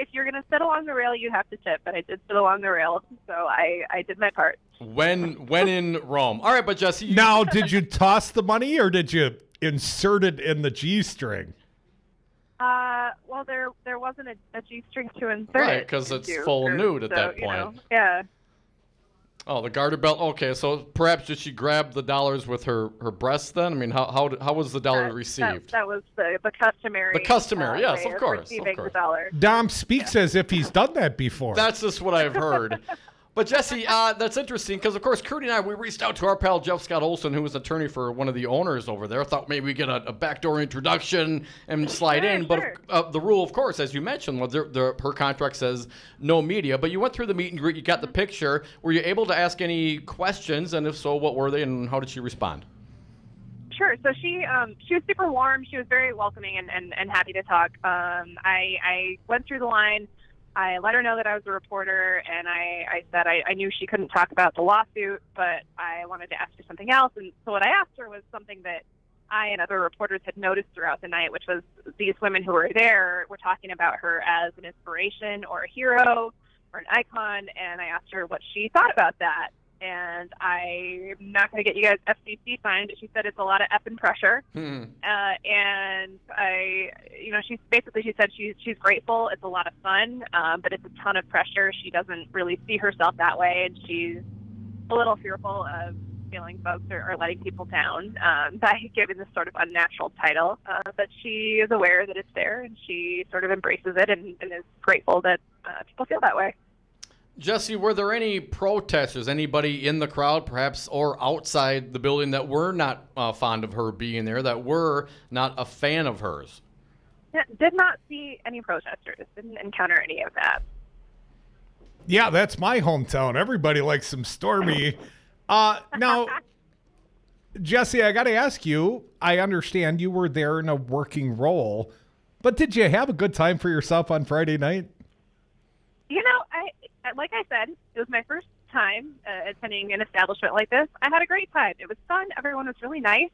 If you're going to sit along the rail, you have to tip, but I did sit along the rail, so I did my part. When in Rome. All right, but Jessie... Now, did you toss the money, or did you insert it in the G-string? Well, there wasn't a G-string to insert. Right, because it's full nude at that point. Yeah. Oh, the garter belt. Okay, so perhaps did she grab the dollars with her breasts then? I mean, how was the dollar received? That was the customary. The customary, yes, way of course. Receiving the dollar. Dom speaks as if he's done that before. That's just what I've heard. But Jesse, that's interesting because, of course, Crudy and I, we reached out to our pal Jeff Scott Olson, who was attorney for one of the owners over there. Thought maybe we get a backdoor introduction and slide in. But the rule, of course, as you mentioned, was her contract says no media. But you went through the meet and greet. You got the picture. Were you able to ask any questions? And if so, what were they and how did she respond? Sure. So she was super warm. She was very welcoming and happy to talk. I went through the line. I let her know that I was a reporter, and I said I knew she couldn't talk about the lawsuit, but I wanted to ask her something else. And so what I asked her was something that I and other reporters had noticed throughout the night, which was these women who were there were talking about her as an inspiration or a hero or an icon, and I asked her what she thought about that. And I'm not going to get you guys FCC signed, but she said it's a lot of effing pressure. And she said she's grateful. It's a lot of fun, but it's a ton of pressure. She doesn't really see herself that way, and she's a little fearful of feeling folks are letting people down by giving this sort of unnatural title. But she is aware that it's there, and she sort of embraces it and is grateful that people feel that way. Jesse, were there any protesters, anybody in the crowd, perhaps, or outside the building that were not fond of her being there, that were not a fan of hers? Did not see any protesters. Didn't encounter any of that. Yeah, that's my hometown. Everybody likes some Stormy. Now, Jesse, I got to ask you, I understand you were there in a working role, but did you have a good time for yourself on Friday night? Like I said, it was my first time attending an establishment like this. I had a great time. It was fun. Everyone was really nice.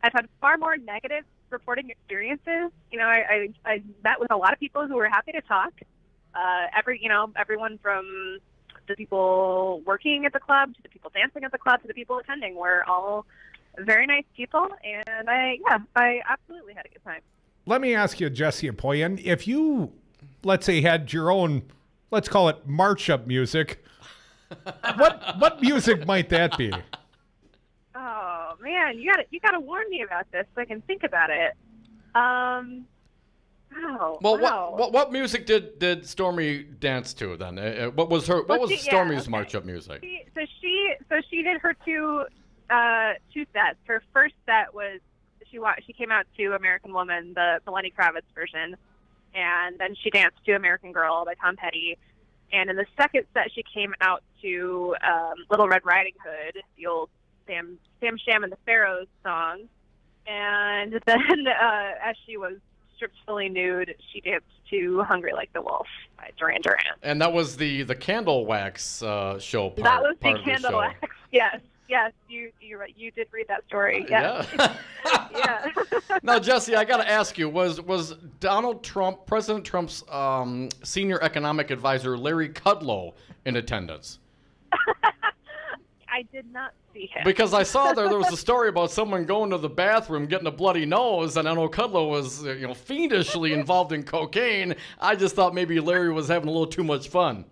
I've had far more negative reporting experiences. I met with a lot of people who were happy to talk. Everyone from the people working at the club to the people dancing at the club to the people attending were all very nice people. And I absolutely had a good time. Let me ask you, Jessie Opoien, if you, let's say, had your own, let's call it march-up music, what music might that be? Oh man, you gotta warn me about this so I can think about it. What music did Stormy dance to then? What was Stormy's march-up music? So she did her two sets. Her first set was she came out to American Woman, the Lenny Kravitz version. And then she danced to American Girl by Tom Petty. And in the second set, she came out to Little Red Riding Hood, the old Sam Sham and the Pharaohs song. And then as she was stripped fully nude, she danced to Hungry Like the Wolf by Duran Duran. And that was the candle wax show part. That was the candle wax, yes. Yes, you're right. You did read that story. Yes. Yeah. Yeah. Now, Jesse, I got to ask you: was Donald Trump, President Trump's senior economic advisor, Larry Kudlow, in attendance? I did not see him. Because I saw there was a story about someone going to the bathroom, getting a bloody nose, and I know Kudlow was fiendishly involved in cocaine. I just thought maybe Larry was having a little too much fun.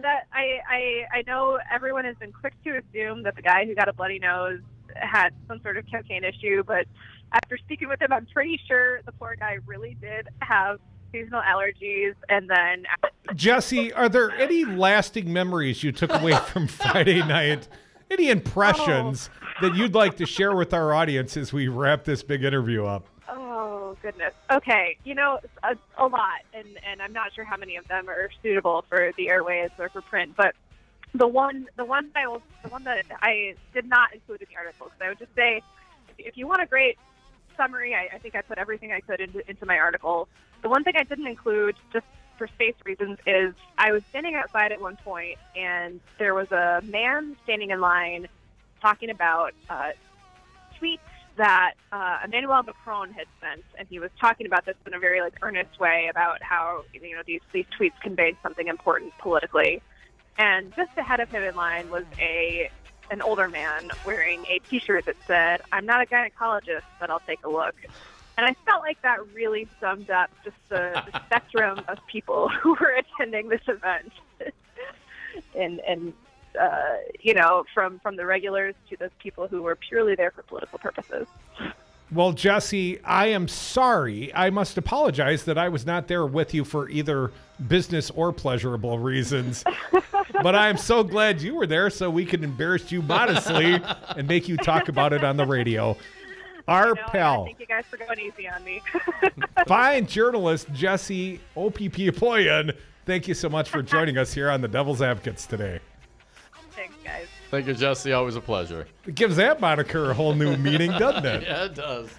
That I know everyone has been quick to assume that the guy who got a bloody nose had some sort of cocaine issue, but after speaking with him, I'm pretty sure the poor guy really did have seasonal allergies. And then, Jesse, are there any lasting memories you took away from Friday night? Any impressions that you'd like to share with our audience as we wrap this big interview up? Oh, goodness. Okay. A lot. And I'm not sure how many of them are suitable for the airwaves or for print. But the one that I did not include in the article, because I would just say, if you want a great summary, I think I put everything I could into my article. The one thing I didn't include, just for space reasons, is I was standing outside at one point, and there was a man standing in line talking about tweets that Emmanuel Macron had sent, and he was talking about this in a very earnest way about how these tweets conveyed something important politically. And just ahead of him in line was an older man wearing a T-shirt that said, "I'm not a gynecologist, but I'll take a look." And I felt like that really summed up just the spectrum of people who were attending this event. and from the regulars to those people who were purely there for political purposes. Well, Jesse, I am sorry. I must apologize that I was not there with you for either business or pleasurable reasons. But I am so glad you were there so we could embarrass you modestly and make you talk about it on the radio. Our pal. Thank you guys for going easy on me. Fine journalist Jessie Opoien. Thank you so much for joining us here on the Devil's Advocates today. Thanks, guys. Thank you, Jesse. Always a pleasure. It gives that moniker a whole new meaning, doesn't it? Yeah, it does.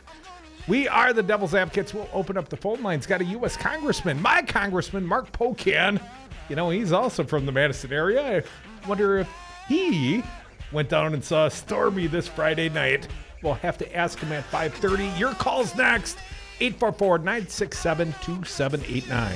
We are the Devil's Advocates. We'll open up the phone lines. Got a U.S. Congressman, my Congressman, Mark Pocan. You know, he's also from the Madison area. I wonder if he went down and saw Stormy this Friday night. We'll have to ask him at 5:30. Your call's next. 844-967-2789.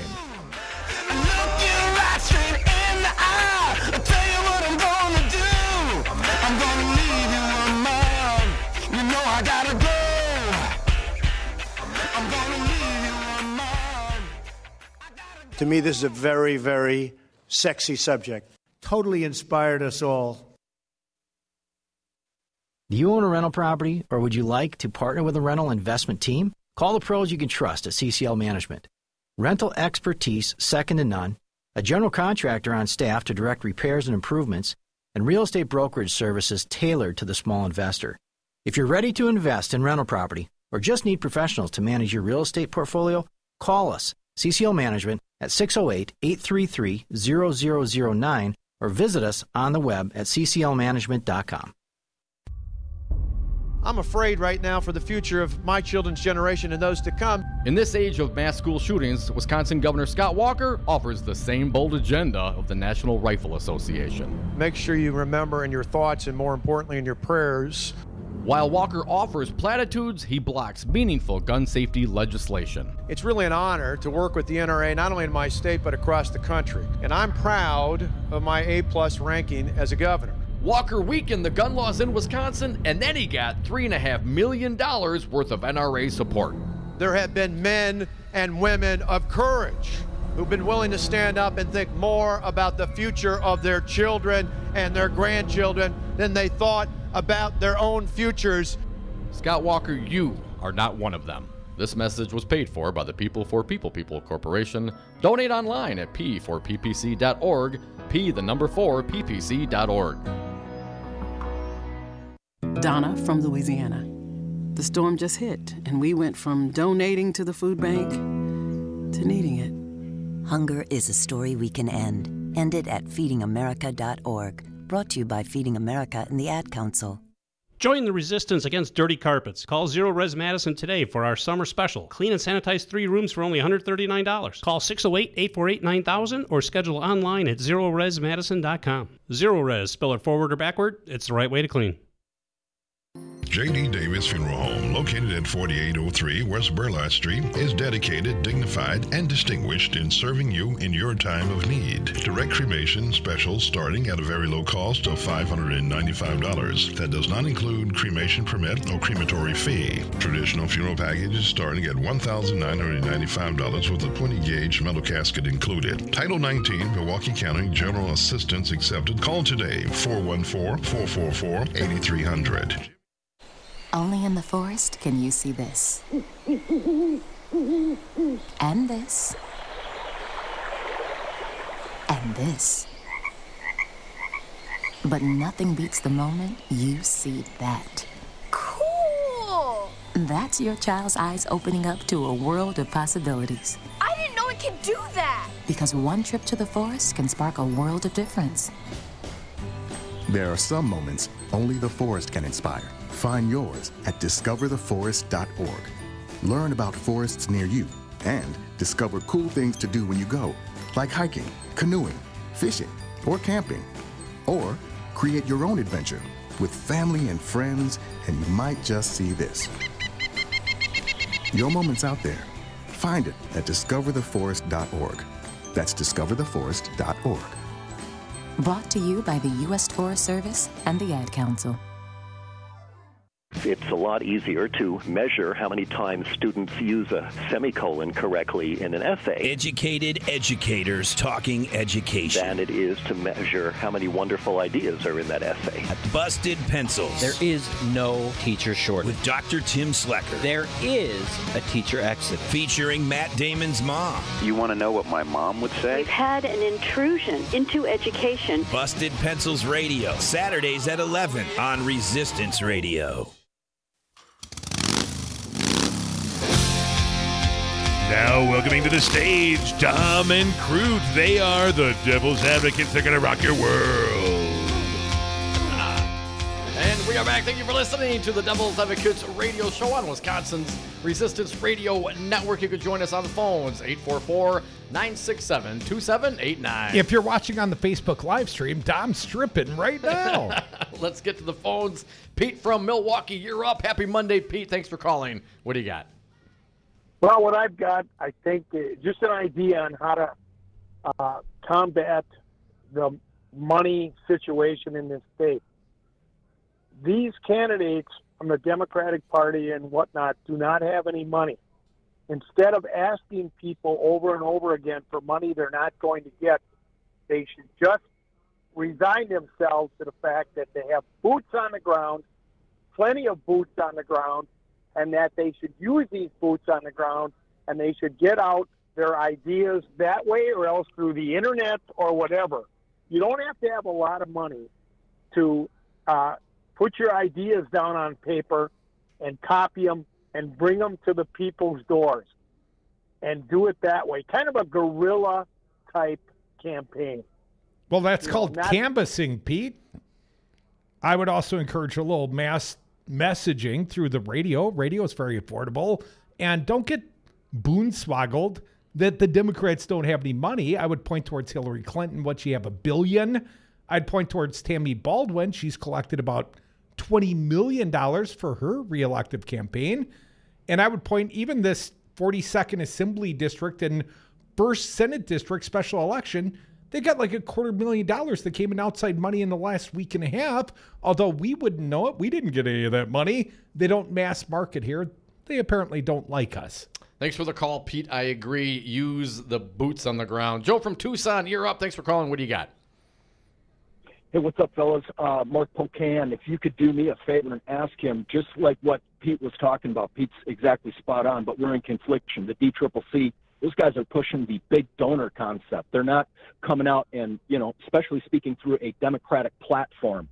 To me, this is a very, very sexy subject. Totally inspired us all. Do you own a rental property, or would you like to partner with a rental investment team? Call the pros you can trust at CCL Management. Rental expertise second to none, a general contractor on staff to direct repairs and improvements, and real estate brokerage services tailored to the small investor. If you're ready to invest in rental property or just need professionals to manage your real estate portfolio, call us, CCL Management, at 608-833-0009 or visit us on the web at cclmanagement.com. I'm afraid right now for the future of my children's generation and those to come. In this age of mass school shootings, Wisconsin Governor Scott Walker offers the same bold agenda of the National Rifle Association. Make sure you remember in your thoughts and more importantly in your prayers. While Walker offers platitudes, he blocks meaningful gun safety legislation. It's really an honor to work with the NRA not only in my state but across the country. And I'm proud of my A+ ranking as a governor. Walker weakened the gun laws in Wisconsin, and then he got $3.5 million worth of NRA support. There have been men and women of courage who've been willing to stand up and think more about the future of their children and their grandchildren than they thought about their own futures. Scott Walker, you are not one of them. This message was paid for by the People for People Corporation. Donate online at p4ppc.org, p4ppc.org. Donna from Louisiana. The storm just hit, and we went from donating to the food bank to needing it. Hunger is a story we can end. End it at feedingamerica.org. Brought to you by Feeding America and the Ad Council. Join the resistance against dirty carpets. Call Zero Res Madison today for our summer special. Clean and sanitize 3 rooms for only $139. Call 608-848-9000 or schedule online at zeroresmadison.com. Zero Res, spell it forward or backward, it's the right way to clean. J.D. Davis Funeral Home, located at 4803 West Burlott Street, is dedicated, dignified, and distinguished in serving you in your time of need. Direct cremation specials starting at a very low cost of $595. That does not include cremation permit or crematory fee. Traditional funeral packages starting at $1,995 with a 20-gauge metal casket included. Title 19, Milwaukee County General Assistance accepted. Call today, 414-444-8300. Only in the forest can you see this. And this. And this. But nothing beats the moment you see that. Cool! That's your child's eyes opening up to a world of possibilities. I didn't know it could do that! Because one trip to the forest can spark a world of difference. There are some moments only the forest can inspire. Find yours at discovertheforest.org. Learn about forests near you and discover cool things to do when you go, like hiking, canoeing, fishing, or camping. Or create your own adventure with family and friends, and you might just see this. Your moment's out there. Find it at discovertheforest.org. That's discovertheforest.org. Brought to you by the U.S. Forest Service and the Ad Council. It's a lot easier to measure how many times students use a semicolon correctly in an essay. Educated educators talking education. Than it is to measure how many wonderful ideas are in that essay. Busted Pencils. There is no teacher shortage. With Dr. Tim Slecker. There is a teacher exodus. Featuring Matt Damon's mom. You want to know what my mom would say? We've had an intrusion into education. Busted Pencils Radio, Saturdays at 11 on Resistance Radio. Now welcoming to the stage, Dom and Cruz. They are the Devil's Advocates. They're going to rock your world. And we are back. Thank you for listening to the Devil's Advocates radio show on Wisconsin's Resistance Radio Network. You can join us on the phones, 844-967-2789. If you're watching on the Facebook live stream, Dom's stripping right now. Let's get to the phones. Pete from Milwaukee, you're up. Happy Monday, Pete. Thanks for calling. What do you got? Well, what I've got, I think, just an idea on how to combat the money situation in this state. These candidates from the Democratic Party and whatnot do not have any money. Instead of asking people over and over again for money they're not going to get, they should just resign themselves to the fact that they have boots on the ground, plenty of boots on the ground, and that they should use these boots on the ground, and they should get out their ideas that way or else through the internet or whatever. You don't have to have a lot of money to put your ideas down on paper and copy them and bring them to the people's doors and do it that way. Kind of a guerrilla-type campaign. Well, that's called canvassing, Pete. I would also encourage a little mass messaging through the radio. Radio is very affordable. And don't get boonswoggled that the Democrats don't have any money. I would point towards Hillary Clinton. What, she have $1 billion? I'd point towards Tammy Baldwin. She's collected about $20 million for her reelective campaign. And I would point even this 42nd Assembly District and 1st Senate District special election, they got like $250,000 that came in outside money in the last week and a half. Although we wouldn't know it. We didn't get any of that money. They don't mass market here. They apparently don't like us. Thanks for the call, Pete. I agree. Use the boots on the ground. Joe from Tucson, you're up. Thanks for calling. What do you got? Hey, what's up, fellas? Mark Pocan, if you could do me a favor and ask him, just like what Pete was talking about, Pete's exactly spot on, but we're in confliction. The DCCC, those guys are pushing the big donor concept. They're not coming out and, especially speaking through a Democratic platform.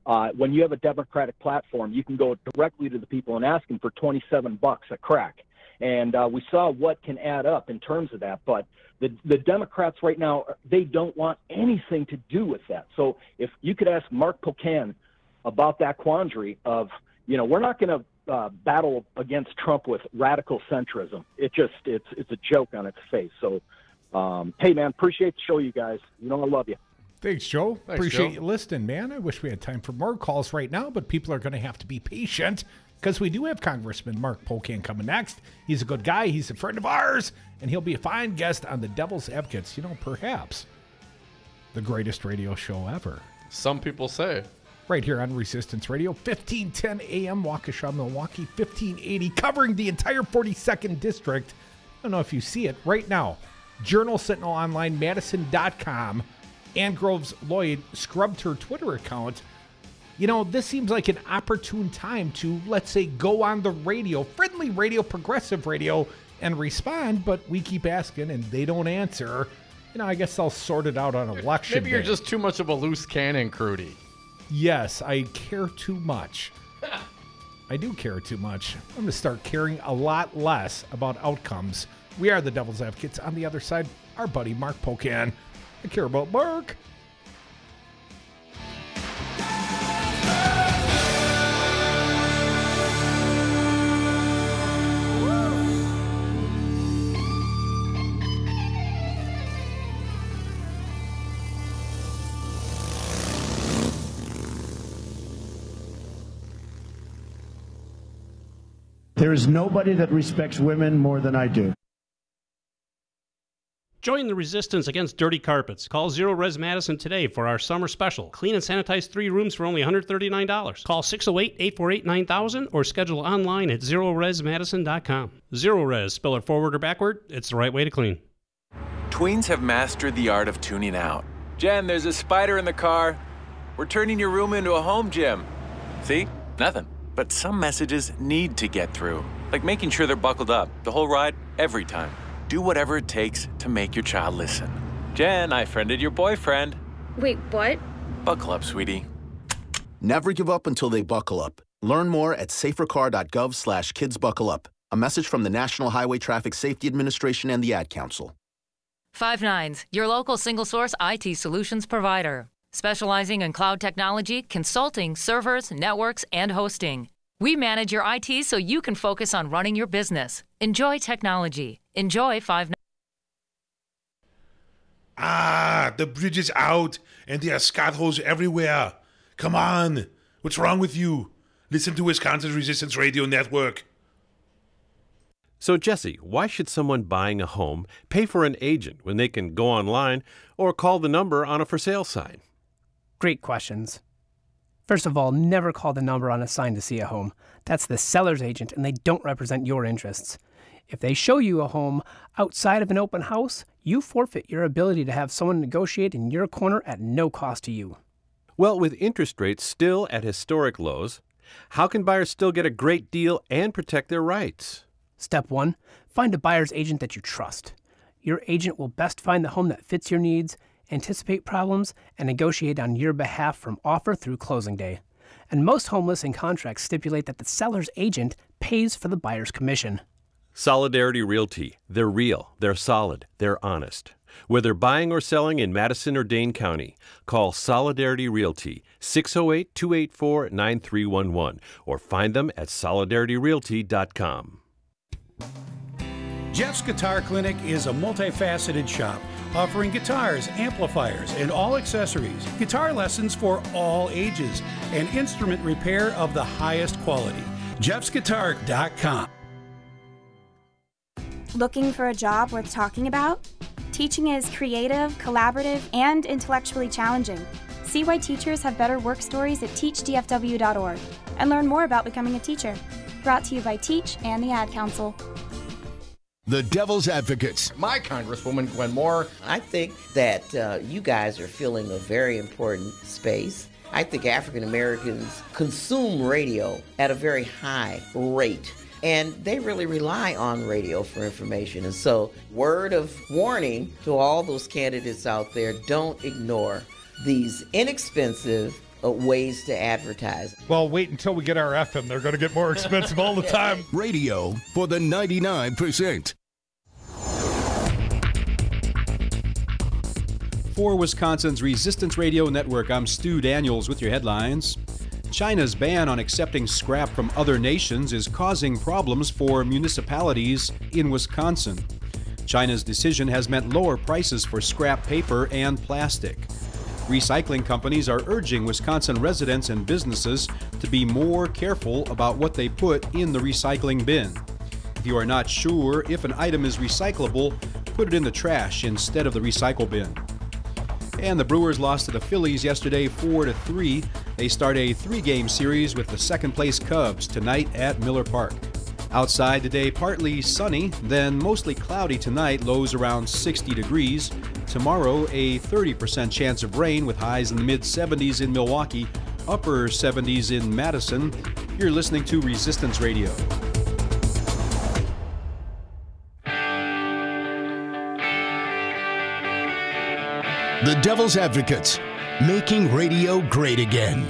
When you have a Democratic platform, you can go directly to the people and ask them for $27 a crack. And we saw what can add up in terms of that. But the Democrats right now, they don't want anything to do with that. So if you could ask Mark Pocan about that quandary of, we're not going to battle against Trump with radical centrism. It's a joke on its face. So, hey, man, appreciate the show, you guys. I love you. Thanks, Joe. Thanks, Appreciate Joe. you listening, man. I wish we had time for more calls right now, but people are going to have to be patient because we do have Congressman Mark Pocan coming next. He's a good guy. He's a friend of ours, and he'll be a fine guest on the Devil's Advocates. Perhaps the greatest radio show ever. Some people say. Right here on Resistance Radio, 1510 AM, Waukesha, Milwaukee, 1580, covering the entire 42nd District. I don't know if you see it right now. Journal Sentinel Online, Madison.com. Ann Groves Lloyd scrubbed her Twitter account. This seems like an opportune time to, let's say, go on the radio, friendly radio, progressive radio, and respond, but we keep asking and they don't answer. I guess I'll sort it out on election Maybe you're day. just too much of a loose cannon, Crudy. Yes, I care too much. I do care too much. I'm going to start caring a lot less about outcomes. We are the Devil's Advocates. On the other side, our buddy Mark Pocan. I care about Mark. There is nobody that respects women more than I do. Join the resistance against dirty carpets. Call Zero Res Madison today for our summer special. Clean and sanitize 3 rooms for only $139. Call 608-848-9000 or schedule online at ZeroResMadison.com. Zero Res, spell it forward or backward, it's the right way to clean. Tweens have mastered the art of tuning out. Jen, there's a spider in the car. We're turning your room into a home gym. See? Nothing. But some messages need to get through, like making sure they're buckled up the whole ride, every time. Do whatever it takes to make your child listen. Jen, I friended your boyfriend. Wait, what? Buckle up, sweetie. Never give up until they buckle up. Learn more at safercar.gov/kidsbuckleup. A message from the National Highway Traffic Safety Administration and the Ad Council. 5/9, your local single-source IT solutions provider. Specializing in cloud technology, consulting, servers, networks, and hosting. We manage your IT so you can focus on running your business. Enjoy technology. Enjoy 5/9. The bridge is out, and there are scat holes everywhere. Come on. What's wrong with you? Listen to Wisconsin's Resistance Radio Network. So, Jesse, why should someone buying a home pay for an agent when they can go online or call the number on a for sale sign? Great questions. First of all, never call the number on a sign to see a home. That's the seller's agent, and they don't represent your interests. If they show you a home outside of an open house, you forfeit your ability to have someone negotiate in your corner at no cost to you. Well, with interest rates still at historic lows, how can buyers still get a great deal and protect their rights? Step 1, find a buyer's agent that you trust. Your agent will best find the home that fits your needs, anticipate problems, and negotiate on your behalf from offer through closing day. And most home listing contracts stipulate that the seller's agent pays for the buyer's commission. Solidarity Realty. They're real, they're solid, they're honest. Whether buying or selling in Madison or Dane County, call Solidarity Realty, 608-284-9311, or find them at solidarityrealty.com. Jeff's Guitar Clinic is a multifaceted shop offering guitars, amplifiers, and all accessories, guitar lessons for all ages, and instrument repair of the highest quality. Jeff'sGuitar.com. Looking for a job worth talking about? Teaching is creative, collaborative, and intellectually challenging. See why teachers have better work stories at teachdfw.org and learn more about becoming a teacher. Brought to you by Teach and the Ad Council. The Devil's Advocates. My Congresswoman Gwen Moore. I think that you guys are filling a very important space. I think African Americans consume radio at a very high rate, and they really rely on radio for information. And so, word of warning to all those candidates out there, don't ignore these inexpensive ways to advertise. Well, wait until we get our FM. They're going to get more expensive all the time. Radio for the 99%. For Wisconsin's Resistance Radio Network, I'm Stu Daniels with your headlines. China's ban on accepting scrap from other nations is causing problems for municipalities in Wisconsin. China's decision has meant lower prices for scrap paper and plastic. Recycling companies are urging Wisconsin residents and businesses to be more careful about what they put in the recycling bin. If you are not sure if an item is recyclable, put it in the trash instead of the recycle bin. And the Brewers lost to the Phillies yesterday 4-3. They start a 3-game series with the second-place Cubs tonight at Miller Park. Outside today, partly sunny, then mostly cloudy tonight, lows around 60 degrees. Tomorrow, a 30% chance of rain with highs in the mid-70s in Milwaukee, upper 70s in Madison. You're listening to Resistance Radio. The Devil's Advocates, making radio great again.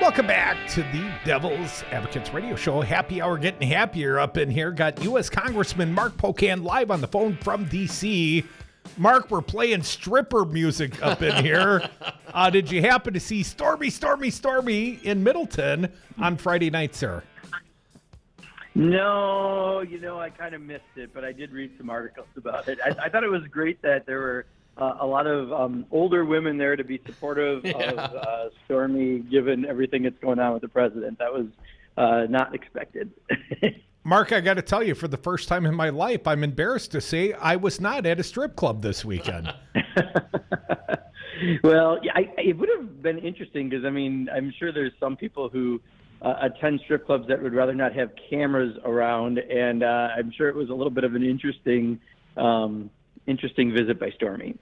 Welcome back to the Devil's Advocates Radio Show. Happy hour, getting happier up in here. Got U.S. Congressman Mark Pocan live on the phone from D.C. Mark, we're playing stripper music up in here. Did you happen to see Stormy in Middleton on Friday night, sir? No, I kind of missed it, but I did read some articles about it. I thought it was great that there were a lot of older women there to be supportive of Stormy, given everything that's going on with the president. That was not expected. Mark, I got to tell you, for the first time in my life, I'm embarrassed to say I was not at a strip club this weekend. Well, yeah, it would have been interesting because, I mean, I'm sure there's some people who attend strip clubs that would rather not have cameras around, and I'm sure it was a little bit of an interesting visit by Stormy.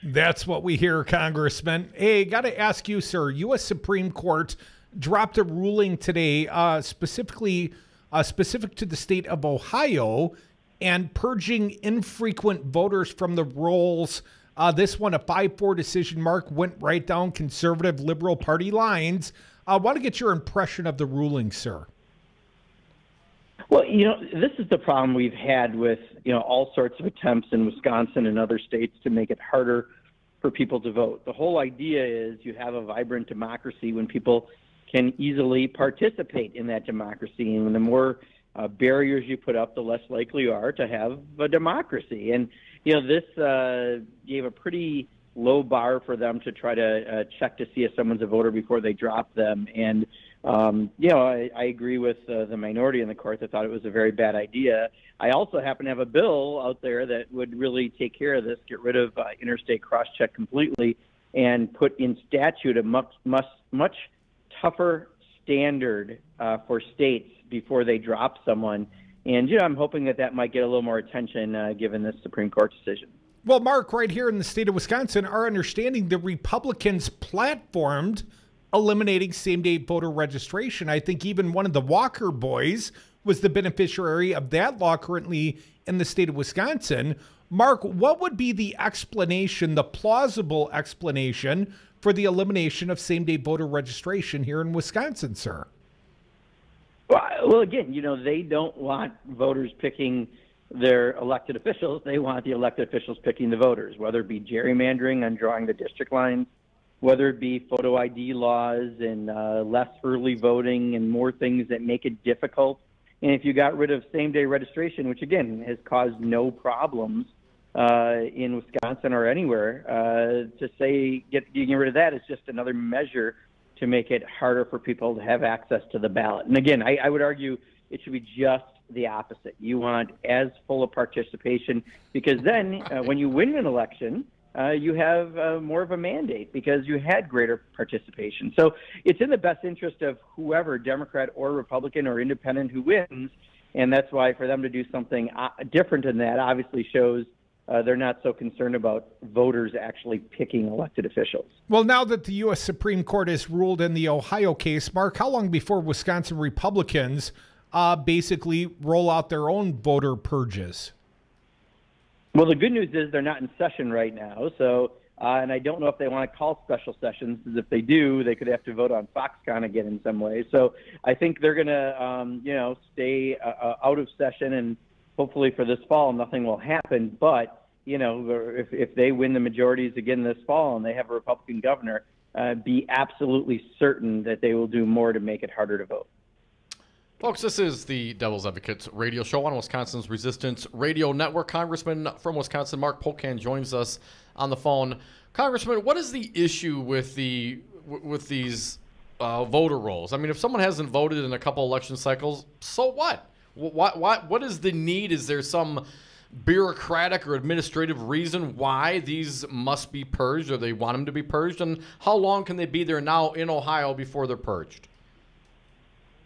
That's what we hear, Congressman. Hey, got to ask you, sir, U.S. Supreme Court dropped a ruling today specific to the state of Ohio and purging infrequent voters from the rolls. This one, a 5-4 decision, Mark, went right down conservative liberal party lines. I want to get your impression of the ruling, sir. Well, this is the problem we've had with, all sorts of attempts in Wisconsin and other states to make it harder for people to vote. The whole idea is you have a vibrant democracy when people can easily participate in that democracy. And the more barriers you put up, the less likely you are to have a democracy. And, this gave a pretty low bar for them to try to check to see if someone's a voter before they drop them. And, I agree with the minority in the court that thought it was a very bad idea. I also happen to have a bill out there that would really take care of this, get rid of interstate cross-check completely, and put in statute a much tougher standard for states before they drop someone. And, I'm hoping that might get a little more attention given this Supreme Court decision. Well, Mark, right here in the state of Wisconsin, our understanding, the Republicans platformed eliminating same-day voter registration. I think even one of the Walker boys was the beneficiary of that law currently in the state of Wisconsin. Mark, what would be the explanation, the plausible explanation for the elimination of same-day voter registration here in Wisconsin, sir? Well, again, they don't want voters picking their elected officials. They want the elected officials picking the voters, whether it be gerrymandering on drawing the district lines, whether it be photo ID laws and less early voting and more things that make it difficult. And if you got rid of same-day registration, which, again, has caused no problems in Wisconsin or anywhere, to say getting rid of that is just another measure to make it harder for people to have access to the ballot. And, again, I would argue it should be just the opposite. You want as full of participation because then when you win an election, you have more of a mandate because you had greater participation. So it's in the best interest of whoever, Democrat or Republican or independent, who wins. And that's why for them to do something different than that obviously shows they're not so concerned about voters actually picking elected officials. Well, now that the U.S. Supreme Court has ruled in the Ohio case, Mark, how long before Wisconsin Republicans basically roll out their own voter purges? Well, the good news is they're not in session right now. So, and I don't know if they want to call special sessions, because if they do, they could have to vote on Foxconn again in some way. So I think they're going to, stay out of session, and hopefully for this fall, nothing will happen. But, if they win the majorities again this fall and they have a Republican governor, be absolutely certain that they will do more to make it harder to vote. Folks, this is the Devil's Advocates radio show on Wisconsin's Resistance Radio Network. Congressman from Wisconsin, Mark Pocan, joins us on the phone. Congressman, what is the issue with these voter rolls? I mean, if someone hasn't voted in a couple election cycles, so what? What is the need? Is there some bureaucratic or administrative reason why these must be purged, or they want them to be purged? And how long can they be there now in Ohio before they're purged?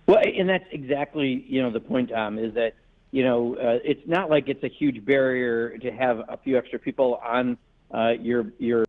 Well, and that's exactly, the point, Tom, is that, it's not like it's a huge barrier to have a few extra people on your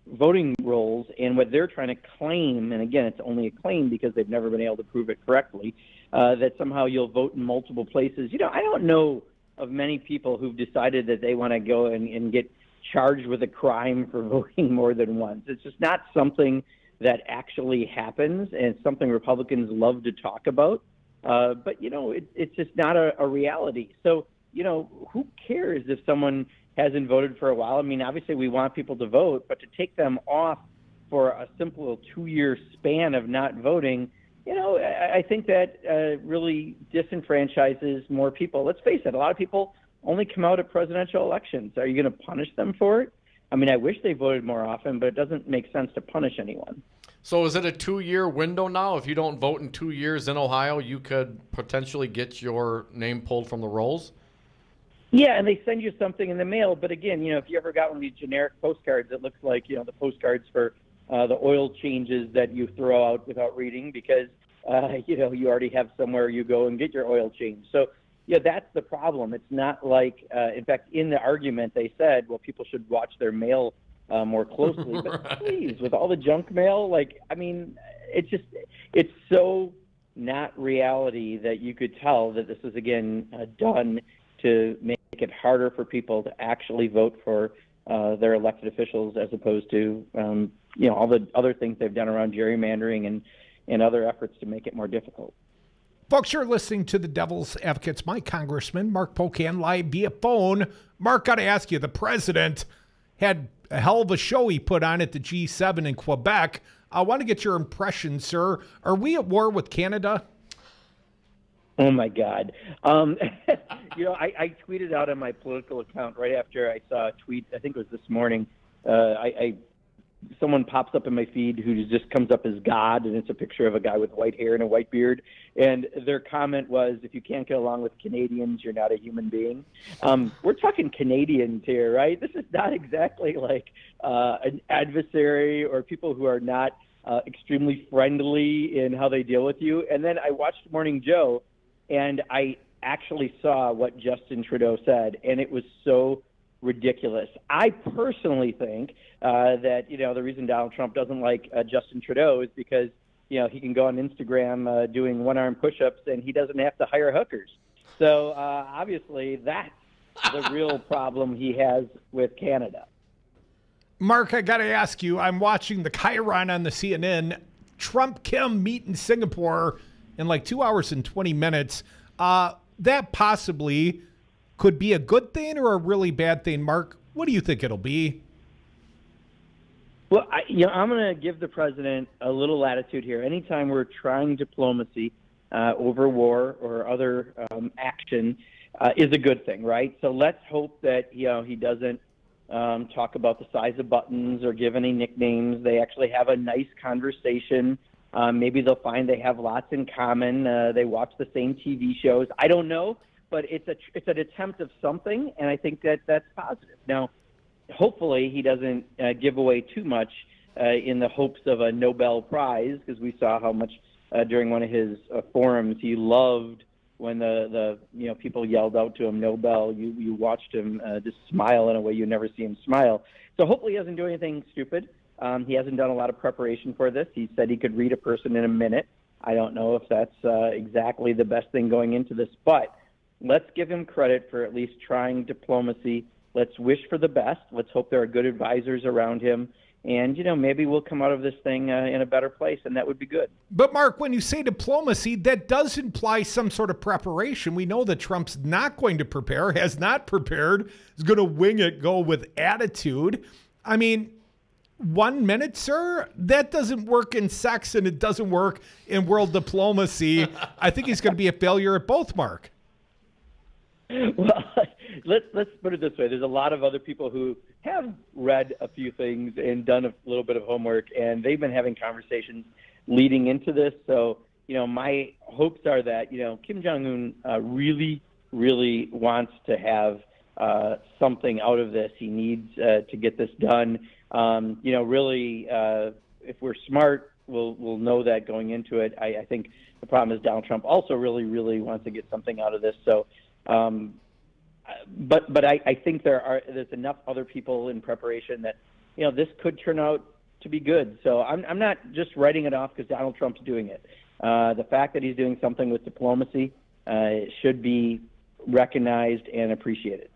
voting rolls. And what they're trying to claim, and again, it's only a claim because they've never been able to prove it correctly, that somehow you'll vote in multiple places. I don't know of many people who've decided that they want to go and get charged with a crime for voting more than once. It's just not something that actually happens, and it's something Republicans love to talk about. But, it's just not a reality. So, who cares if someone hasn't voted for a while? I mean, obviously we want people to vote, but to take them off for a simple 2-year span of not voting, I think that really disenfranchises more people. Let's face it, a lot of people only come out at presidential elections. Are you going to punish them for it? I mean, I wish they voted more often, but it doesn't make sense to punish anyone. So is it a 2-year window now? If you don't vote in 2 years in Ohio, you could potentially get your name pulled from the rolls? Yeah, and they send you something in the mail. But again, if you ever got one of these generic postcards, it looks like, the postcards for the oil changes that you throw out without reading because, you already have somewhere you go and get your oil change. So, yeah, that's the problem. It's not like, in fact, in the argument they said, well, people should watch their mail more closely. But please, with all the junk mail, it's so not reality that you could tell that this is, again, done to make it harder for people to actually vote for their elected officials as opposed to, all the other things they've done around gerrymandering and other efforts to make it more difficult. Folks, you're listening to the Devil's Advocates. My Congressman, Mark Pocan, live via phone. Mark, got to ask you, the president had a hell of a show he put on at the G7 in Quebec. I want to get your impression, sir. Are we at war with Canada? Oh, my God. I tweeted out on my political account right after I saw a tweet, I think it was this morning. Someone pops up in my feed who just comes up as God, and it's a picture of a guy with white hair and a white beard. And their comment was, if you can't get along with Canadians, you're not a human being. We're talking Canadians here, right? This is not exactly like an adversary or people who are not extremely friendly in how they deal with you. And then I watched Morning Joe, and I actually saw what Justin Trudeau said, and it was so ridiculous. I personally think that, the reason Donald Trump doesn't like Justin Trudeau is because, he can go on Instagram doing one-arm push-ups and he doesn't have to hire hookers. So obviously that's the real problem he has with Canada. Mark, I got to ask you, I'm watching the Chiron on the CNN. Trump-Kim meet in Singapore in like 2 hours and 20 minutes. That possibly could be a good thing or a really bad thing. Mark, what do you think it'll be? Well, I'm going to give the president a little latitude here. Anytime we're trying diplomacy over war or other action is a good thing, right? So let's hope that, he doesn't talk about the size of buttons or give any nicknames. They actually have a nice conversation. Maybe they'll find they have lots in common. They watch the same TV shows. I don't know, but it's an attempt of something, and I think that's positive. Now, hopefully he doesn't give away too much in the hopes of a Nobel Prize, because we saw how much during one of his forums he loved when the people yelled out to him Nobel. You watched him just smile in a way you never see him smile. So hopefully he doesn't do anything stupid. He hasn't done a lot of preparation for this. He said he could read a person in a minute. I don't know if that's exactly the best thing going into this, but let's give him credit for at least trying diplomacy. Let's wish for the best. Let's hope there are good advisors around him. And, maybe we'll come out of this thing in a better place, and that would be good. But, Mark, when you say diplomacy, that does imply some sort of preparation. We know that Trump's not going to prepare, has not prepared, is going to wing it, go with attitude. I mean, 1 minute, sir? That doesn't work in sex, and it doesn't work in world diplomacy. I think he's going to be a failure at both, Mark. Well, let's put it this way. There's a lot of other people who have read a few things and done a little bit of homework, and they've been having conversations leading into this. So, my hopes are that, Kim Jong-un really, really wants to have something out of this. He needs to get this done. Really, if we're smart, we'll know that going into it. I think the problem is Donald Trump also really, really wants to get something out of this. So, but I think there's enough other people in preparation that, this could turn out to be good. So I'm not just writing it off because Donald Trump's doing it. The fact that he's doing something with diplomacy should be recognized and appreciated.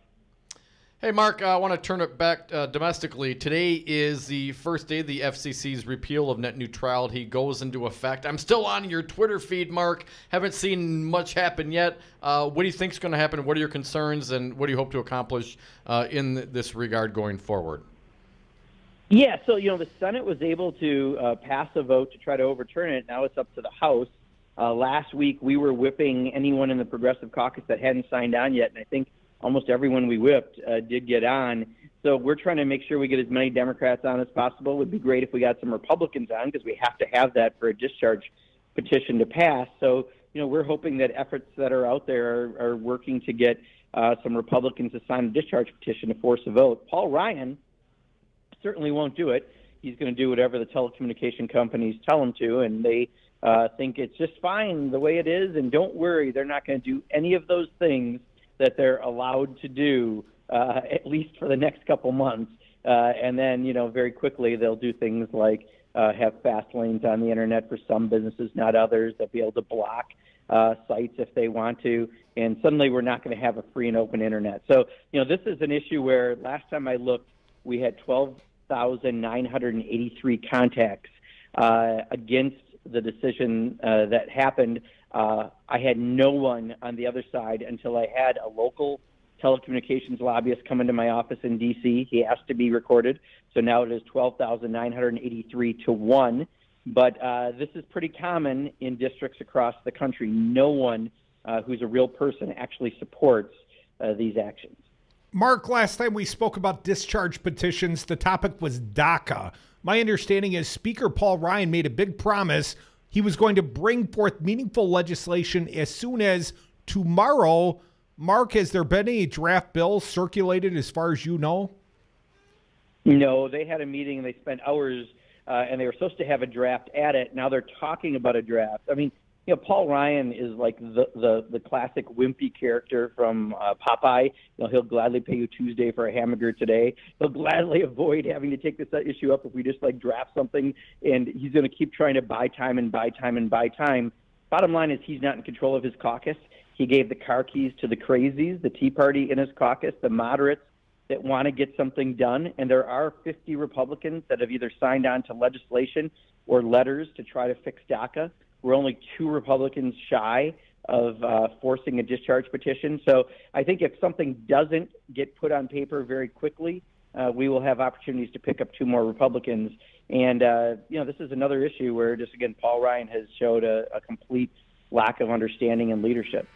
Hey, Mark, I want to turn it back domestically. Today is the first day of the FCC's repeal of net neutrality goes into effect. I'm still on your Twitter feed, Mark. Haven't seen much happen yet. What do you think is going to happen? What are your concerns, and what do you hope to accomplish in this regard going forward? Yeah, so, the Senate was able to pass a vote to try to overturn it. Now it's up to the House. Last week, we were whipping anyone in the Progressive Caucus that hadn't signed on yet, and I think almost everyone we whipped did get on. So we're trying to make sure we get as many Democrats on as possible. It would be great if we got some Republicans on, because we have to have that for a discharge petition to pass. So, we're hoping that efforts that are out there are working to get some Republicans to sign a discharge petition to force a vote. Paul Ryan certainly won't do it. He's going to do whatever the telecommunication companies tell him to, and they think it's just fine the way it is, and don't worry, they're not going to do any of those things that they're allowed to do, at least for the next couple months. And then, very quickly they'll do things like have fast lanes on the internet for some businesses, not others. They'll be able to block sites if they want to, and suddenly we're not going to have a free and open internet. So, this is an issue where last time I looked, we had 12,983 contacts against the decision that happened. I had no one on the other side until I had a local telecommunications lobbyist come into my office in D.C. He has to be recorded. So now it is 12,983 to 1. But this is pretty common in districts across the country. No one who's a real person actually supports these actions. Mark, last time we spoke about discharge petitions, the topic was DACA. My understanding is Speaker Paul Ryan made a big promise. He was going to bring forth meaningful legislation as soon as tomorrow. Mark, has there been any draft bills circulated as far as you know? No, they had a meeting and they spent hours and they were supposed to have a draft at it. Now they're talking about a draft. I mean, Paul Ryan is like the classic wimpy character from Popeye. He'll gladly pay you Tuesday for a hamburger today. He'll gladly avoid having to take this issue up if we just draft something, and he's going to keep trying to buy time and buy time and buy time. Bottom line is he's not in control of his caucus. He gave the car keys to the crazies, the Tea Party in his caucus, the moderates that want to get something done, and there are 50 Republicans that have either signed on to legislation or letters to try to fix DACA. We're only 2 Republicans shy of forcing a discharge petition. So I think if something doesn't get put on paper very quickly, we will have opportunities to pick up 2 more Republicans. And, this is another issue where just, again, Paul Ryan has showed a complete lack of understanding and leadership.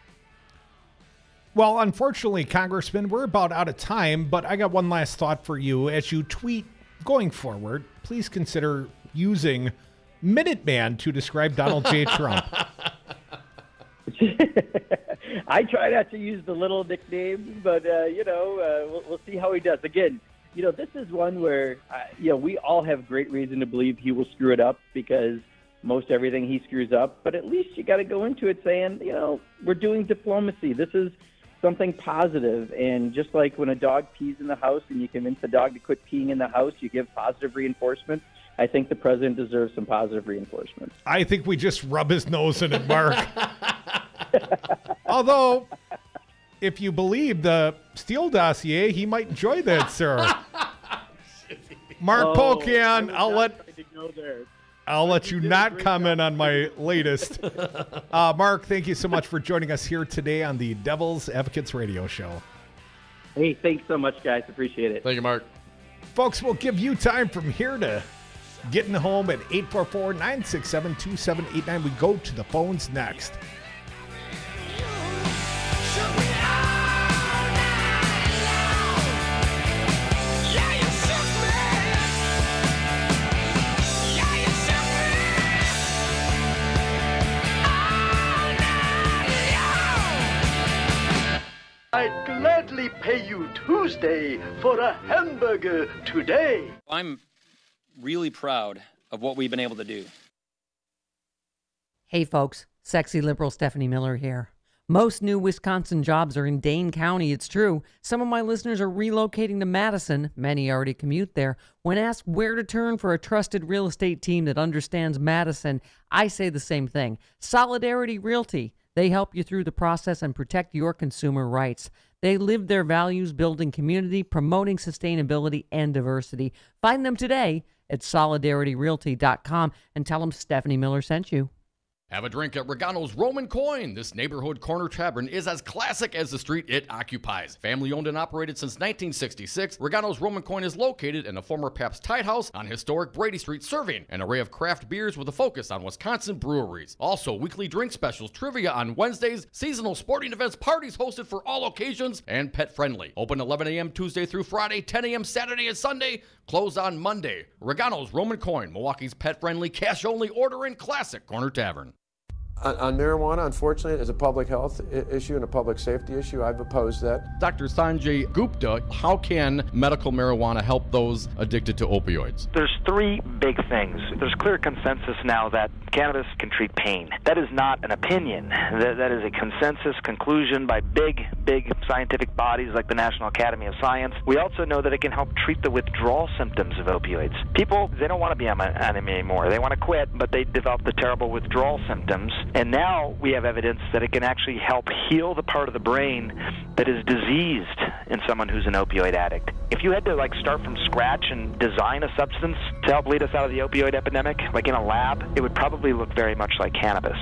Well, unfortunately, Congressman, we're about out of time, but I got one last thought for you. As you tweet going forward, please consider using Minuteman to describe Donald J. Trump. I try not to use the little nicknames, but, we'll see how he does. Again, this is one where, we all have great reason to believe he will screw it up because most everything he screws up. But at least you got to go into it saying, we're doing diplomacy. This is something positive. And just like when a dog pees in the house and you convince the dog to quit peeing in the house, you give positive reinforcement. I think the president deserves some positive reinforcement. I think we just rub his nose in it, Mark. Although, if you believe the Steele dossier, he might enjoy that, sir. Mark Pocan, I'll let you not comment on my latest. Mark, thank you so much for joining us here today on the Devil's Advocates Radio Show. Hey, thanks so much, guys. Appreciate it. Thank you, Mark. Folks, we'll give you time from here to getting home at 844-967-2789. We go to the phones next. I'd gladly pay you Tuesday for a hamburger today. I'm really proud of what we've been able to do. Hey folks, sexy liberal Stephanie Miller here. Most new Wisconsin jobs are in Dane County, it's true. Some of my listeners are relocating to Madison. Many already commute there. When asked where to turn for a trusted real estate team that understands Madison, I say the same thing. Solidarity Realty. They help you through the process and protect your consumer rights. They live their values, building community, promoting sustainability and diversity. Find them today at solidarityrealty.com and tell them Stephanie Miller sent you. Have a drink at Regano's Roman Coin. This neighborhood corner tavern is as classic as the street it occupies. Family owned and operated since 1966, Regano's Roman Coin is located in a former Pabst Tide House on historic Brady Street, serving an array of craft beers with a focus on Wisconsin breweries. Also, weekly drink specials, trivia on Wednesdays, seasonal sporting events, parties hosted for all occasions, and pet friendly. Open 11 a.m. Tuesday through Friday, 10 a.m. Saturday and Sunday, closed on Monday. Regano's Roman Coin, Milwaukee's pet friendly, cash only order and classic corner tavern. On marijuana, unfortunately, as a public health issue and a public safety issue, I've opposed that. Dr. Sanjay Gupta, how can medical marijuana help those addicted to opioids? There's three big things. There's clear consensus now that cannabis can treat pain. That is not an opinion. That is a consensus conclusion by big scientific bodies like the National Academy of Science. We also know that it can help treat the withdrawal symptoms of opioids. People, they don't want to be on enemy anymore. They want to quit, but they develop the terrible withdrawal symptoms. And now we have evidence that it can actually help heal the part of the brain that is diseased in someone who's an opioid addict. If you had to start from scratch and design a substance to help lead us out of the opioid epidemic, like in a lab, it would probably look very much like cannabis.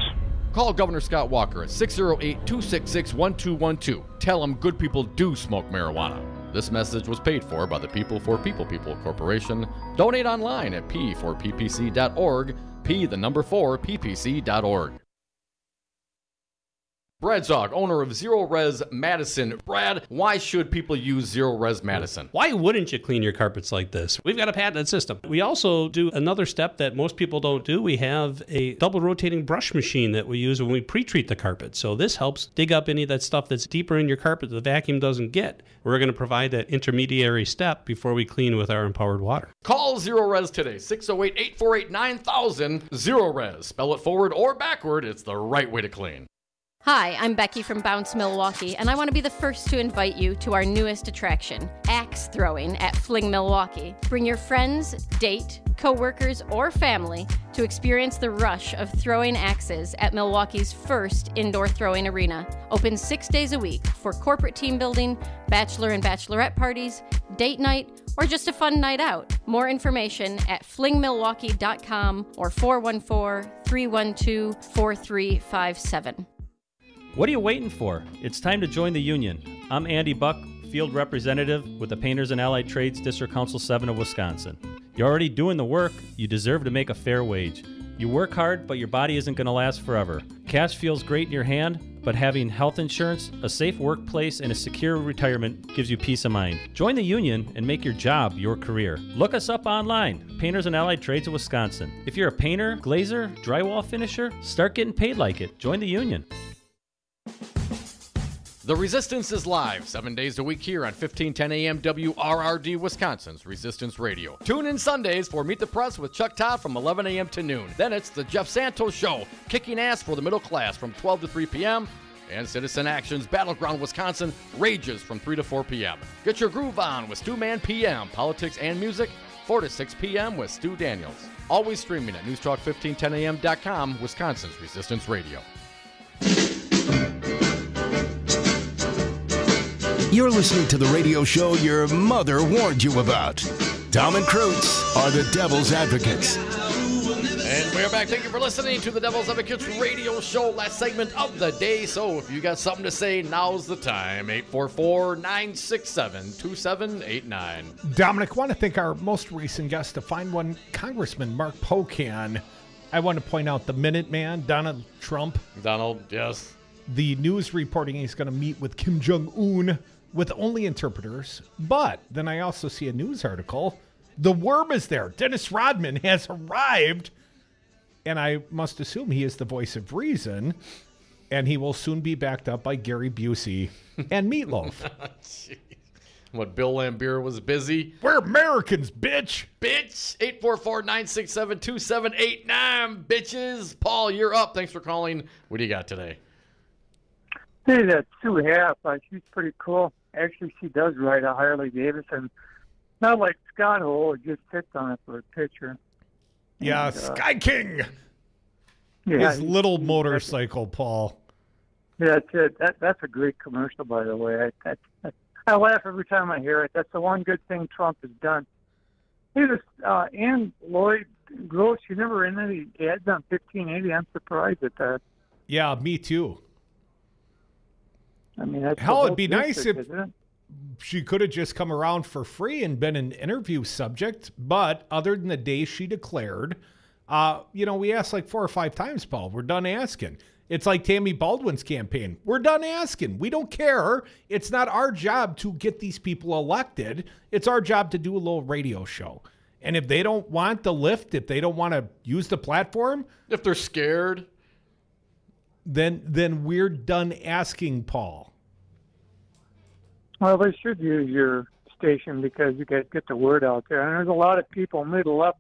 Call Governor Scott Walker at 608-266-1212. Tell him good people do smoke marijuana. This message was paid for by the People for People Corporation. Donate online at p4ppc.org, p4ppc.org. Brad Zog, owner of Zero Res Madison. Brad, why should people use Zero Res Madison? Why wouldn't you clean your carpets like this? We've got a patented system. We also do another step that most people don't do. We have a double rotating brush machine that we use when we pre-treat the carpet. So this helps dig up any of that stuff that's deeper in your carpet that the vacuum doesn't get. We're going to provide that intermediary step before we clean with our empowered water. Call Zero Res today, 608-848-9000. Zero Res. Spell it forward or backward. It's the right way to clean. Hi, I'm Becky from Bounce Milwaukee, and I want to be the first to invite you to our newest attraction, axe throwing at Fling Milwaukee. Bring your friends, date, co-workers, or family to experience the rush of throwing axes at Milwaukee's first indoor throwing arena. Open 6 days a week for corporate team building, bachelor and bachelorette parties, date night, or just a fun night out. More information at flingmilwaukee.com or 414-312-4357. What are you waiting for? It's time to join the union. I'm Andy Buck, field representative with the Painters and Allied Trades District Council 7 of Wisconsin. You're already doing the work. You deserve to make a fair wage. You work hard, but your body isn't going to last forever. Cash feels great in your hand, but having health insurance, a safe workplace, and a secure retirement gives you peace of mind. Join the union and make your job your career. Look us up online, Painters and Allied Trades of Wisconsin. If you're a painter, glazer, drywall finisher, start getting paid like it. Join the union. The Resistance is live 7 days a week here on 1510 AM WRRD, Wisconsin's Resistance Radio. Tune in Sundays for Meet the Press with Chuck Todd from 11 a.m. to noon. Then it's the Jeff Santos Show, kicking ass for the middle class from 12 to 3 p.m. And Citizen Action's Battleground Wisconsin rages from 3 to 4 p.m. Get your groove on with Stu Man PM, politics and music, 4 to 6 p.m. with Stu Daniels. Always streaming at newstalk1510am.com, Wisconsin's Resistance Radio. You're listening to the radio show your mother warned you about. Tom and Kreutz are the Devil's Advocates. And we're back. Thank you for listening to the Devil's Advocates radio show. Last segment of the day. So if you got something to say, now's the time. 844-967-2789. Dominic, I want to thank our most recent guest to find one, Congressman Mark Pocan. I want to point out the Minuteman, Donald Trump. Donald, yes. The news reporting he's going to meet with Kim Jong-un with only interpreters. But then I also see a news article. The worm is there. Dennis Rodman has arrived. And I must assume he is the voice of reason. And he will soon be backed up by Gary Busey and Meatloaf. What, Bill Lambier was busy? We're Americans, bitch. Bitch. 844-967-2789. Bitches. Paul, you're up. Thanks for calling. What do you got today? Hey, that Sue Half, she's pretty cool. Actually, she does ride a Harley Davidson. Not like Scott Hole, it just sits on it for a picture. Yeah, and, Sky King. Yeah, his little motorcycle, Paul. Yeah, that's it. That's a great commercial, by the way. I laugh every time I hear it. That's the one good thing Trump has done. Hey, this Ann Lloyd Gross, you never ran any ads on 1580. I'm surprised at that. Yeah, me too. I mean, that's hell, it'd be nice if she could have just come around for free and been an interview subject. But other than the day she declared, we asked like 4 or 5 times, Paul. We're done asking. It's like Tammy Baldwin's campaign. We're done asking. We don't care. It's not our job to get these people elected. It's our job to do a little radio show. And if they don't want the lift, if they don't want to use the platform, if they're scared, then we're done asking, Paul. Well, they should use your station because you guys get the word out there. And there's a lot of people middle up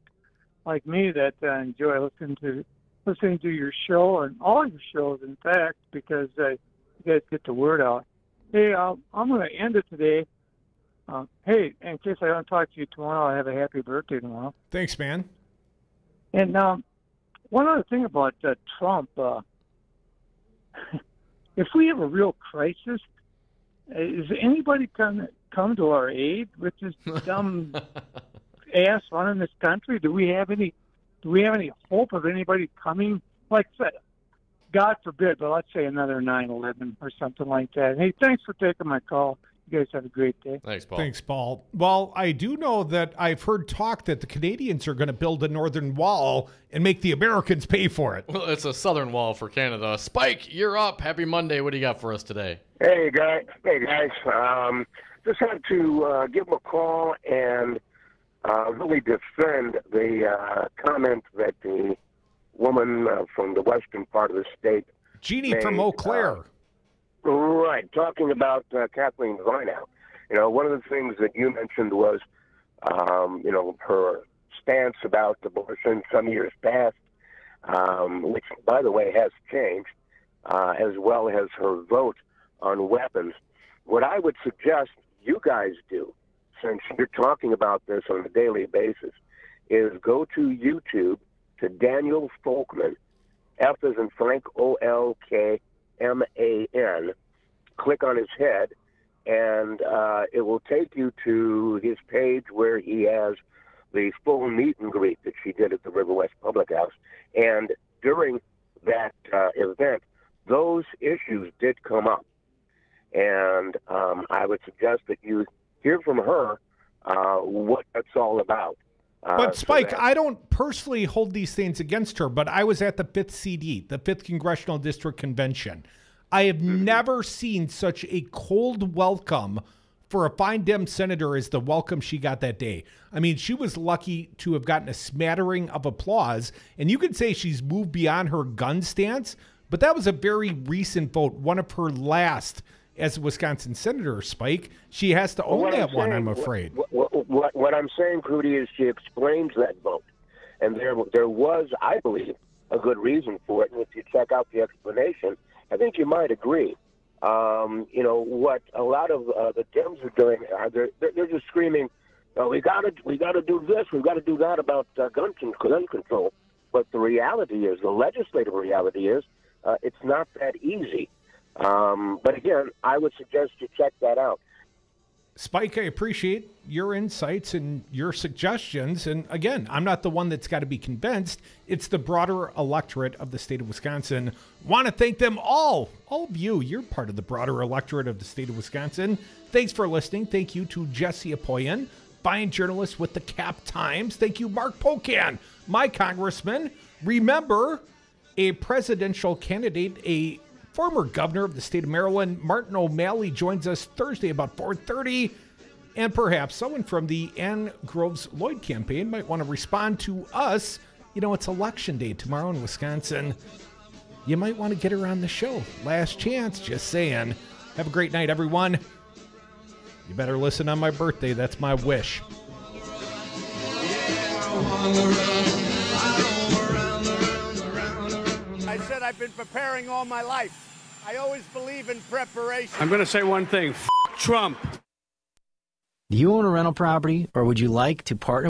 like me that enjoy listening to your show and all your shows, in fact, because you guys get the word out. Hey, I'm going to end it today. Hey, in case I don't talk to you tomorrow, I have a happy birthday tomorrow. Thanks, man. And one other thing about Trump, if we have a real crisis, is anybody come to our aid with this dumb ass running this country? Do we have any hope of anybody coming? Like, God forbid, but let's say another 9/11 or something like that. Hey, thanks for taking my call. You guys have a great day. Thanks, Paul. Thanks, Paul. Well, I do know that I've heard talk that the Canadians are going to build a northern wall and make the Americans pay for it. Well, it's a southern wall for Canada. Spike, you're up. Happy Monday. What do you got for us today? Hey, guys. Just had to give them a call and really defend the comment that the woman from the western part of the state, Jeannie from Eau Claire. Right, talking about Kathleen Varnow. One of the things that you mentioned was, her stance about abortion some years past, which, by the way, has changed, as well as her vote on weapons. What I would suggest you guys do, since you're talking about this on a daily basis, is go to YouTube to Daniel Folkman, F as in Frank, O-L-K-M-A-N, click on his head, and it will take you to his page where he has the full meet and greet that she did at the River West Public House. And during that event, those issues did come up. And I would suggest that you hear from her what that's all about. But Spike, I don't personally hold these things against her, but I was at the 5th CD, the 5th Congressional District Convention. I have never seen such a cold welcome for a fine Dem senator as the welcome she got that day. I mean, she was lucky to have gotten a smattering of applause, and you could say she's moved beyond her gun stance, but that was a very recent vote, one of her last as a Wisconsin senator, Spike. She has to own that one, I'm afraid. What I'm saying, Crudy, is she explains that vote. And there was, I believe, a good reason for it. And if you check out the explanation, I think you might agree. What a lot of the Dems are doing, they're just screaming, we got to do this, we've got to do that about gun control. But the reality is, the legislative reality is, it's not that easy. But again, I would suggest you check that out. Spike, I appreciate your insights and your suggestions. And again, I'm not the one that's got to be convinced. It's the broader electorate of the state of Wisconsin. Want to thank them all of you. You're part of the broader electorate of the state of Wisconsin. Thanks for listening. Thank you to Jessie Opoien, fine journalist with the Cap Times. Thank you, Mark Pocan, my congressman. Remember, a presidential candidate, a former governor of the state of Maryland, Martin O'Malley, joins us Thursday about 4:30. And perhaps someone from the Ann Groves Lloyd campaign might want to respond to us. It's election day tomorrow in Wisconsin. You might want to get her on the show. Last chance, just saying. Have a great night, everyone. You better listen on my birthday. That's my wish. I said I've been preparing all my life. I always believe in preparation. I'm going to say one thing. F*** Trump. Do you own a rental property, or would you like to partner